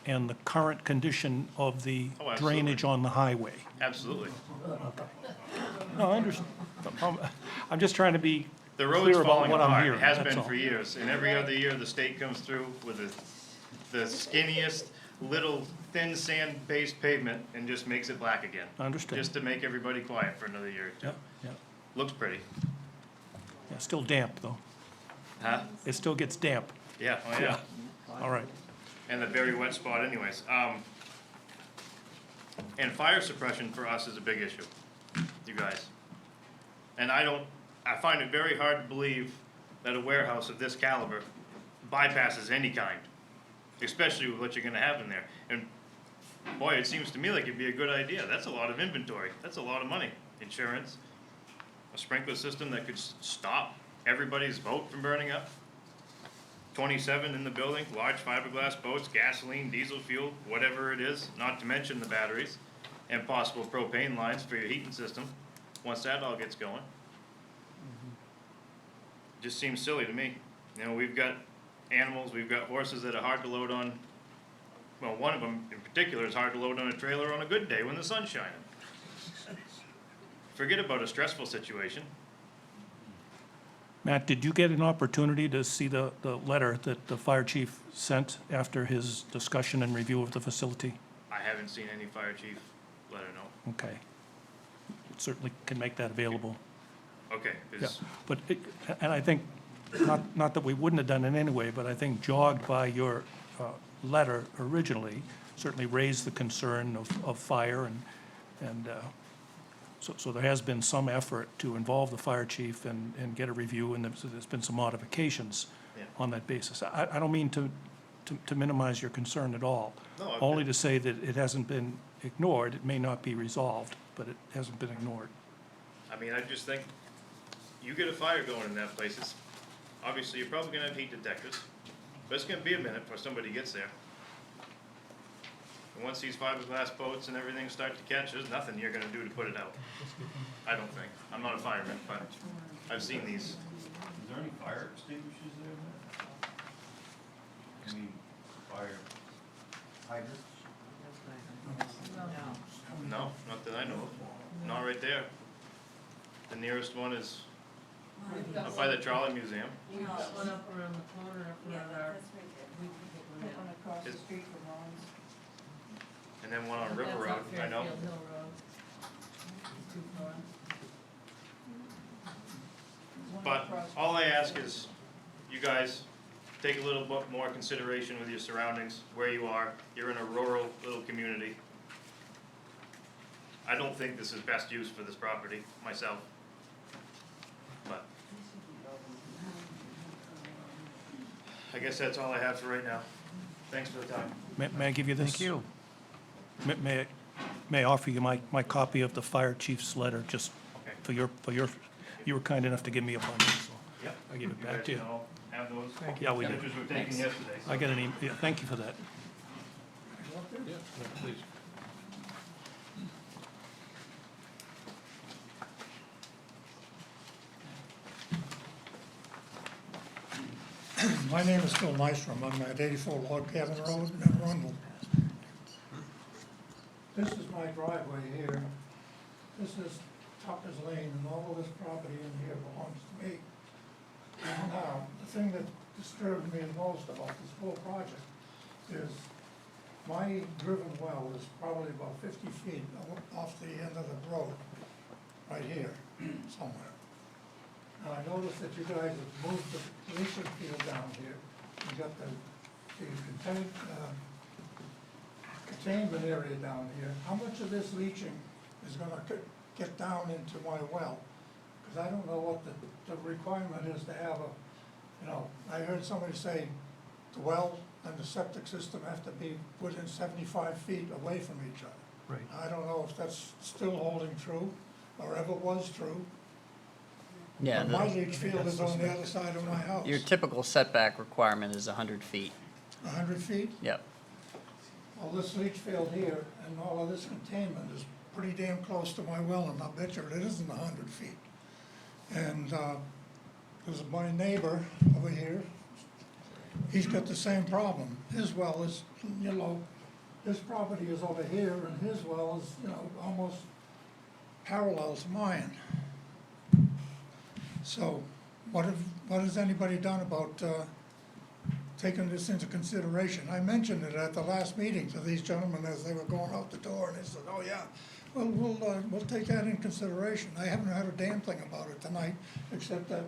and the current condition of the Oh, absolutely. drainage on the highway. Absolutely. No, I understand. I'm just trying to be The road's clear about falling what I'm apart. hearing, It has that's been all. for years. And every other year, the state comes through with the skinniest little thin sand-based pavement and just makes it black again. I understand. Just to make everybody quiet for another year or two. Yeah, yeah. Looks pretty. Yeah, still damp, though. Huh? It still gets damp. Yeah, oh yeah. All right. And a very wet spot anyways. And fire suppression for us is a big issue, you guys. And I find it very hard to believe that a warehouse of this caliber bypasses any kind, especially with what you're gonna have in there. And boy, it seems to me like it'd be a good idea. That's a lot of inventory. That's a lot of money. Insurance, a sprinkler system that could stop everybody's boat from burning up. 27 in the building, large fiberglass boats, gasoline, diesel fuel, whatever it is, not to mention the batteries, and possible propane lines for your heating system, once that all gets going. Just seems silly to me. You know, we've got animals, we've got horses that are hard to load on, well, one of them in particular is hard to load on a trailer on a good day when the sun's shining. Forget about a stressful situation. Matt, did you get an opportunity to see the letter that the fire chief sent after his discussion and review of the facility? I haven't seen any fire chief let her know. Okay. Certainly can make that available. Okay, Yeah, is, but, and I think, not that we wouldn't have done it anyway, but I think jogged by your letter originally, certainly raised the concern of fire and so there has been some effort to involve the fire chief and get a review, and there's been some modifications Yeah. on that basis. I don't mean to minimize your concern at all. No, Only to say that it hasn't been ignored. It may not be resolved, but it hasn't been ignored. I mean, I just think, you get a fire going in that place, it's, obviously, you're probably gonna have heat detectors, but it's gonna be a minute before somebody gets there. And once these fiberglass boats and everything start to catch, there's nothing you're gonna do to put it out. I don't think. I'm not a fireman, but I've seen these. Is there any fire extinguishers there? I mean, fire hydrants? No, not that I know of. Not right there. The nearest one is up by the trolley museum. We've got one up around the corner up around our. One across the Is- street from Ron's. And then one on River Road, I know. Fairfield Hill Road. It's too far. But all I ask is, you guys, take a little bit more consideration with your surroundings, where you are. You're in a rural little community. I don't think this is best use for this property, myself. But I guess that's all I have for right now. Thanks for the time. May I give you this? Thank you. May I offer you my copy of the fire chief's letter, just Okay. for your, you were kind enough to give me a bunch, so Yep. I give it You back guys to you. can all have those Yeah, we do. pictures were taken yesterday. I got an email, yeah, thank you for that. Yeah, please. My name is Phil Nystrom. I'm at 84 Log Cabin Road in Arundel. This is my driveway here. This is Tucker's Lane, and all of this property in here belongs to me. And now, the thing that disturbed me the most about this whole project is my driven well is probably about 50 feet off the end of the road, right here, somewhere. Now, I noticed that you guys have moved the leaching field down here. You got the containment area down here. How much of this leaching is gonna get down into my well? Because I don't know what the requirement is to have I heard somebody say the well and the septic system have to be within 75 feet away from each other. Right. I don't know if that's still holding true or ever was true. Yeah, But my leach field is on the other side of my house. your typical setback requirement is 100 feet. 100 feet? Yep. Well, this leach field here and all of this containment is pretty damn close to my well, and I'll bet you it isn't 100 feet. And there's my neighbor over here, he's got the same problem. His well is, you know, his property is over here, and his well is, you know, almost parallel to mine. So what has anybody done about taking this into consideration? I mentioned it at the last meeting to these gentlemen as they were going out the door, and they said, oh yeah, well, we'll take that in consideration. I haven't heard a damn thing about it tonight, except that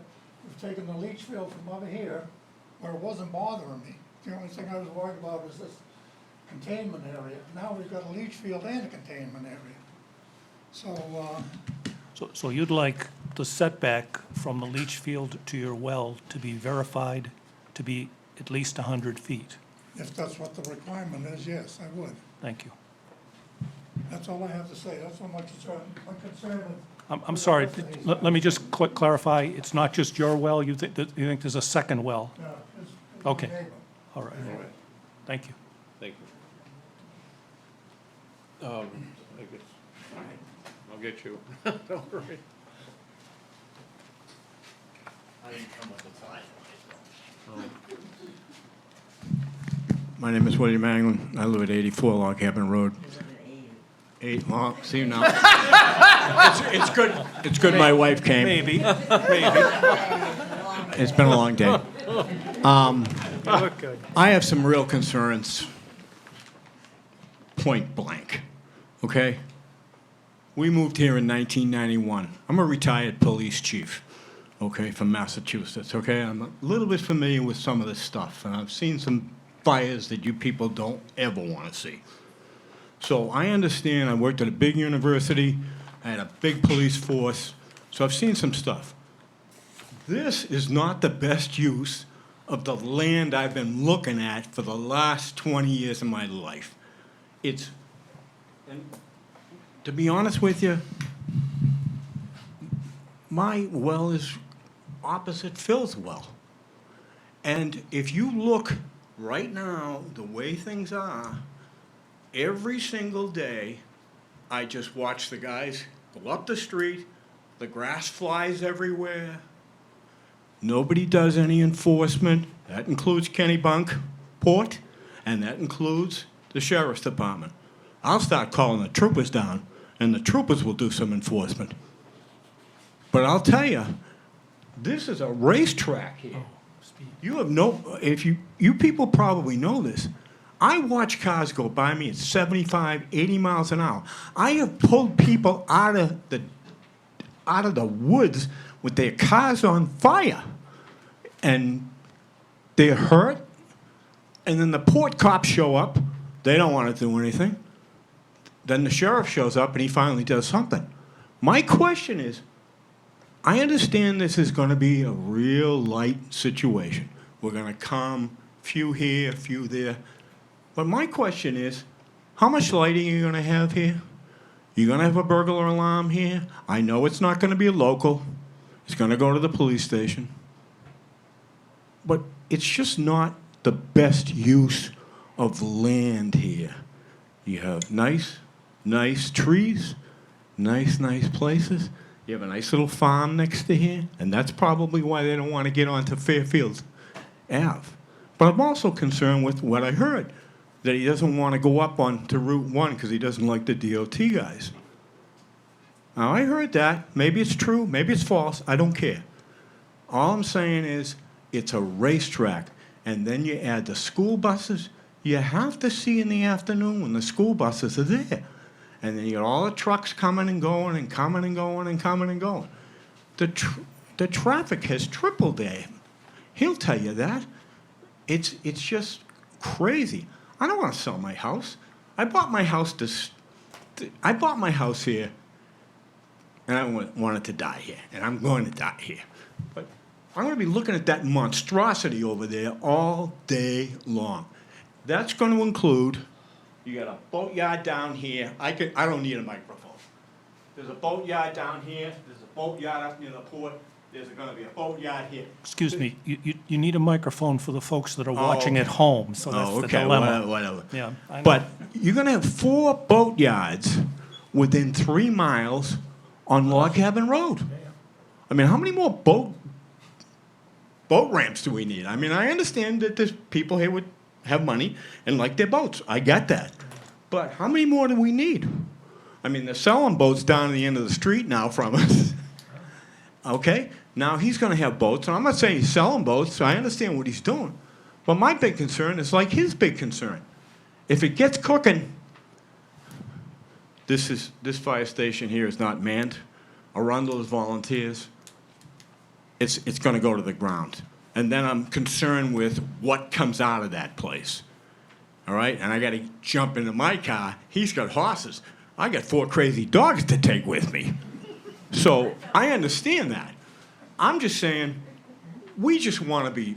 we've taken the leach field from over here, where it wasn't bothering me. The only thing I was worried about was this containment area. Now we've got a leach field and a containment area. So, So you'd like the setback from the leach field to your well to be verified to be at least 100 feet? if that's what the requirement is, yes, I would. Thank you. That's all I have to say. That's what my concern with. I'm sorry, let me just clarify, it's not just your well, you think there's a second well? No, it's Okay. my neighbor. All right, thank you. Thank you. I guess, I'll get you. Don't worry. I didn't come with the size. My name is William Anglin. I live at 84 Log Cabin Road. 8 Log, see now. It's good. It's good my wife came. Maybe. It's been a long day. You look good. I have some real concerns, point blank, okay? We moved here in 1991. I'm a retired police chief, okay, from Massachusetts, okay? I'm a little bit familiar with some of this stuff, and I've seen some fires that you people don't ever want to see. So I understand, I worked at a big university, I had a big police force, so I've seen some stuff. This is not the best use of the land I've been looking at for the last 20 years of my life. It's, and to be honest with you, my well is opposite Phil's well. And if you look right now, the way things are, every single day, I just watch the guys go up the street, the grass flies everywhere. Nobody does any enforcement. That includes Kennebunkport, and that includes the sheriff's department. I'll start calling the troopers down, and the troopers will do some enforcement. But I'll tell you, this is a racetrack here. You have no, if you people probably know this. I watch cars go by me at 75, 80 miles an hour. I have pulled people out of the woods with their cars on fire. And they're hurt. And then the port cops show up. They don't want to do anything. Then the sheriff shows up and he finally does something. My question is, I understand this is going to be a real light situation. We're going to come, few here, few there. But my question is, how much lighting are you going to have here? You're going to have a burglar alarm here? I know it's not going to be a local. It's going to go to the police station. But it's just not the best use of land here. You have nice trees, nice places. You have a nice little farm next to here, and that's probably why they don't want to get onto Fairfield Ave. But I'm also concerned with what I heard, that he doesn't want to go up onto Route 1 because he doesn't like the DOT guys. Now, I heard that. Maybe it's true, maybe it's false. I don't care. All I'm saying is it's a racetrack, and then you add the school buses. You have to see in the afternoon when the school buses are there. And then you got all the trucks coming and going and coming and going and coming and going. The traffic has tripled there. He'll tell you that. It's just crazy. I don't want to sell my house. I bought my house here, and I wanted to die here, and I'm going to die here. But I'm going to be looking at that monstrosity over there all day long. That's going to include, you got a boatyard down here. I don't need a microphone. There's a boatyard down here. There's a boatyard up near the port. there's gonna be a boatyard here. Excuse me, you need a microphone for the folks that are watching at home, so that's the okay, dilemma. whatever. Yeah, I know. But you're gonna have 4 boatyards within 3 miles on Log Cabin Road. I mean, how many more boat ramps do we need? I mean, I understand that there's people here would have money and like their boats. I get that. But how many more do we need? I mean, they're selling boats down at the end of the street now from us. Okay? Now he's going to have boats, and I'm not saying he's selling boats, so I understand what he's doing. But my big concern is like his big concern. If it gets cooking, this fire station here is not manned. Arundel is volunteers. It's going to go to the ground. And then I'm concerned with what comes out of that place. All right? And I got to jump into my car. He's got horses. I got 4 crazy dogs to take with me. So I understand that. I'm just saying, we just want to be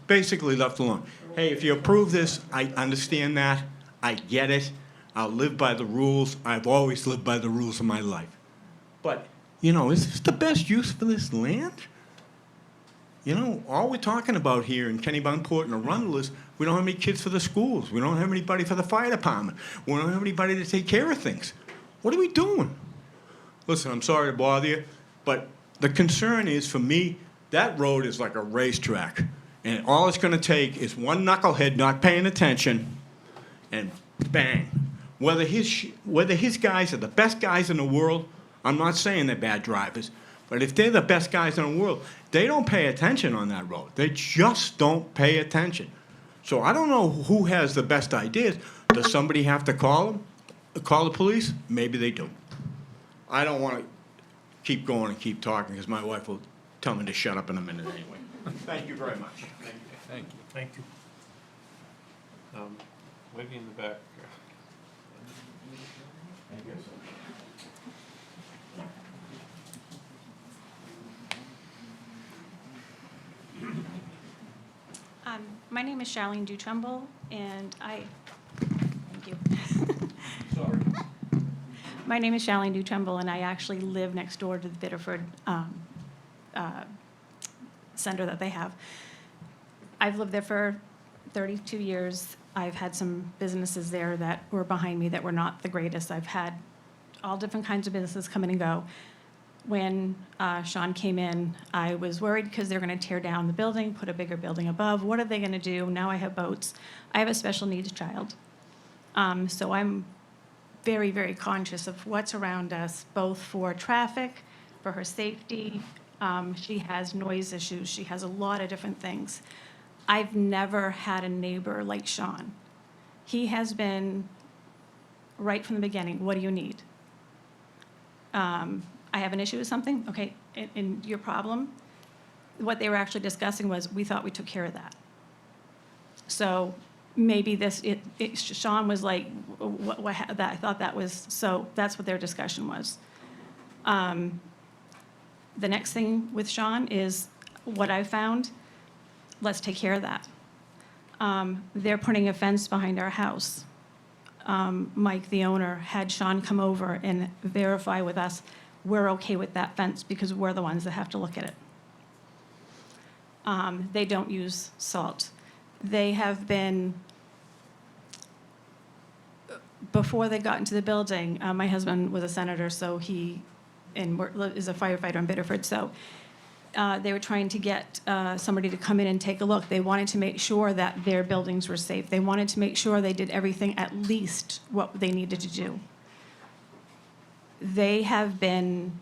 basically left alone. Hey, if you approve this, I understand that. I get it. I'll live by the rules. I've always lived by the rules of my life. But, you know, is this the best use for this land? You know, all we're talking about here in Kennebunkport and Arundel is we don't have any kids for the schools. We don't have anybody for the fire department. We don't have anybody to take care of things. What are we doing? Listen, I'm sorry to bother you, but the concern is, for me, that road is like a racetrack. And all it's going to take is one knucklehead not paying attention, and bang. Whether his guys are the best guys in the world, I'm not saying they're bad drivers, but if they're the best guys in the world, they don't pay attention on that road. They just don't pay attention. So I don't know who has the best ideas. Does somebody have to call the police? Maybe they do. I don't want to keep going and keep talking because my wife will tell me to shut up in a minute anyway. Thank you very much. Thank you. Thank you. Thank you. Lady in the back. My name is Charlene Dutrumbull, and thank you. Sorry. My name is Charlene Dutrumbull, and I actually live next door to the Biddeford center that they have. I've lived there for 32 years. I've had some businesses there that were behind me that were not the greatest. I've had all different kinds of businesses come in and go. When Sean came in, I was worried because they're going to tear down the building, put a bigger building above. What are they going to do? Now I have boats. I have a special needs child. So I'm very, very conscious of what's around us, both for traffic, for her safety. She has noise issues. She has a lot of different things. I've never had a neighbor like Sean. He has been right from the beginning. What do you need? I have an issue with something. Okay, and your problem? What they were actually discussing was, we thought we took care of that. So maybe Sean was like, I thought that was, so that's what their discussion was. The next thing with Sean is what I found, let's take care of that. They're putting a fence behind our house. Mike, the owner, had Sean come over and verify with us we're okay with that fence because we're the ones that have to look at it. They don't use salt. They have been, before they got into the building, my husband was a senator, so he is a firefighter in Biddeford, so they were trying to get somebody to come in and take a look. They wanted to make sure that their buildings were safe. They wanted to make sure they did everything at least what they needed to do. They have been,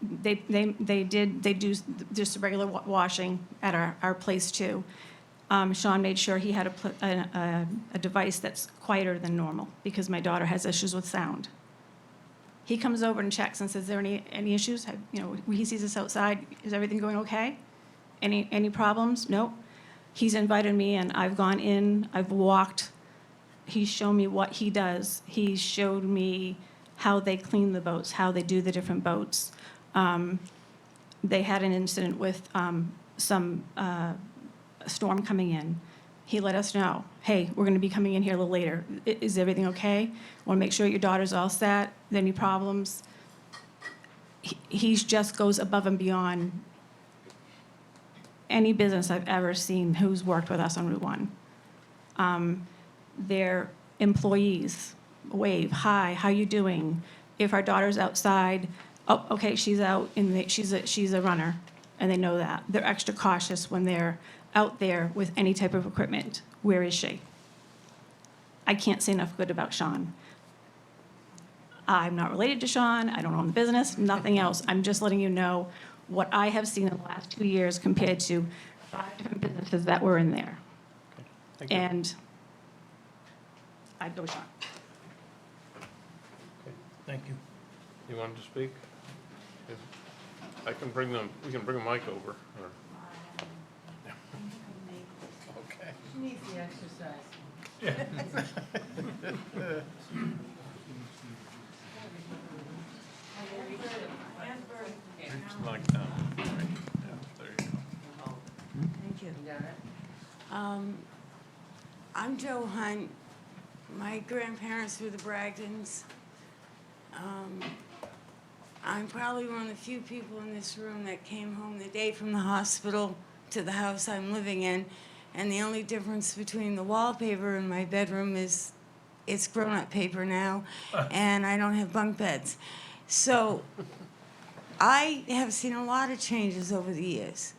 they do just regular washing at our place too. Sean made sure he had a device that's quieter than normal because my daughter has issues with sound. He comes over and checks and says, "Is there any issues? He sees us outside. Is everything going okay? Any problems?" Nope. He's invited me in. I've gone in. I've walked. He's shown me what he does. He showed me how they clean the boats, how they do the different boats. They had an incident with a storm coming in. He let us know, hey, we're going to be coming in here a little later. Is everything okay? Want to make sure your daughter's all set. Any problems? he's just goes above and beyond any business I've ever seen who's worked with us on Route 1. Their employees wave, "Hi, how you doing?" If our daughter's outside, "Oh, okay, she's out she's a runner," and they know that. They're extra cautious when they're out there with any type of equipment. Where is she? I can't say enough good about Sean. I'm not related to Sean. I don't own the business, nothing else. I'm just letting you know what I have seen in the last 2 years compared to 5 different businesses that were in there. Thank you. And I'd go Sean. Thank you. You wanted to speak? Yeah. I can bring them, we can bring a mic over, or. Okay. She needs the exercise. Just like that. Right. Yeah, there you go. Thank you. I'm Joe Hunt. My grandparents were the Bragdons. I'm probably one of the few people in this room that came home the day from the hospital to the house I'm living in, and the only difference between the wallpaper in my bedroom is it's grown-up paper now, and I don't have bunk beds. So I have seen a lot of changes over the years,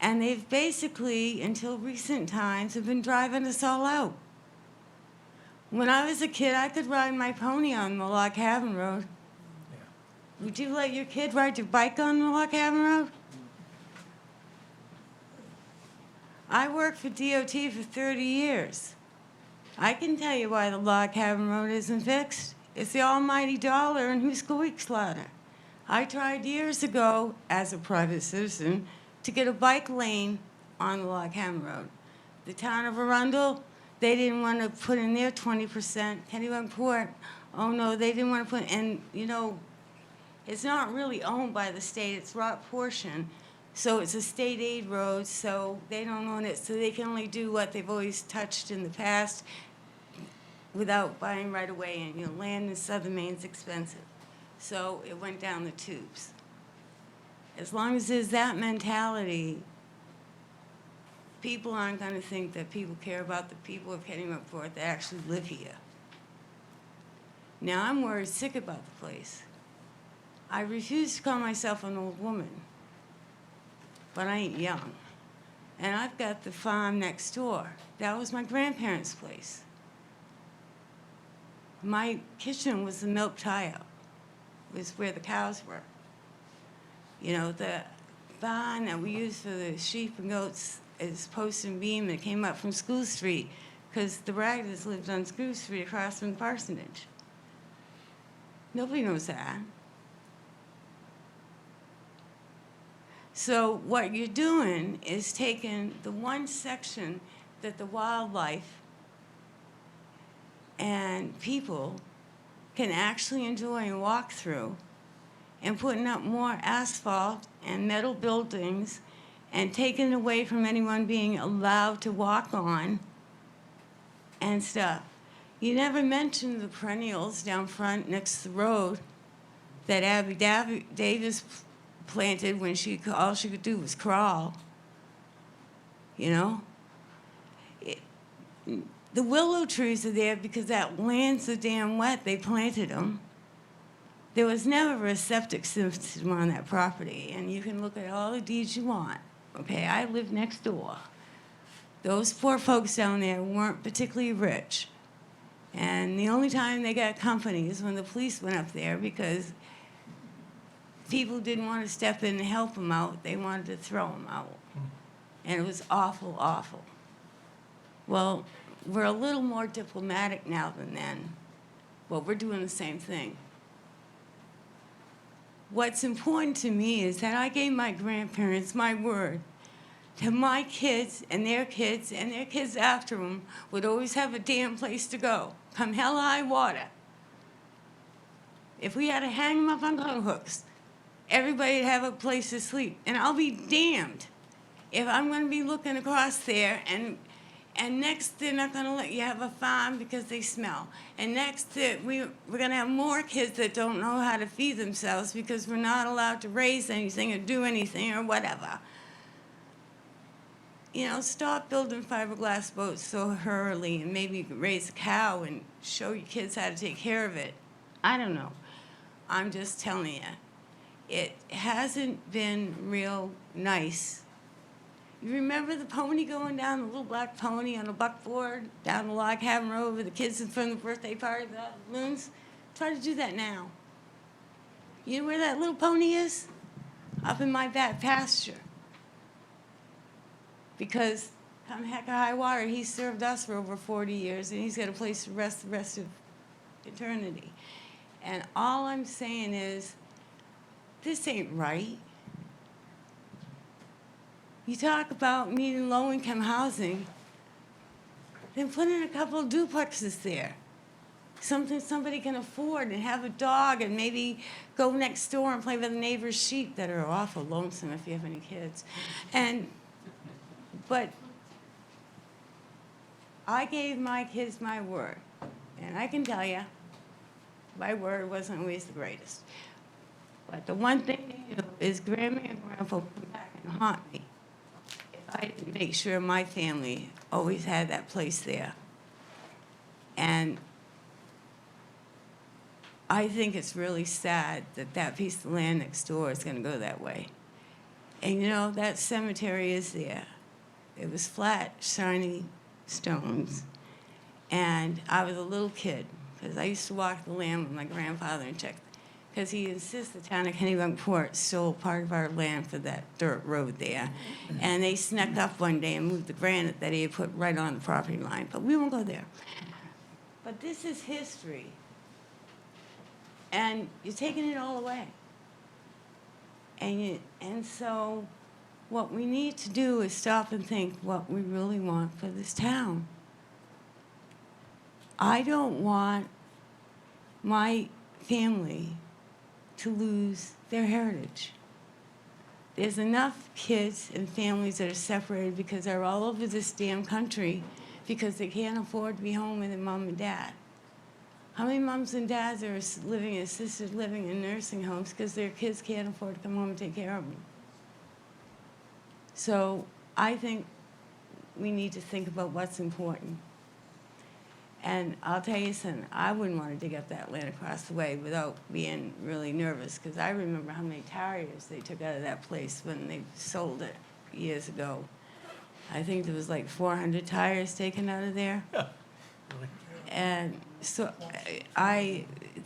and they've basically, until recent times, have been driving us all out. When I was a kid, I could ride my pony on the Log Cabin Road. Would you let your kid ride your bike on the Log Cabin Road? I worked for DOT for 30 years. I can tell you why the Log Cabin Road isn't fixed. It's the almighty dollar and who squeaks louder. I tried years ago, as a private citizen, to get a bike lane on the Log Cabin Road. The town of Arundel, they didn't want to put in their 20%. Kennebunkport, oh no, they didn't want to put, and you know, it's not really owned by the state, it's Rock Portion. So it's a state aid road, so they don't own it, so they can only do what they've always touched in the past without buying right away. And you know, land in Southern Maine's expensive. So it went down the tubes. As long as there's that mentality, people aren't going to think that people care about the people of Kennebunkport that actually live here. Now, I'm worried sick about the place. I refuse to call myself an old woman, but I ain't young. And I've got the farm next door. That was my grandparents' place. My kitchen was the milk tie-up. It was where the cows were. You know, the barn that we used for the sheep and goats is post and beam that came up from School Street, because the Bragdons lived on School Street across from the parsonage. Nobody knows that. So what you're doing is taking the one section that the wildlife and people can actually enjoy and walk through, and putting up more asphalt and metal buildings and taking away from anyone being allowed to walk on and stuff. You never mentioned the perennials down front next to the road that Abby Davis planted when all she could do was crawl. You know? The willow trees are there because that land's so damn wet, they planted them. There was never a septic system on that property, and you can look at all the deeds you want. Okay, I live next door. Those poor folks down there weren't particularly rich. And the only time they got company is when the police went up there, because people didn't want to step in and help them out. They wanted to throw them out. And it was awful, awful. Well, we're a little more diplomatic now than then. Well, we're doing the same thing. What's important to me is that I gave my grandparents my word that my kids and their kids after them would always have a damn place to go, come hell or high water. If we had to hang them up on coat hooks, everybody would have a place to sleep. And I'll be damned if I'm going to be looking across there and And next, they're not gonna let you have a farm because they smell. And next, we're gonna have more kids that don't know how to feed themselves because we're not allowed to raise anything or do anything or whatever. You know, stop building fiberglass boats so early, and maybe you could raise a cow and show your kids how to take care of it. I don't know. I'm just telling you, it hasn't been real nice. You remember the pony going down, the little black pony on a buckboard down the Log Cabin Road with the kids in front of the birthday party without balloons? Try to do that now. You know where that little pony is? Up in my back pasture. Because come heck or high water, he served us for over 40 years, and he's got a place to rest the rest of eternity. And all I'm saying is, this ain't right. You talk about needing low-income housing, then put in a couple of duplexes there. Something somebody can afford, and have a dog, and maybe go next door and play with the neighbor's sheep that are awful lonesome if you have any kids. But I gave my kids my word, and I can tell you, my word wasn't always the greatest. But the one thing they do is Grandma and Grandpa come back and haunt me if I didn't make sure my family always had that place there. And I think it's really sad that that piece of land next door is going to go that way. And you know, that cemetery is there. It was flat, shiny stones. And I was a little kid, because I used to walk the land with my grandfather and check, because he insists the town of Kennebunkport stole part of our land for that dirt road there. And they snuck up one day and moved the granite that he had put right on the property line. But we won't go there. But this is history. And you're taking it all away. And so what we need to do is stop and think what we really want for this town. I don't want my family to lose their heritage. There's enough kids and families that are separated because they're all over this damn country because they can't afford to be home with their mom and dad. How many moms and dads are living in assisted living in nursing homes because their kids can't afford to come home and take care of them? So I think we need to think about what's important. And I'll tell you something, I wouldn't want to dig up that land across the way without being really nervous, because I remember how many tires they took out of that place when they sold it years ago. I think there was like 400 tires taken out of there. And so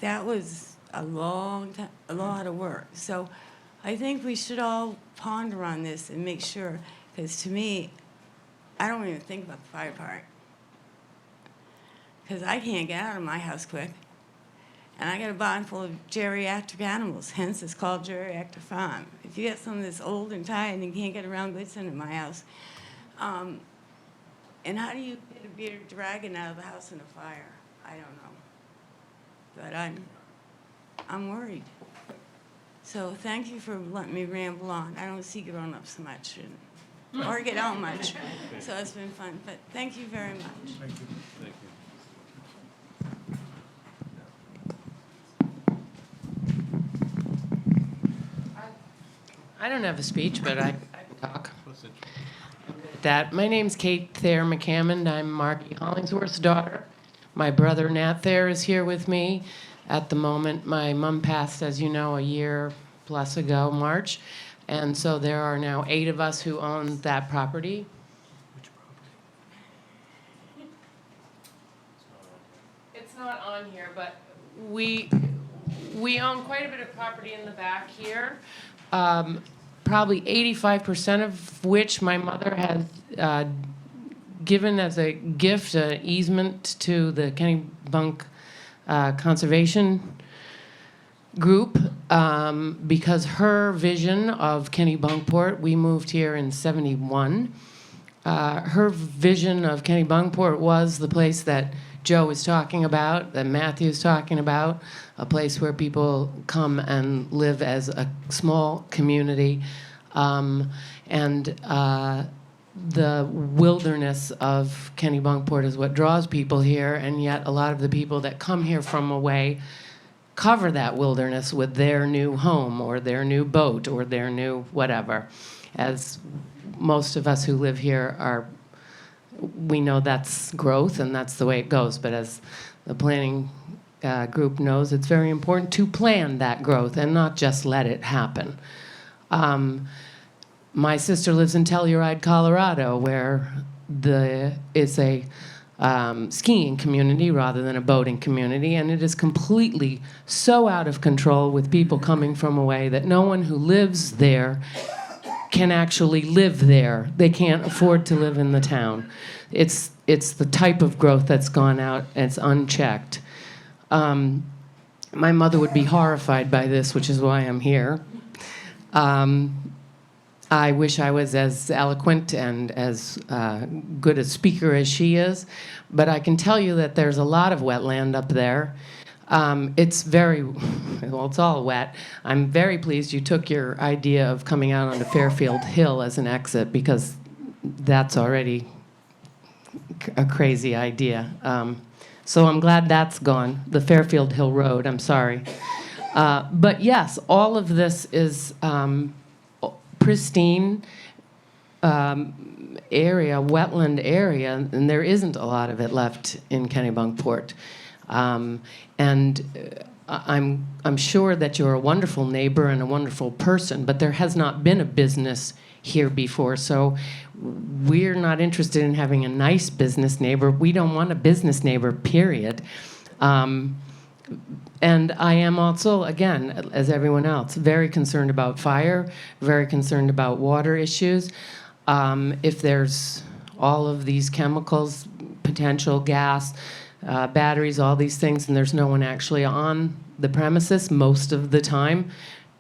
that was a long time, a lot of work. So I think we should all ponder on this and make sure, because to me, I don't even think about the fire part. Because I can't get out of my house quick. And I got a barn full of geriatric animals, hence it's called Geriatric Farm. If you get something that's old and tired and you can't get around, good, send it to my house. And how do you get a bearded dragon out of the house in a fire? I don't know. But I'm worried. So thank you for letting me ramble on. I don't see grown-ups much or get out much. So it's been fun. But thank you very much. Thank you. Thank you. I don't have a speech, but I can talk. My name's Kate Thayer McCammond. I'm Margie Hollingsworth's daughter. My brother Nat Thayer is here with me at the moment. My mom passed, as you know, a year plus ago, March. And so there are now 8 of us who own that property. Which property? It's not on here, but we own quite a bit of property in the back here. Probably 85% of which my mother has given as a gift, an easement to the Kennebunk Conservation Group, because her vision of Kennebunkport, we moved here in '71. Her vision of Kennebunkport was the place that Joe was talking about, that Matthew's talking about, a place where people come and live as a small community. the wilderness of Kennebunkport is what draws people here, and yet a lot of the people that come here from away cover that wilderness with their new home or their new boat or their new whatever. As most of us who live here we know that's growth and that's the way it goes, but as the planning group knows, it's very important to plan that growth and not just let it happen. My sister lives in Telluride, Colorado, where it's a skiing community rather than a boating community, and it is completely so out of control with people coming from away that no one who lives there can actually live there. They can't afford to live in the town. It's the type of growth that's gone out, and it's unchecked. My mother would be horrified by this, which is why I'm here. I wish I was as eloquent and as good a speaker as she is, but I can tell you that there's a lot of wetland up there. It's all wet. I'm very pleased you took your idea of coming out onto Fairfield Hill as an exit, because that's already a crazy idea. So I'm glad that's gone, the Fairfield Hill Road, I'm sorry. But yes, all of this is pristine area, wetland area, and there isn't a lot of it left in Kennebunkport. I'm sure that you're a wonderful neighbor and a wonderful person, but there has not been a business here before, so we're not interested in having a nice business neighbor. We don't want a business neighbor, period. And I am also, again, as everyone else, very concerned about fire, very concerned about water issues. If there's all of these chemicals, potential gas, batteries, all these things, and there's no one actually on the premises most of the time,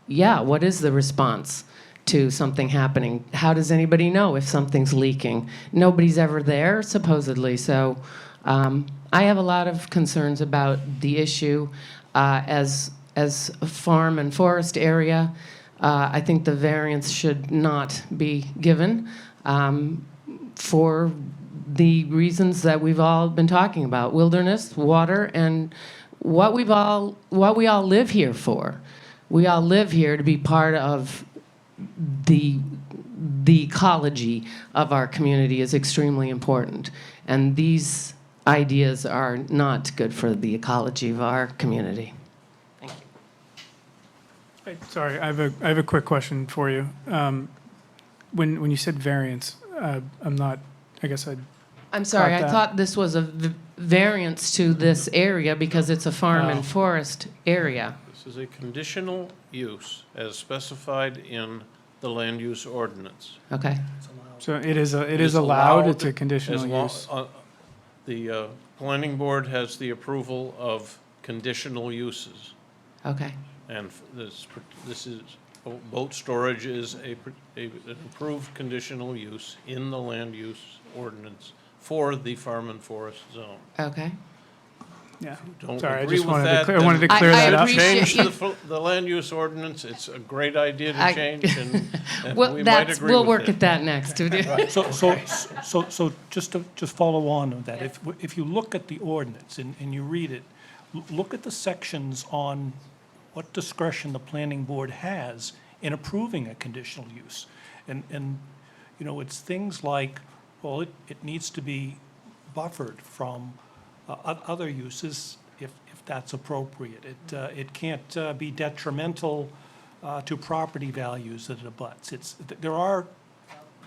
yeah, what is the response to something happening? How does anybody know if something's leaking? Nobody's ever there, supposedly. So I have a lot of concerns about the issue. As a farm and forest area, I think the variance should not be given for the reasons that we've all been talking about: wilderness, water, and what we all live here for. We all live here to be part of the ecology of our community is extremely important, and these ideas are not good for the ecology of our community. Thank you. Sorry, I have a quick question for you. When you said variance, I'm sorry, I thought this was a variance to this area because it's a farm and forest area. This is a conditional use as specified in the land use ordinance. Okay. So it is allowed. It's a conditional use. The planning board has the approval of conditional uses. Okay. And this is, boat storage is an approved conditional use in the land use ordinance for the farm and forest zone. Okay. Yeah. Don't Sorry, I agree just with wanted that, to I wanted to clear that up. Change the land use ordinance. It's a great idea to change, and well, we might agree we'll with work it. at that next. So just to follow on with that, if you look at the ordinance and you read it, look at the sections on what discretion the planning board has in approving a conditional use. And you know, it's things like, well, it needs to be buffered from other uses if that's appropriate. It can't be detrimental to property values that it abuts.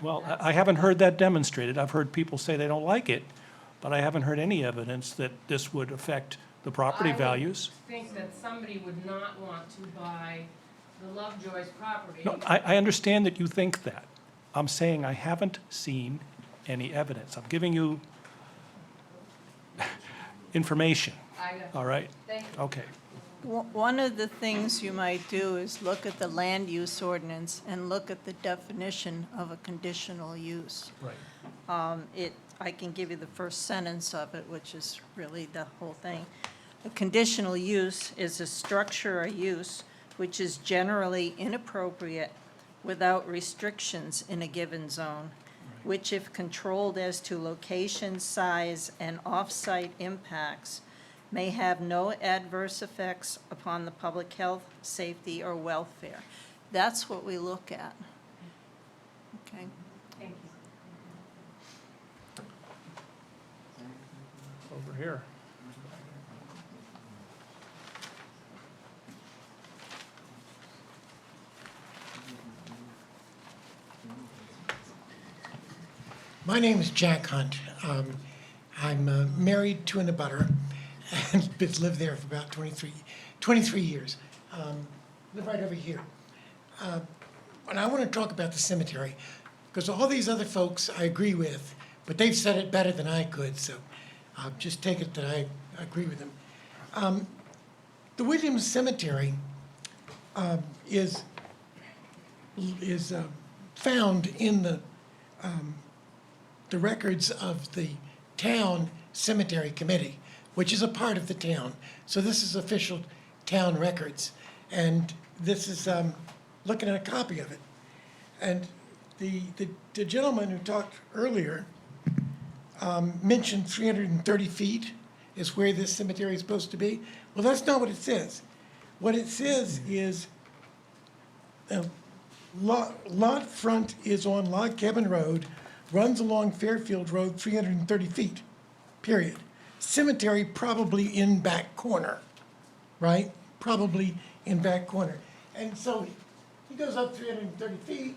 I haven't heard that demonstrated. I've heard people say they don't like it, but I haven't heard any evidence that this would affect the property values. I think that somebody would not want to buy the Lovejoy's property. No, I understand that you think that. I'm saying I haven't seen any evidence. I'm giving you information. All right? Thank you. Okay. One of the things you might do is look at the land use ordinance and look at the definition of a conditional use. Right. I can give you the first sentence of it, which is really the whole thing. A conditional use is a structure or use which is generally inappropriate without restrictions in a given zone, which if controlled as to location, size, and off-site impacts, may have no adverse effects upon the public health, safety, or welfare. That's what we look at. Okay? Thank you. Over here. My name is Jack Hunt. I'm married to an abutter and lived there for about 23 years. Live right over here. And I want to talk about the cemetery, because all these other folks I agree with, but they've said it better than I could, so I'll just take it that I agree with them. The Williams Cemetery is found in the records of the town cemetery committee, which is a part of the town. So this is official town records. And this is, looking at a copy of it. And the gentleman who talked earlier mentioned 330 feet is where this cemetery is supposed to be. Well, that's not what it says. What it says is lot front is on Log Cabin Road, runs along Fairfield Road 330 feet, period. Cemetery probably in back corner, right? Probably in back corner. And so he goes up 330 feet,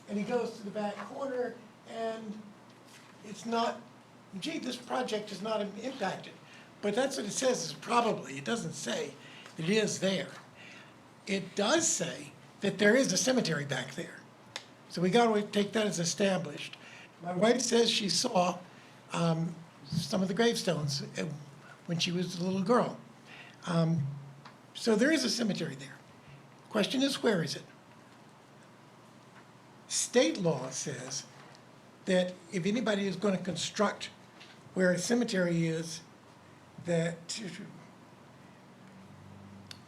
and he goes to the back corner, and it's not, gee, this project is not impacted. But that's what it says, is probably. It doesn't say that it is there. It does say that there is a cemetery back there. So we gotta take that as established. My wife says she saw some of the gravestones when she was a little girl. So there is a cemetery there. Question is, where is it? State law says that if anybody is going to construct where a cemetery is, that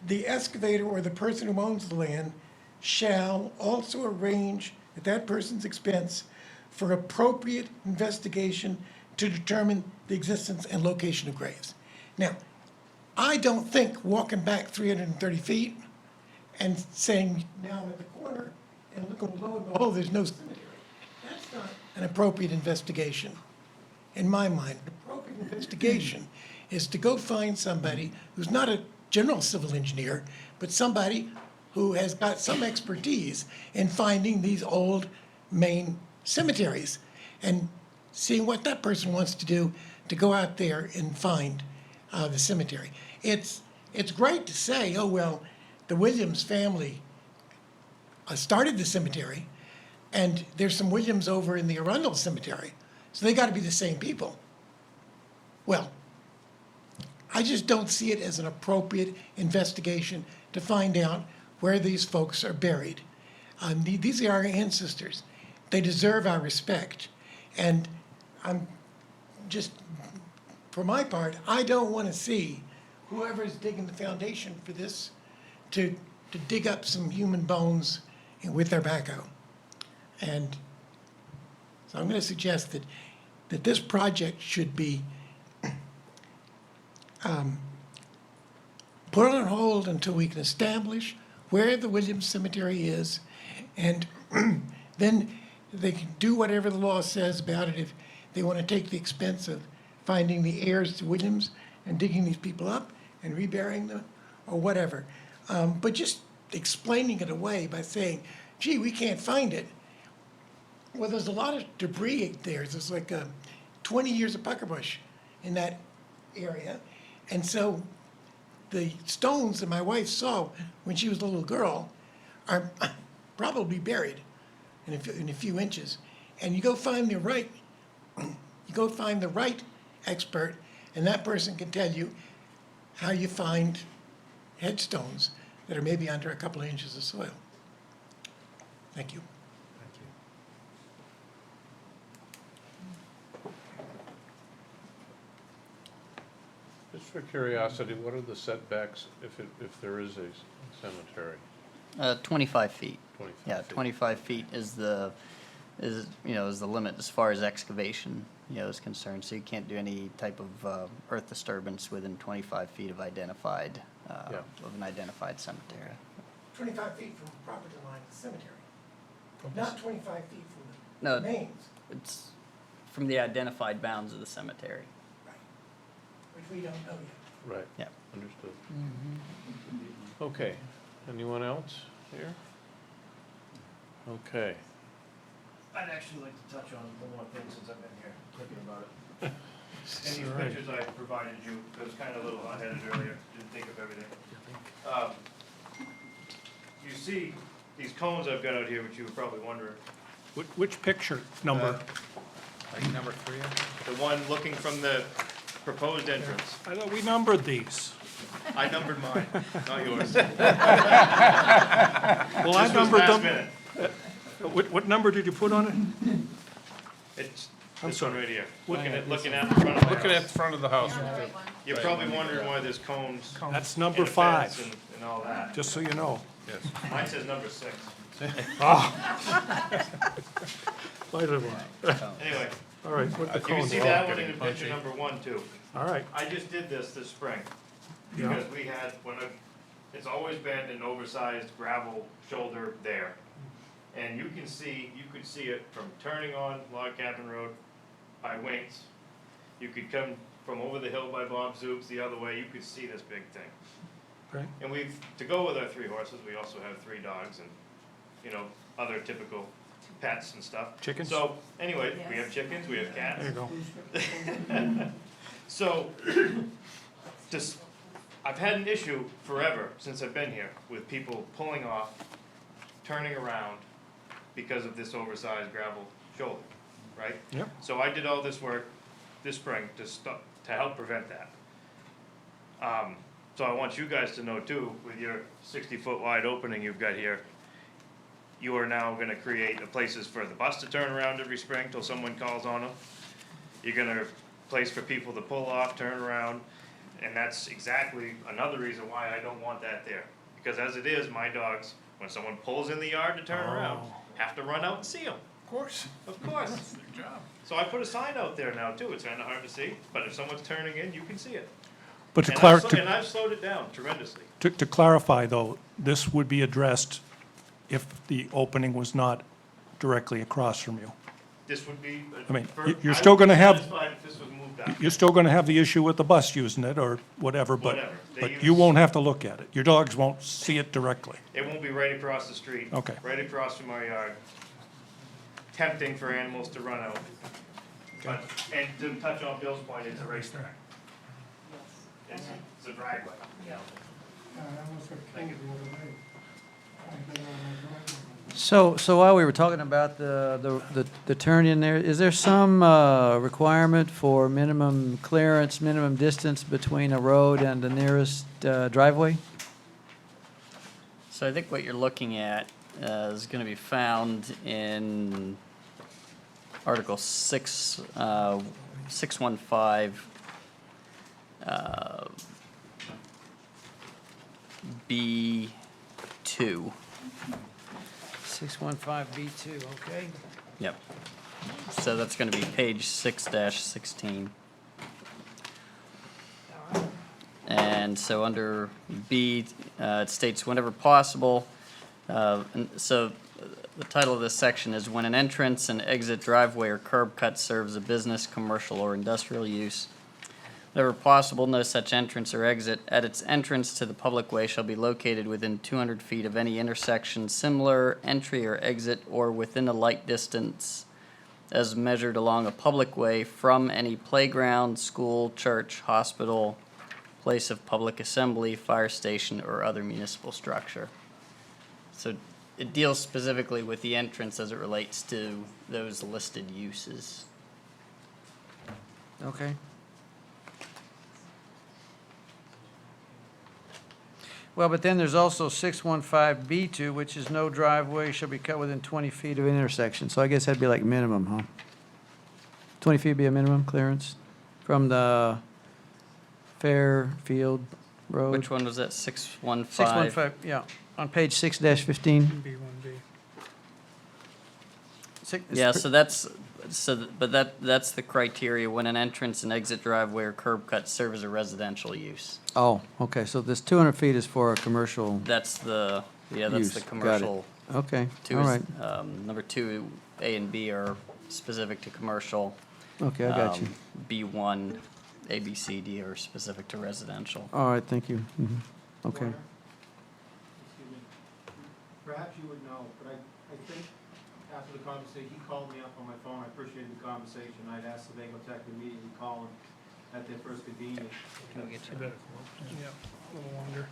the excavator or the person who owns the land shall also arrange at that person's expense for appropriate investigation to determine the existence and location of graves. Now, I don't think walking back 330 feet and saying, now I'm at the corner, and looking below and behold, there's no cemetery. That's not an appropriate investigation, in my mind. An appropriate investigation is to go find somebody who's not a general civil engineer, but somebody who has got some expertise in finding these old main cemeteries and seeing what that person wants to do to go out there and find the cemetery. It's great to say, oh, well, the Williams family started the cemetery, and there's some Williams over in the Arundel Cemetery, so they got to be the same people. Well, I just don't see it as an appropriate investigation to find out where these folks are buried. These are our ancestors. They deserve our respect. And I'm just, for my part, I don't want to see whoever's digging the foundation for this to dig up some human bones with their backhoe. And so I'm going to suggest that this project should be put on hold until we can establish where the Williams Cemetery is, and then they can do whatever the law says about it if they want to take the expense of finding the heirs to Williams and digging these people up and reburying them or whatever. But just explaining it away by saying, gee, we can't find it. Well, there's a lot of debris there. There's like 20 years of puckerbush in that area. And so the stones that my wife saw when she was a little girl are probably buried in a few inches. And you go find the right expert, and that person can tell you how you find headstones that are maybe under a couple of inches of soil. Thank you. Just for curiosity, what are the setbacks if there is a cemetery? 25 feet. 25 Yeah, feet. 25 feet is the is, is the limit as far as excavation, is concerned. So you can't do any type of earth disturbance within 25 feet of identified, of an identified cemetery. 25 feet from the property line of the cemetery, not 25 feet from No, the remains, it's from the identified bounds of the cemetery. which we don't know yet. Right. Yeah. Understood. Okay, anyone else here? Okay. I'd actually like to touch on one more thing since I've been here, thinking about it. And these All right. pictures I provided you, I was kind of a little hot-headed earlier, didn't think of everything. You see these cones I've got out here, which you were probably wondering. Which picture number? Like number 3? The one looking from the proposed entrance. I thought we numbered these. I numbered mine, not yours. Well, I This was numbered last them. minute. What number did you put on it? It's I'm this one sorry. right here, What- looking at the front of my Looking at house. the front of the house. You're probably wondering why there's cones. That's number and a fence 5, And all that. just so you know. Yes. Mine says number 6. Why did I? Anyway, All right, what the you can cones see are. that one in the picture number 1 too. All right, I just did this spring, Yeah. because we had, it's always been an oversized gravel shoulder there. And you could see it from turning on Log Cabin Road by Wings. You could come from over the hill by Bob Zook's the other way, you could see this big thing. right. And to go with our 3 horses, we also have 3 dogs and, other typical pets and stuff. Chickens? So, anyway, we have chickens, we have cats. There you go. So, I've had an issue forever since I've been here with people pulling off, turning around because of this oversized gravel shoulder, right? Yep. So I did all this work this spring to help prevent that. So I want you guys to know too, with your 60-foot wide opening you've got here, you are now gonna create places for the bus to turn around every spring till someone calls on them. You're gonna place for people to pull off, turn around, and that's exactly another reason why I don't want that there. Because as it is, my dogs, when someone pulls in the yard to turn around, have to run out and see them. Of course. Of course. That's their job. So I put a sign out there now too, it's kinda hard to see, but if someone's turning in, you can see it. But to And I've slowed it down tremendously. To clarify, though, this would be addressed if the opening was not directly across from you. This would be. I mean, I you're would still be gonna have- satisfied if this was moved out. You're still gonna have the issue with the bus using it or whatever, Whatever. but They you use- won't have to look at it. Your dogs won't see it directly. It won't be right across the street. Okay. Right across from our yard. Tempting for animals to run out. But, and to touch on Bill's point, it's a racetrack. It's a driveway. So while we were talking about the turn in there, is there some requirement for minimum clearance, minimum distance between a road and the nearest driveway? So I think what you're looking at is going to be found in Article 6, 615, B2. 615B2, okay. Yep. So that's going to be page 6-16. And so under B, it states whenever possible, and so the title of this section is when an entrance and exit driveway or curb cut serves a business, commercial, or industrial use. Whenever possible, no such entrance or exit at its entrance to the public way shall be located within 200 feet of any intersection, similar entry or exit, or within a light distance as measured along a public way from any playground, school, church, hospital, place of public assembly, fire station, or other municipal structure. So it deals specifically with the entrance as it relates to those listed uses. Okay. Well, but then there's also 615B2, which is no driveway shall be cut within 20 feet of an intersection. So I guess that'd be like minimum, huh? 20 feet be a minimum clearance from the Fairfield Road? Which one was that, 615? 615, yeah, on page 6-15. B1B. Yeah, that's the criteria when an entrance and exit driveway or curb cut serve as a residential use. Oh, okay, so this 200 feet is for a commercial That's the, that's use. the Got it. commercial. Okay, Two all is, right. number two, A and B are specific to commercial. Okay, I got you. B1, A, B, C, D are specific to residential. All right, thank you. Okay. Excuse me. Perhaps you would know, but I think after the conversation, he called me up on my phone, I appreciated the conversation, I'd asked Sebago Tech to immediately call him at their first convenience. Yeah, a little longer.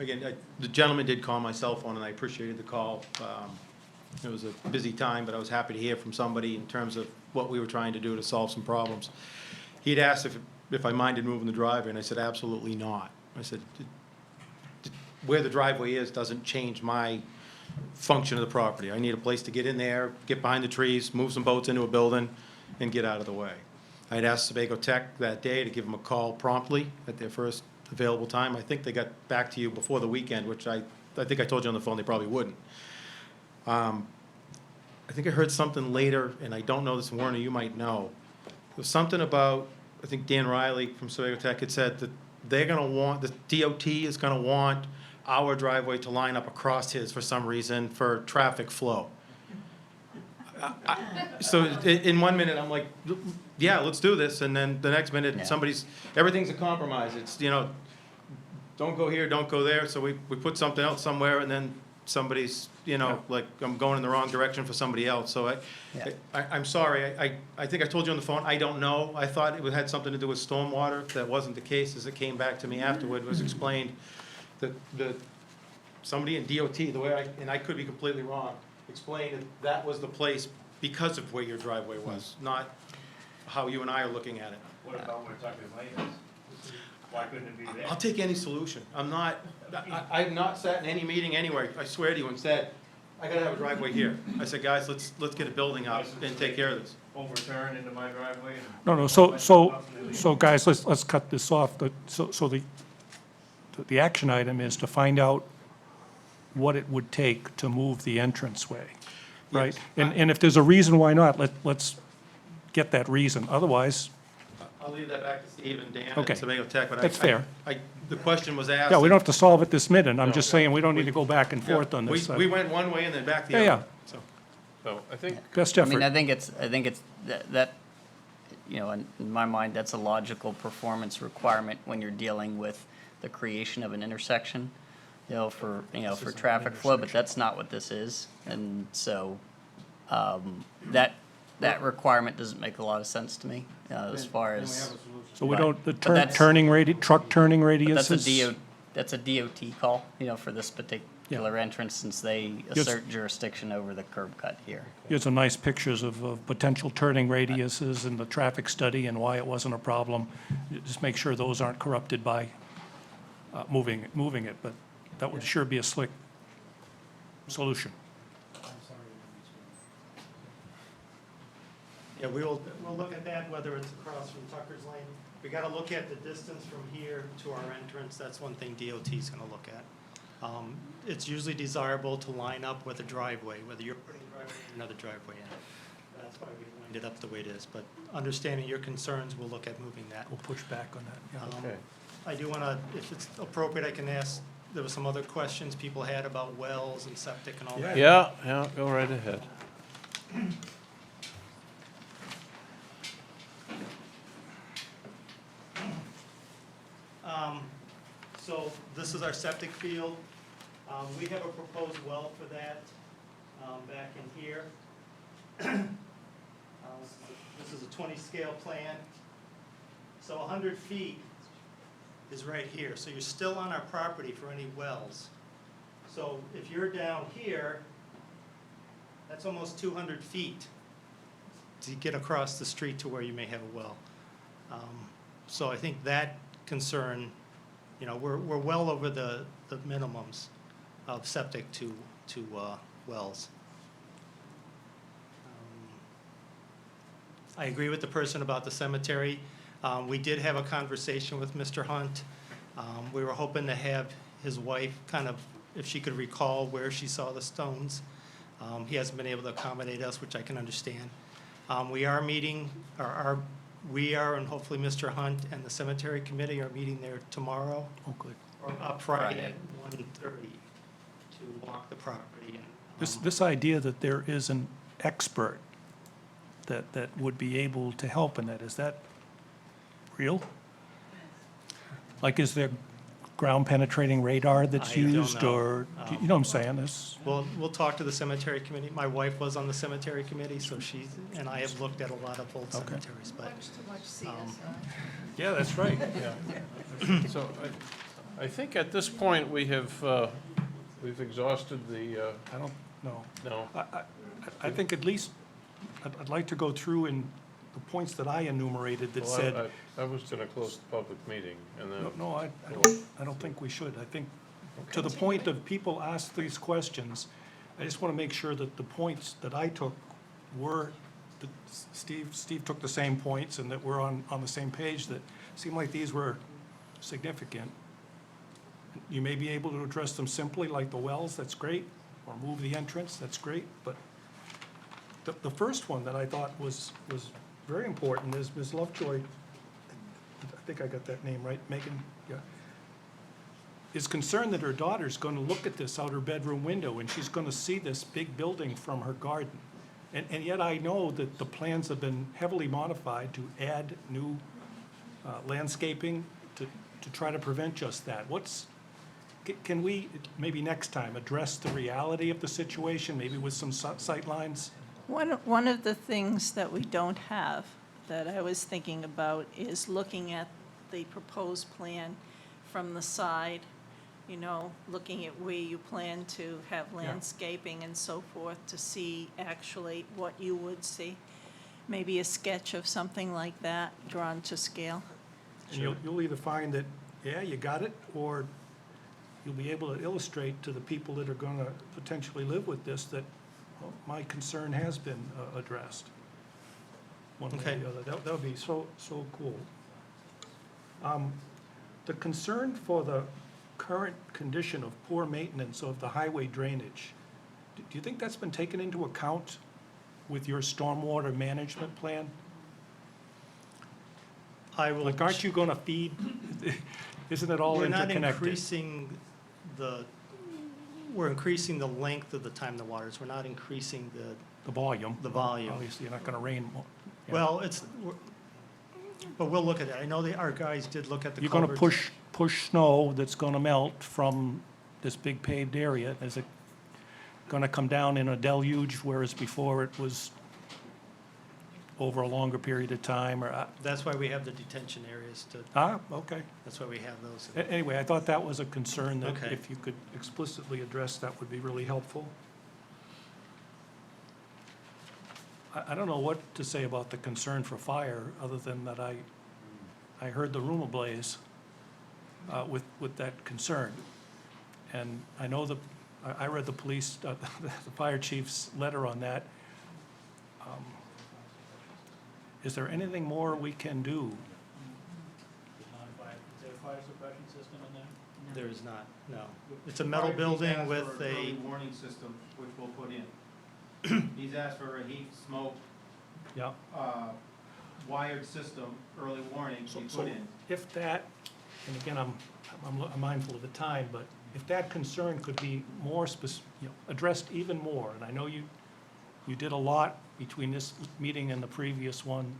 Again, the gentleman did call my cell phone, and I appreciated the call. It was a busy time, but I was happy to hear from somebody in terms of what we were trying to do to solve some problems. He'd asked if I minded moving the driveway, and I said, absolutely not. I said, where the driveway is doesn't change my function of the property. I need a place to get in there, get behind the trees, move some boats into a building, and get out of the way. I'd asked Sebago Tech that day to give them a call promptly at their first available time. I think they got back to you before the weekend, which I think I told you on the phone they probably wouldn't. I think I heard something later, and I don't know this, Warner, you might know. There was something about, I think Dan Riley from Sebago Tech had said that they're gonna want, the DOT is gonna want our driveway to line up across his for some reason for traffic flow. So in 1 minute, I'm like, yeah, let's do this, and then the next minute, everything's a compromise. It's, don't go here, don't go there, so we put something else somewhere, and then somebody's, like, I'm going in the wrong direction for somebody else, so I'm sorry, I think I told you on the phone, I don't know. I thought it had something to do with stormwater. That wasn't the case, as it came back to me afterward, it was explained that somebody in DOT, the way and I could be completely wrong, explained that was the place because of where your driveway was, not how you and I are looking at it. What about where Tucker's Lane is? Why couldn't it be there? I'll take any solution. I've not sat in any meeting anywhere, I swear to you, and said, I gotta have a driveway here. I said, guys, let's get a building up and take care of this. Overturn into my driveway? No, so guys, let's cut this off. So the action item is to find out what it would take to move the entranceway, right? And if there's a reason why not, let's get that reason. Otherwise, I'll leave that back to Steve and Dan Okay. at Sebago Tech, but That's fair. The question was asked. yeah, we don't have to solve it this minute. I'm just saying, we don't need to go back and forth on this. We went one way and then back the Yeah, other. yeah. So. So I think, Best I mean, effort. I think it's that, in my mind, that's a logical performance requirement when you're dealing with the creation of an intersection, for traffic flow, but that's not what this is. And so, that requirement doesn't make a lot of sense to me, as far as. So we don't, the But that's- truck turning radius That's is. that's a DOT call, for this particular entrance, since they Yes. assert jurisdiction over the curb cut here. Here's some nice pictures of potential turning radiuses and the traffic study and why it wasn't a problem. Just make sure those aren't corrupted by moving it, but that would sure be a slick solution. Yeah, we'll look at that, whether it's across from Tucker's Lane. We gotta look at the distance from here to our entrance, that's one thing DOT's gonna look at. It's usually desirable to line up with a driveway, whether you're putting a driveway or another driveway in. That's why we lined it up the way it is, but understanding your concerns, we'll look at moving that. We'll push back on that, yeah. okay. I do wanna, if it's appropriate, I can ask, there were some other questions people had about wells and septic and all that. Yeah, go right ahead. So this is our septic field. We have a proposed well for that back in here. This is a 20 scale plan. So 100 feet is right here. So you're still on our property for any wells. So if you're down here, that's almost 200 feet to get across the street to where you may have a well. So I think that concern, we're well over the minimums of septic to wells. I agree with the person about the cemetery. We did have a conversation with Mr. Hunt. We were hoping to have his wife kind of, if she could recall where she saw the stones. He hasn't been able to accommodate us, which I can understand. We are meeting, we are, and hopefully Mr. Hunt and the cemetery committee are meeting there tomorrow. Oh, good. Or Friday at 1:30 to walk the property. This idea that there is an expert that would be able to help in that, is that real? Like, is there ground penetrating radar that's I don't used, know. or, you know what I'm saying? This, We'll talk to the cemetery committee. My wife was on the cemetery committee, so and I have looked at a lot of old cemeteries, but. yeah, that's right. Yeah. So I think at this point, we have, we've exhausted the, I don't know. no. I think at least, I'd like to go through in the points that I enumerated that Well, said, I was gonna close the public meeting, and then. no, I don't think we should. I think, to the point of people ask these questions, I just want to make sure that the points that I took were, that Steve took the same points, and that we're on the same page, that seemed like these were significant. You may be able to address them simply, like the wells, that's great, or move the entrance, that's great, but the first one that I thought was very important is Ms. Lovejoy, I think I got that name right, Megan, yeah, is concerned that her daughter's going to look at this out her bedroom window, and she's going to see this big building from her garden. And yet I know that the plans have been heavily modified to add new landscaping to try to prevent just that. Can we, maybe next time, address the reality of the situation, maybe with some sight lines? One of the things that we don't have, that I was thinking about, is looking at the proposed plan from the side, you know, looking at where you plan to have landscaping and so forth, to see actually what you would see. Maybe a sketch of something like that drawn to scale. And you'll either find that, yeah, you got it, or you'll be able to illustrate to the people that are going to potentially live with this that, well, my concern has been addressed. One way or the other. That would be so cool. The concern for the current condition of poor maintenance of the highway drainage, do you think that's been taken into account with your stormwater management plan? I will. Like, aren't you going to feed, isn't it all interconnected? We're not increasing we're increasing the length of the time the waters. We're not increasing the volume. The volume. Obviously, you're not going to rain more. Yeah. Well, but we'll look at it. I know our guys did look at the You're going to culverts. push snow that's going to melt from this big paved area. Is it going to come down in a deluge, whereas before it was over a longer period of time? Or That's why we have the detention areas to. Okay. That's why we have those. Anyway, I thought that was a concern that Okay. if you could explicitly address, that would be really helpful. I don't know what to say about the concern for fire, other than that I heard the room ablaze with that concern. And I know I read the police, the fire chief's letter on that. Is there anything more we can do? Is there a fire suppression system in there? There is not, no. It's a metal building with He's asked for an early a, warning system, which we'll put in. He's asked for a heat, smoke, Yeah. wired system, early warning to be So put in. if that, and again, I'm mindful of the time, but if that concern could be more addressed even more, and I know you did a lot between this meeting and the previous one,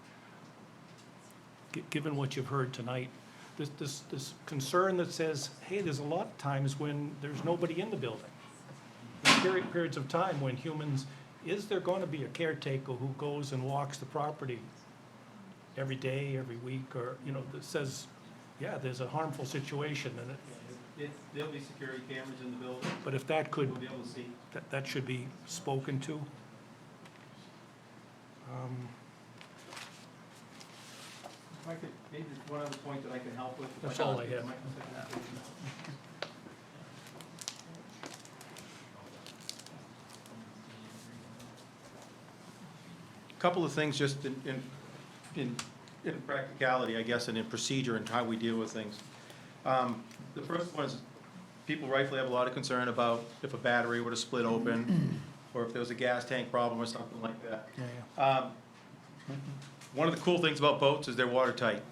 given what you've heard tonight, this concern that says, hey, there's a lot of times when there's nobody in the building. There's periods of time when humans, is there going to be a caretaker who goes and walks the property every day, every week, or, you know, that says, yeah, there's a harmful situation, and There'll be security cameras in the building. but if that could, We'll be able to see. that should be spoken to. If I could, maybe one other point that I can help with. That's all I have. Couple of things just in practicality, I guess, and in procedure and how we deal with things. The first one is, people rightfully have a lot of concern about if a battery were to split open, or if there was a gas tank problem or something like that. One of the cool things about boats is they're watertight.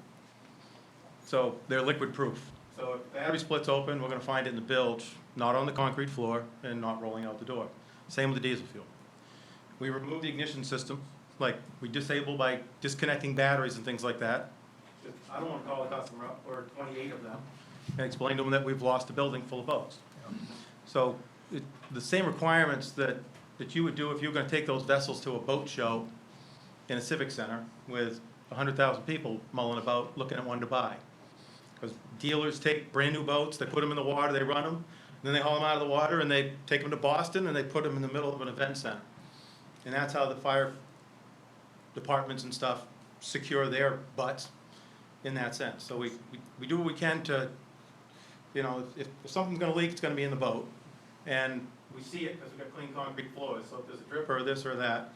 So they're liquid proof. So if the battery splits open, we're gonna find it in the bilge, not on the concrete floor, and not rolling out the door. Same with the diesel fuel. We remove the ignition system, like we disable by disconnecting batteries and things like that. I don't wanna call a customer up, or 28 of them, and explain to them that we've lost a building full of boats. So the same requirements that you would do if you were gonna take those vessels to a boat show in a civic center with 100,000 people mulling about, looking at one to buy. Because dealers take brand-new boats, they put them in the water, they run them, then they haul them out of the water, and they take them to Boston, and they put them in the middle of an event center. And that's how the fire departments and stuff secure their butts in that sense. So we do what we can to, you know, if something's gonna leak, it's gonna be in the boat. And we see it because we've got clean concrete floors, so if there's a drip or this or that.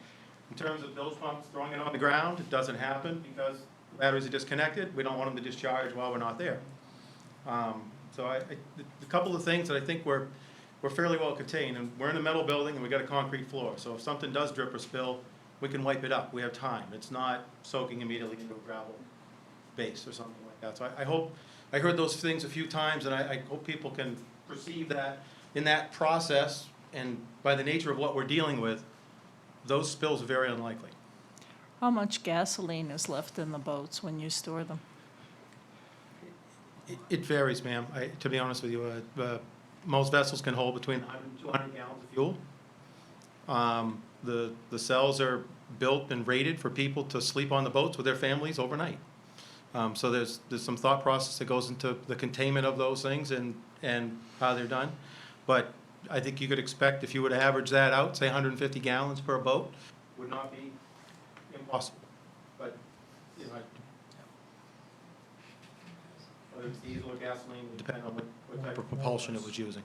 In terms of bilge pumps throwing it on the ground, it doesn't happen because the batteries are disconnected. We don't want them to discharge while we're not there. So a couple of things that I think we're fairly well contained, and we're in a metal building and we got a concrete floor. So if something does drip or spill, we can wipe it up. We have time. It's not soaking immediately into a gravel base or something like that. So I heard those things a few times, and I hope people can perceive that in that process, and by the nature of what we're dealing with, those spills are very unlikely. How much gasoline is left in the boats when you store them? It varies, ma'am. To be honest with you, most vessels can hold between 100 and 200 gallons of fuel. The cells are built and rated for people to sleep on the boats with their families overnight. So there's some thought process that goes into the containment of those things and how they're done. But I think you could expect, if you were to average that out, say 150 gallons per boat, would not be impossible. But, you know, whether it's diesel or gasoline, would depend on what type of propulsion it was using.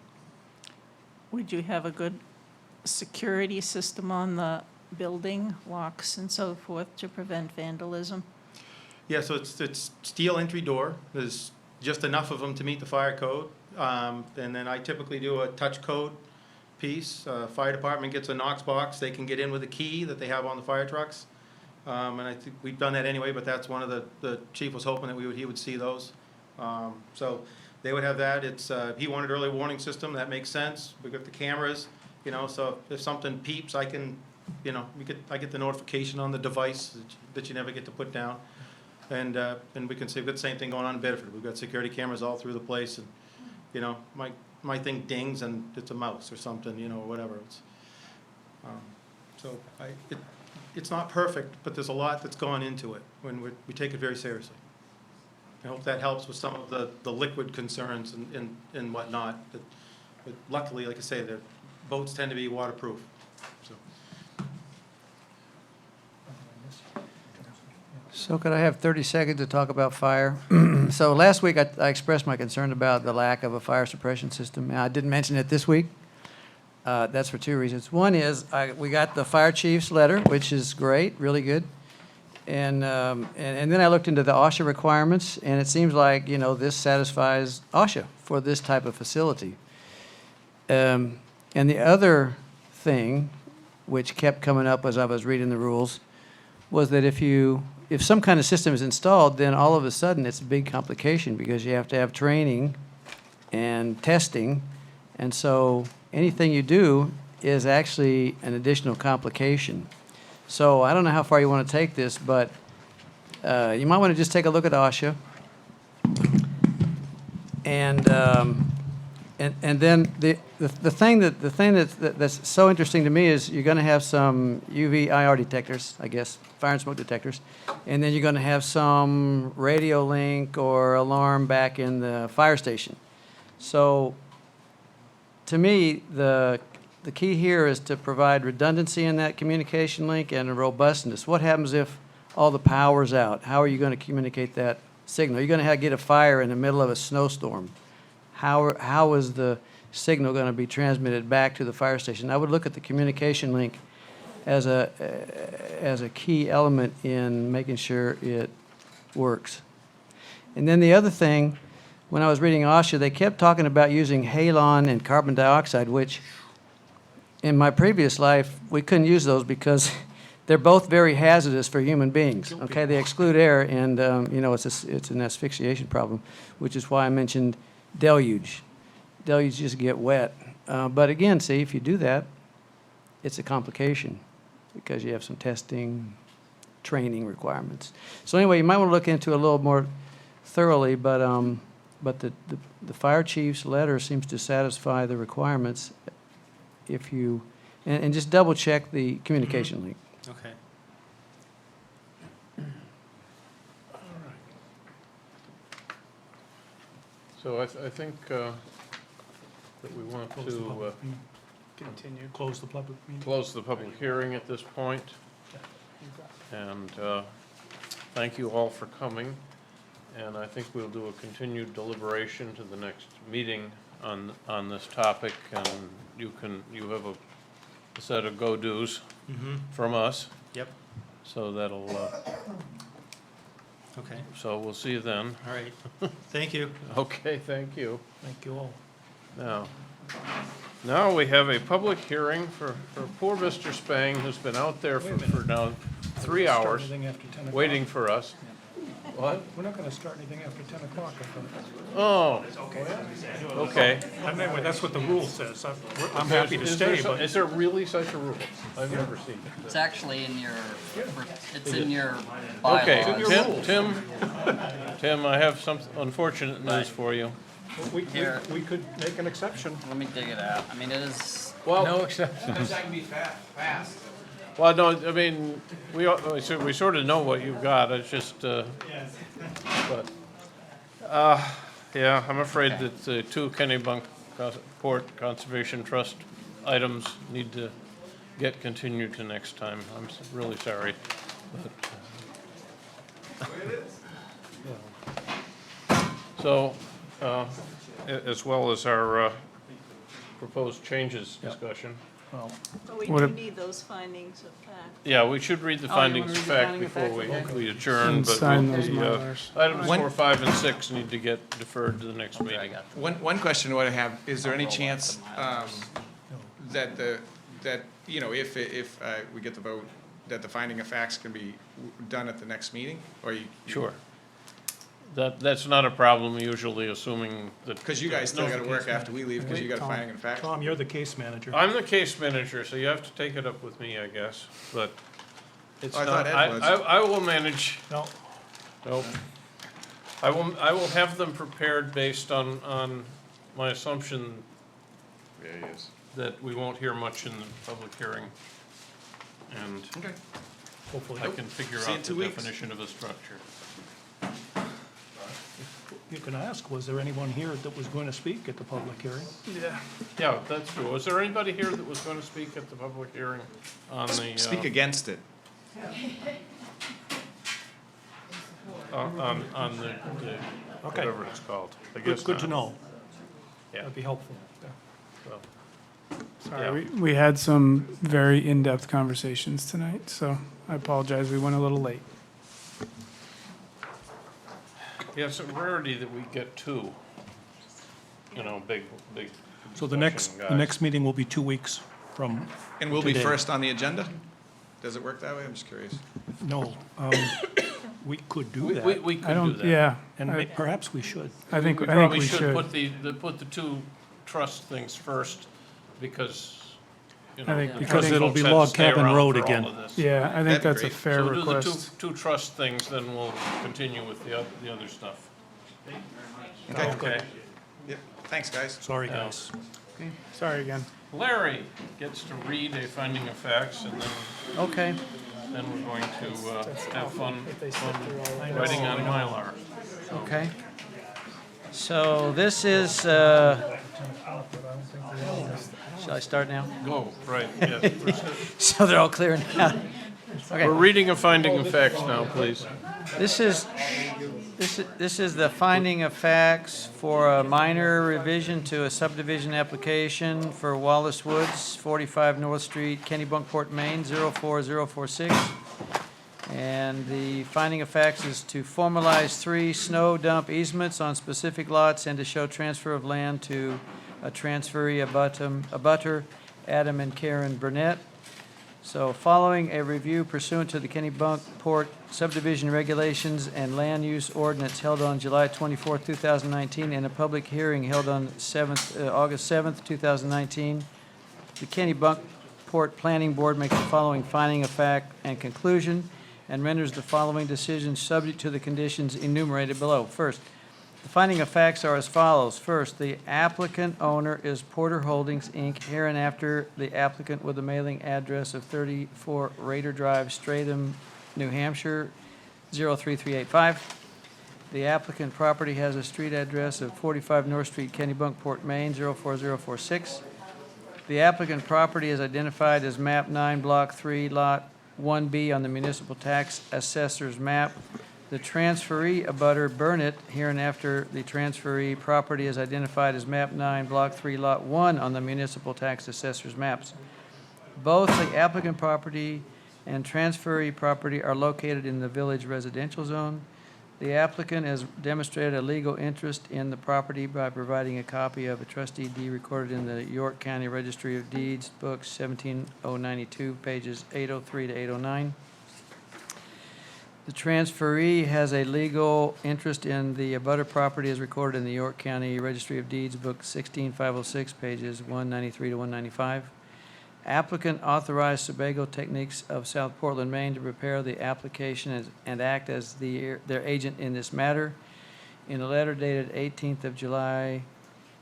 Would you have a good security system on the building, locks and so forth, to prevent vandalism? Yeah, so it's steel entry door. There's just enough of them to meet the fire code. And then I typically do a touch code piece. Fire department gets a Knox box. They can get in with a key that they have on the fire trucks. And I think we've done that anyway, but that's one of the chief was hoping that he would see those. So they would have that. He wanted early warning system. That makes sense. We've got the cameras, you know, so if something peeps, I can, you know, I get the notification on the device that you never get to put down. And we can see, we've got the same thing going on in Bedford. We've got security cameras all through the place, and, you know, my thing dings and it's a mouse or something, you know, or whatever. So it's not perfect, but there's a lot that's gone into it when we take it very seriously. I hope that helps with some of the liquid concerns and whatnot. But luckily, like I say, the boats tend to be waterproof, so. So could I have 30 seconds to talk about fire? So last week, I expressed my concern about the lack of a fire suppression system. And I didn't mention it this week. That's for two reasons. One is we got the fire chief's letter, which is great, really good. And then I looked into the OSHA requirements, and it seems like, you know, this satisfies OSHA for this type of facility. And the other thing, which kept coming up as I was reading the rules, was that if some kind of system is installed, then all of a sudden it's a big complication because you have to have training and testing. And so anything you do is actually an additional complication. So I don't know how far you want to take this, but you might want to just take a look at OSHA. And then the thing that's so interesting to me is you're going to have some UV IR detectors, I guess, fire and smoke detectors, and then you're going to have some radio link or alarm back in the fire station. So to me, the key here is to provide redundancy in that communication link and a robustness. What happens if all the power's out? How are you going to communicate that signal? You're going to get a fire in the middle of a snowstorm. How is the signal going to be transmitted back to the fire station? I would look at the communication link as a key element in making sure it works. And then the other thing when I was reading OSHA, they kept talking about using halon and carbon dioxide, which in my previous life, we couldn't use those because they're both very hazardous for human beings. Okay, they exclude air, and it's an asphyxiation problem, which is why I mentioned deluge. Deluge just get wet. But again, see, if you do that, it's a complication because you have some testing, training requirements. So anyway, you might want to look into it a little more thoroughly, but the fire chief's letter seems to satisfy the requirements if you, and just double check the communication link. Okay. So I think that we want Close the to public meeting. Continue. Close the public meeting. close the public hearing at this point. And thank you all for coming. And I think we'll do a continued deliberation to the next meeting on this topic. And you have a set of go-dos from us. Yep. So that'll, Okay. so we'll see you then. All right. Thank you. Okay, thank you. Thank you all. Now we have a public hearing for poor Mr. Spang, who's been out there for now 3 hours, Start anything after 10 o'clock. waiting for us. What? We're not going to start anything after 10 o'clock, I thought. Oh, okay. Anyway, that's what the rule says. I'm happy to stay, but. Is there really such a rule? I've never seen it. It's actually in your, it's in your Okay, bylaws. Tim, I have some unfortunate news for you. We could make an exception. Let me dig it out. I mean, it is, Well, No exceptions. That can be fast. well, no, I mean, we sort of know what you've got, it's just, but, yeah, I'm afraid that the 2 Kennebunkport Conservation Trust items need to get continued to next time. I'm really sorry. So, as well as our proposed changes discussion. Well, So we What do if- need those findings of fact. Yeah, we should read the findings of fact before we adjourn, And but sign those the, Mylars. items One- 4, 5, and 6 need to get deferred to the next meeting. One question what I have, is there any chance that if we get the vote, that the finding of facts can be done at the next meeting? Or you? Sure. That's not a problem usually, assuming that. Because you guys still gotta work after we leave, because you got a finding of facts. Tom, you're the case manager. I'm the case manager, so you have to take it up with me, I guess, but it's Oh, I not, thought Ed was. I will manage. No, Nope. I will have them prepared based on my assumption There he is. that we won't hear much in the public hearing. And Okay. hopefully. I can figure See you in out 2 the weeks. definition of a structure. You can ask, was there anyone here that was going to speak at the public hearing? Yeah, that's true. Was there anybody here that was going to speak at the public hearing on the? Speak against it. On the, Okay. whatever it's called. I Good guess good to not. know. Yeah. That'd be helpful. Well, Sorry, we had some very in-depth conversations tonight, so I apologize, we went a little late. Yeah, it's a rarity that we get 2, big. So the discussion next guys. meeting will be 2 weeks from And we'll be today. first on the agenda? Does it work that way? I'm just curious. No, we could do We that, could I do don't, that. yeah, and perhaps we should. I think We we probably should. put the 2 trust things first, because, I think- Because I it'll think be folks have to Log stay Cabin around Road for all again. of this. Yeah, I think That'd be that's a great. fair So we'll do the request. two trust things, then we'll continue with the other stuff. Okay. Yep. Thanks, guys. Sorry, Yeah. guys. Sorry again. Larry gets to read a finding of facts, and Okay. then we're going to have fun writing on Mylar. Okay. So this is, shall I start now? Go, right, yes. So they're all clear now? Okay. We're reading a finding of facts now, please. This is the finding of facts for a minor revision to a subdivision application for Wallace Woods, 45 North Street, Kennebunkport, Maine, 04046. And the finding of facts is to formalize 3 snow dump easements on specific lots and to show transfer of land to a transferee abutter, Adam and Karen Burnett. So following a review pursuant to the Kennebunkport subdivision regulations and land use ordinance held on July 24, 2019, and a public hearing held on August 7th, 2019, the Kennebunkport Planning Board makes the following finding of fact and conclusion and renders the following decisions subject to the conditions enumerated below. First, the finding of facts are as follows. First, the applicant owner is Porter Holdings, Inc., hereinafter the applicant with a mailing address of 34 Raider Drive, Stratham, New Hampshire, 03385. The applicant property has a street address of 45 North Street, Kennebunkport, Maine, 04046. The applicant property is identified as map 9, block 3, lot 1B on the municipal tax assessor's map. The transferee abutter Burnett, hereinafter the transferee property is identified as map 9, block 3, lot 1 on the municipal tax assessor's maps. Both the applicant property and transferee property are located in the village residential zone. The applicant has demonstrated a legal interest in the property by providing a copy of a trustee deed recorded in the York County Registry of Deeds, books 17092, pages 803 to 809. The transferee has a legal interest in the abutter property as recorded in the York County Registry of Deeds, book 16506, pages 193 to 195. Applicant authorized Sebago Techniques of South Portland, Maine to prepare the application and act as their agent in this matter. In a letter dated 18th of July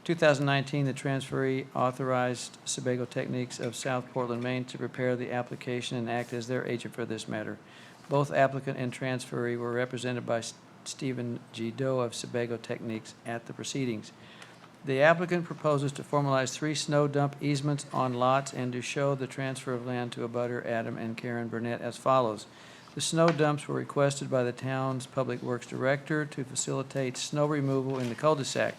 2019, the transferee authorized Sebago Techniques of South Portland, Maine to prepare the application and act as their agent for this matter. Both applicant and transferee were represented by Stephen G. Doe of Sebago Techniques at the proceedings. The applicant proposes to formalize 3 snow dump easements on lots and to show the transfer of land to abutter Adam and Karen Burnett as follows. The snow dumps were requested by the town's Public Works Director to facilitate snow removal in the cul-de-sac.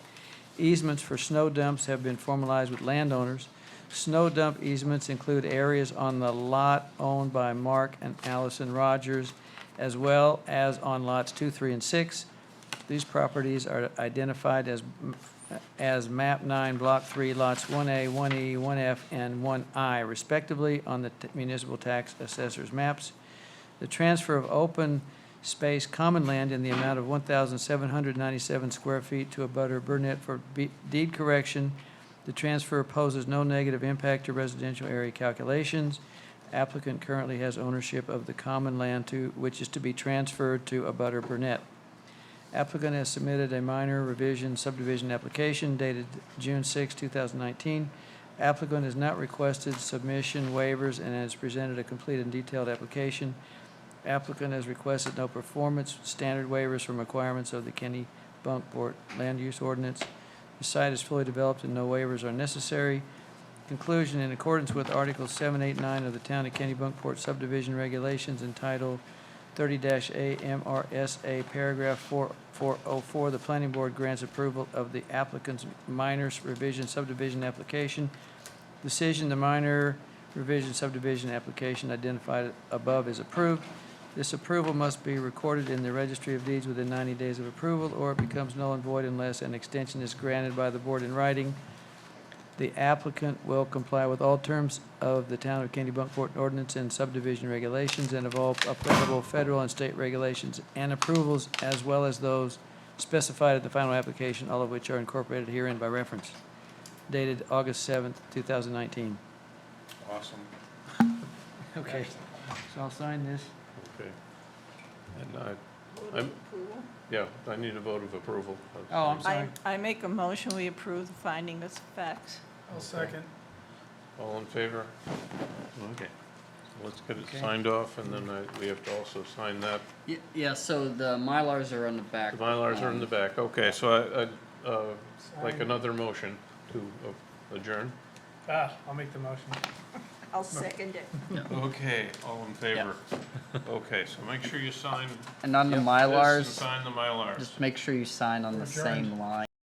Easements for snow dumps have been formalized with landowners. Snow dump easements include areas on the lot owned by Mark and Allison Rogers, as well as on lots 2, 3, and 6. These properties are identified as map 9, block 3, lots 1A, 1E, 1F, and 1I, respectively, on the municipal tax assessor's maps. The transfer of open space common land in the amount of 1,797 square feet to abutter Burnett for deed correction. The transfer poses no negative impact to residential area calculations. Applicant currently has ownership of the common land which is to be transferred to abutter Burnett. Applicant has submitted a minor revision subdivision application dated June 6, 2019. Applicant has not requested submission waivers and has presented a complete and detailed application. Applicant has requested no performance standard waivers from requirements of the Kennebunkport Land Use Ordinance. The site is fully developed and no waivers are necessary. Conclusion, in accordance with Articles 7, 8, 9 of the Town of Kennebunkport Subdivision Regulations entitled 30-A MRSA paragraph 404, the planning board grants approval of the applicant's minor revision subdivision application. Decision, the minor revision subdivision application identified above is approved. This approval must be recorded in the Registry of Deeds within 90 days of approval, or it becomes null and void unless an extension is granted by the board in writing. The applicant will comply with all terms of the Town of Kennebunkport Ordinance and subdivision regulations and of all applicable federal and state regulations and approvals, as well as those specified at the final application, all of which are incorporated herein by reference. Dated August 7th, 2019. Awesome. Okay, so I'll sign this. Okay. And I need a vote of approval. Oh, I'm sorry. I make a motion, we approve the finding of facts. I'll second. All in favor? Okay. Let's get it Okay. signed off, and then we have to also sign that. Yeah, so the Mylars are on the back. The Mylars are in the back. Okay, so I'd like another motion to adjourn. I'll make the motion. I'll second it. Okay, all in favor? Okay, so make sure you sign And on the this Mylars, and sign the Mylars. just make sure you sign on the same line.